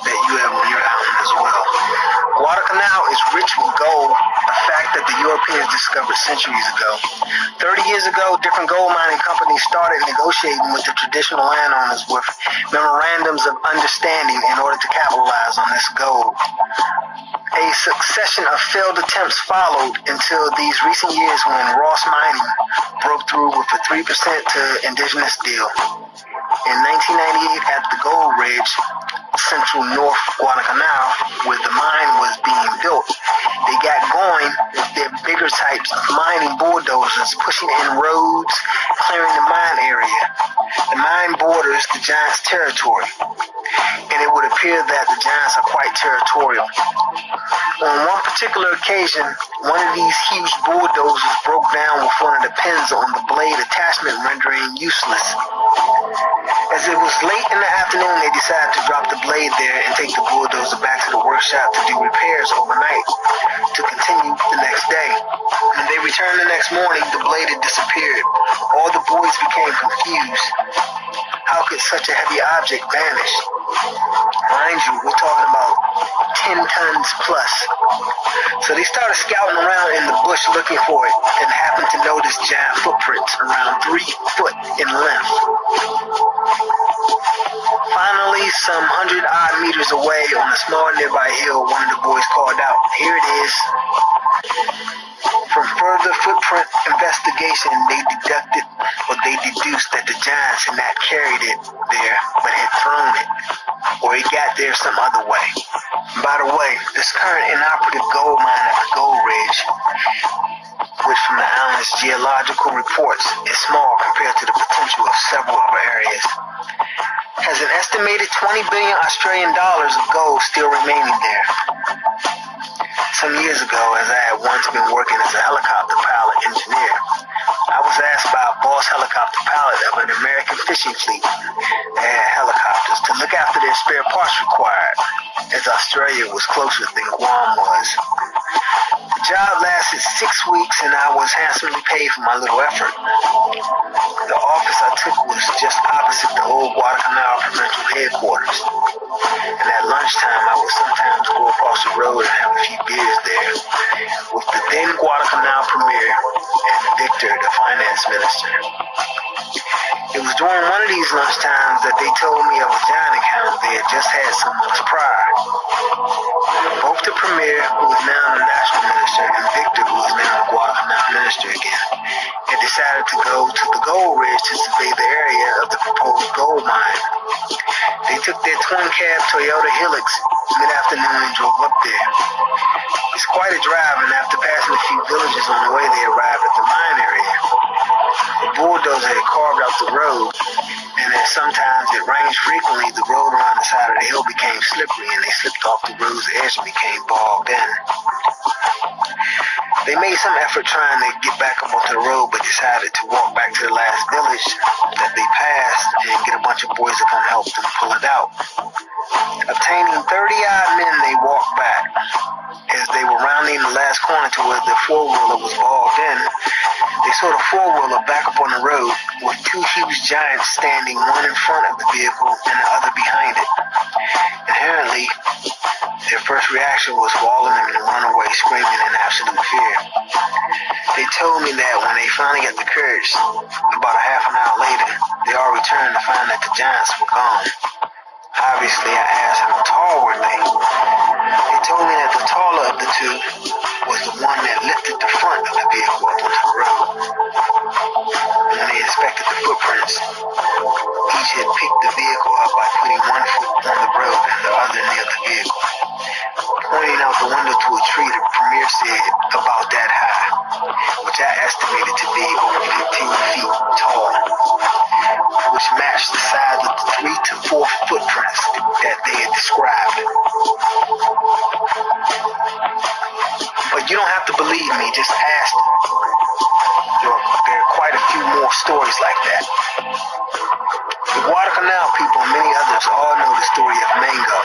that you have on your island as well. Guadalcanal is rich with gold, a fact that the Europeans discovered centuries ago. 30 years ago, different gold mining companies started negotiating with the traditional landowners with memorandums of understanding in order to capitalize on this gold. A succession of failed attempts followed until these recent years when Ross Mining broke through with a 3% to indigenous deal. In 1998, at the Gold Ridge, central North Guadalcanal, where the mine was being built, they got going with their bigger types of mining bulldozers, pushing in roads, clearing the mine area. The mine borders the giants' territory, and it would appear that the giants are quite territorial. On one particular occasion, one of these huge bulldozers broke down with one of the pins on the blade attachment, rendering useless. As it was late in the afternoon, they decided to drop the blade there and take the bulldozer back to the workshop to do repairs overnight to continue the next day. When they returned the next morning, the blade had disappeared. All the boys became confused. How could such a heavy object vanish? Mind you, we're talking about 10 tons plus. So they started scouting around in the bush looking for it and happened to notice giant footprints around 3 foot in length. Finally, some 100-odd meters away on a small nearby hill, one of the boys called out, "Here it is." From further footprint investigation, they deduced that the giants had not carried it there, but had thrown it, or it got there some other way. By the way, this current inoperative gold mine at the Gold Ridge, which from the island's geological reports is small compared to the potential of several other areas, has an estimated 20 billion Australian dollars of gold still remaining there. Some years ago, as I had once been working as a helicopter pilot engineer, I was asked by a boss helicopter pilot of an American fishing fleet that had helicopters to look after their spare parts required, as Australia was closer than Guam was. The job lasted 6 weeks and I was handsomely paid for my little effort. The office I took was just opposite the old Guadalcanal provincial headquarters. And at lunchtime, I would sometimes go across the road and have a few beers there with the then Guadalcanal premier and Victor, the finance minister. It was during one of these lunchtimes that they told me of a giant encounter they had just had some months prior. Both the premier, who was now the national minister, and Victor, who was now the Guadalcanal minister again, had decided to go to the Gold Ridge to survey the area of the proposed gold mine. They took their twin-cab Toyota Hilux mid-afternoon and drove up there. It's quite a drive, and after passing a few villages on the way, they arrived at the mine area. The bulldozer had carved out the road, and as sometimes it rains frequently, the road around the side of the hill became slippery, and they slipped off the road's edge and became bogged in. They made some effort trying to get back up onto the road, but decided to walk back to the last village that they passed and get a bunch of boys to come help them pull it out. Obtaining 30-odd men, they walked back. As they were rounding the last corner to where the four-wheeler was bogged in, they saw the four-wheeler back up on the road with two huge giants standing, one in front of the vehicle and the other behind it. Inherently, their first reaction was for all of them to run away screaming in absolute fear. They told me that when they finally got the courage, about a half an hour later, they all returned to find that the giants were gone. Obviously, I asked how tall were they. They told me that the taller of the two was the one that lifted the front of the vehicle up onto the road. When they inspected the footprints, each had picked the vehicle up by putting one foot on the road and the other near the vehicle. Pointing out the window to a tree, the premier said about that high, which I estimated to be over 15 feet tall, which matched the size of the 3 to 4 footprints that they had described. But you don't have to believe me, just ask them. There are quite a few more stories like that. The Guadalcanal people and many others all know the story of Mango,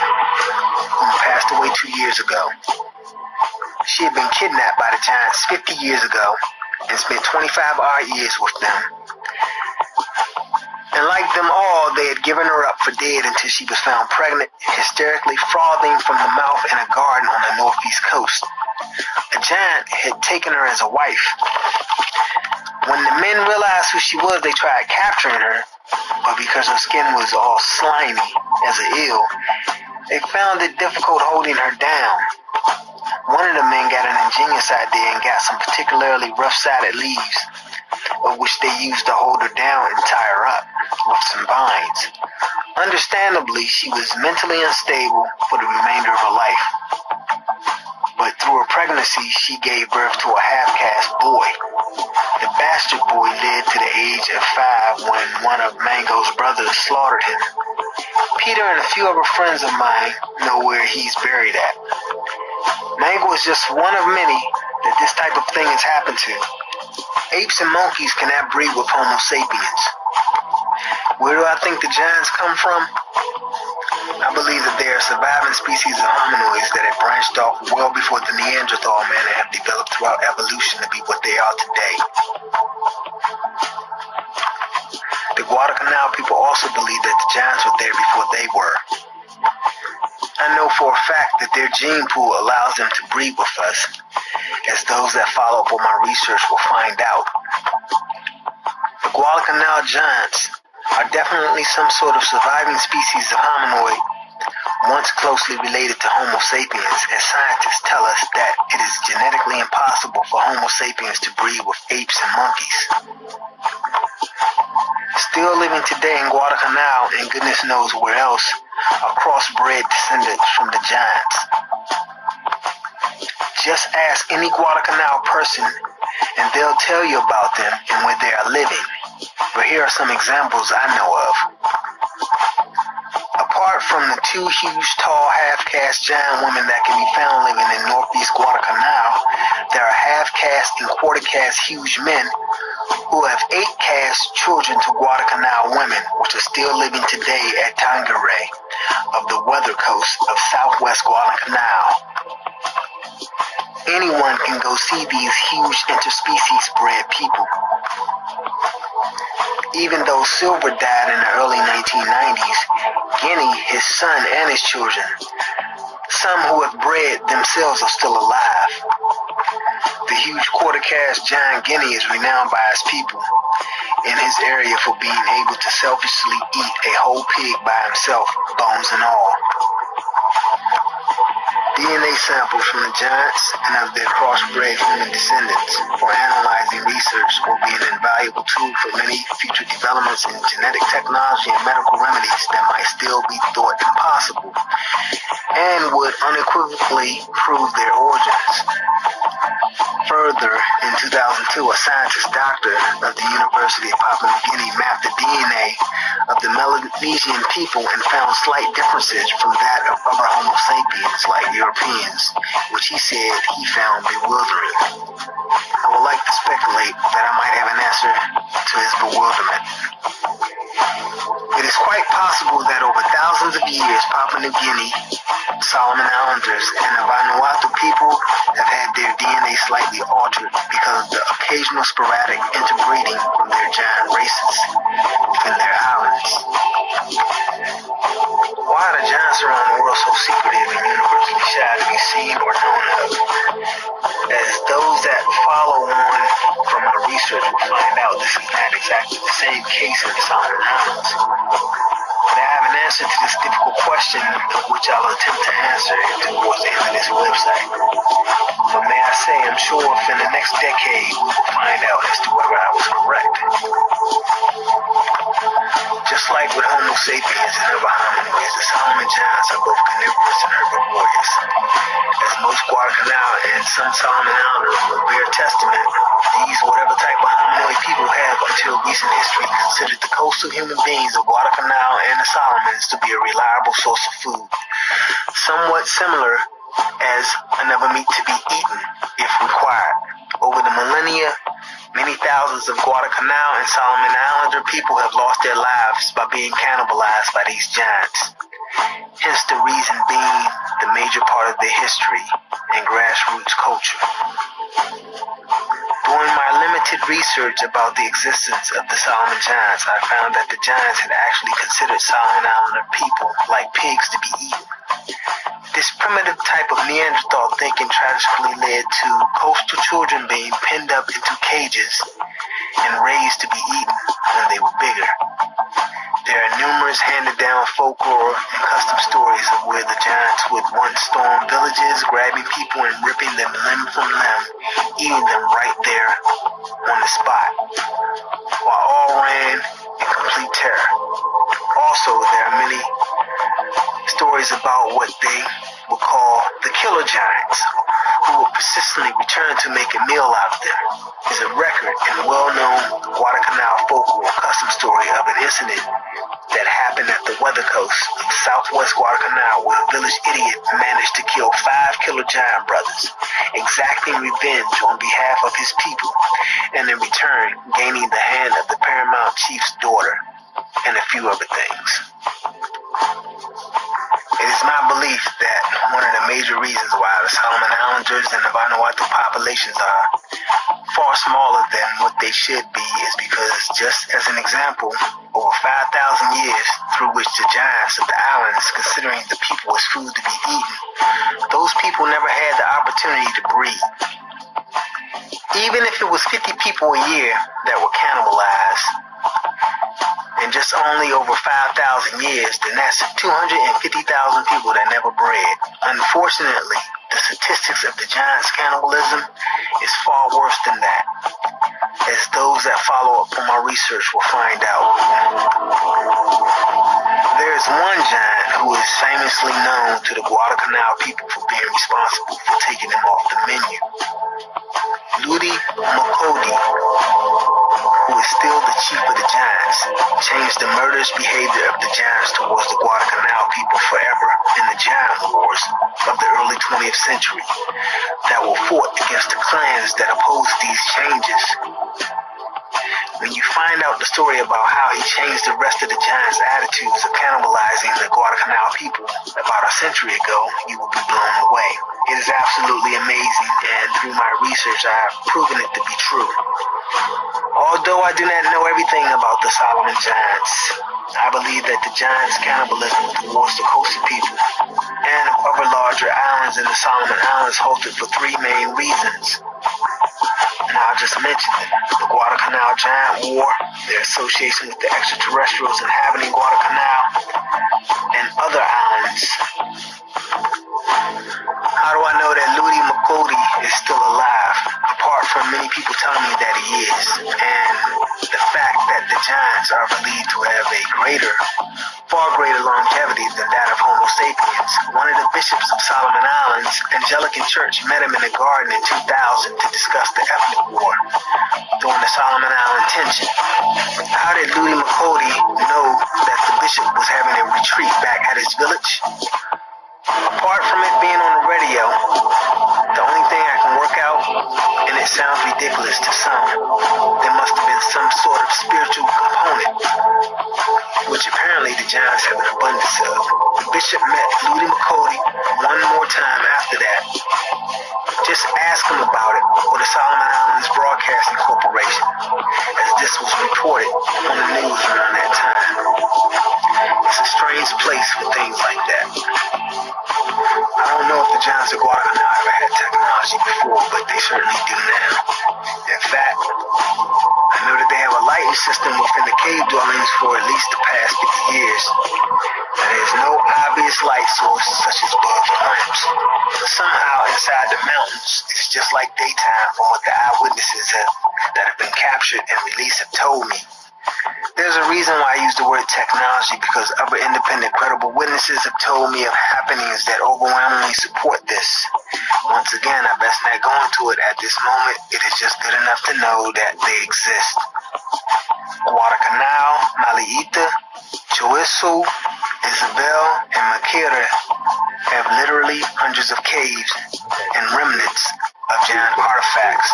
who passed away 2 years ago. She had been kidnapped by the giants 50 years ago and spent 25 odd years with them. And like them all, they had given her up for dead until she was found pregnant, hysterically frothing from the mouth in a garden on the northeast coast. A giant had taken her as a wife. When the men realized who she was, they tried capturing her, but because her skin was all slimy as an eel, they found it difficult holding her down. One of the men got an ingenious idea and got some particularly rough-sided leaves, of which they used to hold her down and tie her up with some vines. Understandably, she was mentally unstable for the remainder of her life. But through her pregnancy, she gave birth to a half-caste boy. The bastard boy lived to the age of 5 when one of Mango's brothers slaughtered him. Peter and a few other friends of mine know where he's buried at. Mango is just one of many that this type of thing has happened to. Apes and monkeys cannot breed with Homo sapiens. Where do I think the giants come from? I believe that they are surviving species of hominoids that have branched off well before the Neanderthal man and have developed throughout evolution to be what they are today. The Guadalcanal people also believe that the giants were there before they were. I know for a fact that their gene pool allows them to breed with us, as those that follow up on my research will find out. The Guadalcanal giants are definitely some sort of surviving species of hominoid, once closely related to Homo sapiens, as scientists tell us that it is genetically impossible for Homo sapiens to breed with apes and monkeys. Still living today in Guadalcanal, and goodness knows where else, are crossbred descendants from the giants. Just ask any Guadalcanal person and they'll tell you about them and where they are living. But here are some examples I know of. Apart from the two huge, tall, half-caste giant women that can be found living in northeast Guadalcanal, there are half-caste and quarter-caste huge men who have 8-caste children to Guadalcanal women, which are still living today at Tangaray of the weather coast of southwest Guadalcanal. Anyone can go see these huge interspecies bred people. Even though Silver died in the early 1990s, Guinea, his son, and his children, some who have bred themselves, are still alive. The huge quarter-caste giant Guinea is renowned by his people in his area for being able to selfishly eat a whole pig by himself, bones and all. DNA samples from the giants and of their crossbred human descendants for analyzing research will be an invaluable tool for many future developments in genetic technology and medical remedies that might still be thought impossible and would unequivocally prove their origins. Further, in 2002, a scientist doctor of the University of Papua New Guinea mapped the DNA of the Melanesian people and found slight differences from that of other Homo sapiens like Europeans, which he said he found bewildering. I would like to speculate that I might have an answer to his bewilderment. It is quite possible that over thousands of years, Papua Papua New Guinea, Solomon Islanders, and the Vanuatu people have had their DNA slightly altered because of the occasional sporadic interbreeding from their giant races within their islands. Why are the giants around the world so secretive and universally shy to be seen or known of? As those that follow on from our research will find out, this is not exactly the same case in the Solomon Islands. But I have an answer to this difficult question, which I'll attempt to answer towards the end of this website. But may I say, I'm sure within the next decade we will find out as to whether I was correct. Just like with Homo sapiens and other hominoids, the Solomon giants are both carnivorous and herbivorous. As most Guadalcanal and some Solomon Islanders will bear testament, these whatever type of hominoid people have until recent history considered the coastal human beings of Guadalcanal and the Solomons to be a reliable source of food, somewhat similar as another meat to be eaten if required. Over the millennia, many thousands of Guadalcanal and Solomon Islander people have lost their lives by being cannibalized by these giants. Hence the reason being the major part of their history and grassroots culture. During my limited research about the existence of the Solomon giants, I found that the giants had actually considered Solomon Islander people like pigs to be eaten. This primitive type of Neanderthal thinking tragically led to coastal children being pinned up into cages and raised to be eaten when they were bigger. There are numerous handed-down folklore and custom stories of where the giants would once storm villages, grabbing people and ripping them limb from limb, eating them right there on the spot, while all ran in complete terror. Also, there are many stories about what they would call the killer giants, who would persistently return to make a meal out of them. There's a record in the well-known Guadalcanal folklore custom story of an incident that happened at the weather coast of southwest Guadalcanal, where a village idiot managed to kill 5 killer giant brothers, exacting revenge on behalf of his people, and in return gaining the hand of the paramount chief's daughter, and a few other things. It is my belief that one of the major reasons why the Solomon Islanders and the Vanuatu populations are far smaller than what they should be is because, just as an example, over 5,000 years through which the giants of the islands, considering the people as food to be eaten, those people never had the opportunity to breed. Even if it was 50 people a year that were cannibalized, in just only over 5,000 years, then that's 250,000 people that never bred. Unfortunately, the statistics of the giants' cannibalism is far worse than that, as those that follow up on my research will find out. There is one giant who is famously known to the Guadalcanal people for being responsible for taking them off the menu. Ludi Makodi, who is still the chief of the giants, changed the murderous behavior of the giants towards the Guadalcanal people forever in the giant wars of the early 20th century that were fought against the clans that opposed these changes. When you find out the story about how he changed the rest of the giants' attitudes of cannibalizing the Guadalcanal people about a century ago, you will be blown away. It is absolutely amazing, and through my research I have proven it to be true. Although I do not know everything about the Solomon giants, I believe that the giants' cannibalism towards the coastal people and of other larger islands in the Solomon Islands halted for 3 main reasons. And I'll just mention them: the Guadalcanal Giant War, their association with the extraterrestrials inhabiting Guadalcanal, and other islands. How do I know that Ludi Makodi is still alive, apart from many people telling me that he is, and the fact that the giants are believed to have a far greater longevity than that of Homo sapiens? One of the bishops of Solomon Islands, Anglican Church, met him in a garden in 2000 to discuss the ethnic war during the Solomon Island tension. How did Ludi Makodi know that the bishop was having a retreat back at his village? Apart from it being on the radio, the only thing I can work out, and it sounds ridiculous to some, there must have been some sort of spiritual component which apparently the Giants have an abundance of. The bishop met Ludi McCody one more time after that. Just ask him about it, or the Solomon Islands Broadcasting Corporation, as this was reported on the news around that time. It's a strange place for things like that. I don't know if the Giants of Guadalcanal ever had technology before, but they certainly do now. In fact, I know that they have a lighting system within the cave dwellings for at least the past 50 years. There's no obvious light source such as bulbs or lamps. Somehow inside the mountains, it's just like daytime from what the eyewitnesses that have been captured and released have told me. There's a reason why I use the word technology, because other independent, credible witnesses have told me of happenings that overwhelmingly support this. Once again, I best not go into it at this moment. It is just good enough to know that they exist. Guadalcanal, Maliita, Choisu, Isabel, and Maquere have literally hundreds of caves and remnants of giant artifacts.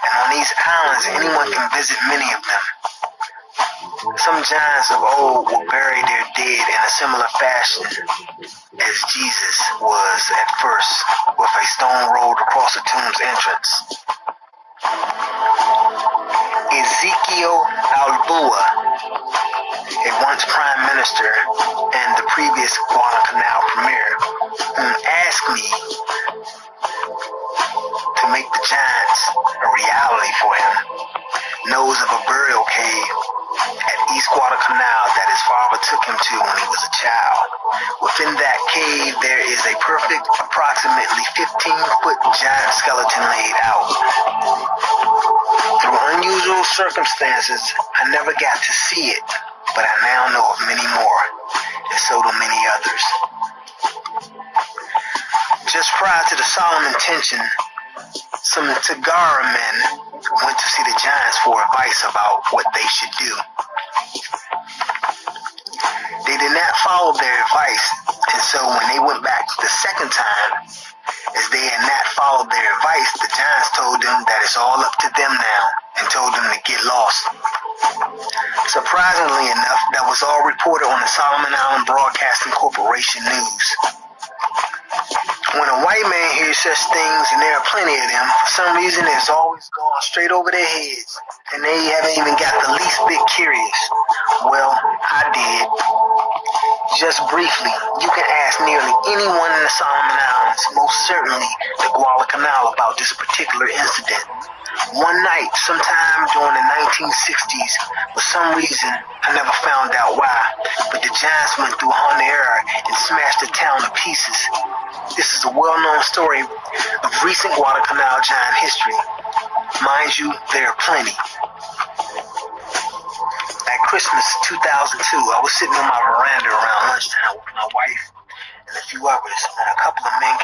And on these islands, anyone can visit many of them. Some giants of old will bury their dead in a similar fashion as Jesus was at first, with a stone rolled across the tomb's entrance. Ezekiel Albua, a once prime minister and the previous Guadalcanal premier, whom asked me to make the giants a reality for him, knows of a burial cave at East Guadalcanal that his father took him to when he was a child. Within that cave, there is a perfect, approximately 15-foot giant skeleton laid out. Through unusual circumstances, I never got to see it, but I now know of many more, and so do many others. Just prior to the solemn intention, some Tagara men went to see the giants for advice about what they should do. They did not follow their advice, and so when they went back the second time, as they had not followed their advice, the giants told them that it's all up to them now, and told them to get lost. Surprisingly enough, that was all reported on the Solomon Island Broadcasting Corporation news. When a white man hears such things, and there are plenty of them, for some reason it's always gone straight over their heads, and they haven't even got the least bit curious. Well, I did. Just briefly, you can ask nearly anyone in the Solomon Islands, most certainly the Guadalcanal, about this particular incident. One night, sometime during the 1960s, for some reason, I never found out why, but the giants went through Honduras and smashed the town to pieces. This is a well-known story of recent Guadalcanal giant history. Mind you, there are plenty. At Christmas 2002, I was sitting on my veranda around lunchtime with my wife and a few others, and a couple of men.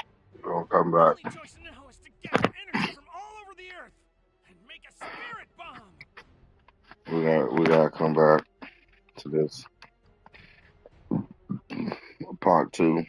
Don't come back.
The only choice now is to gather energy from all over the earth and make a spirit bomb.
We gotta come back to this part 2.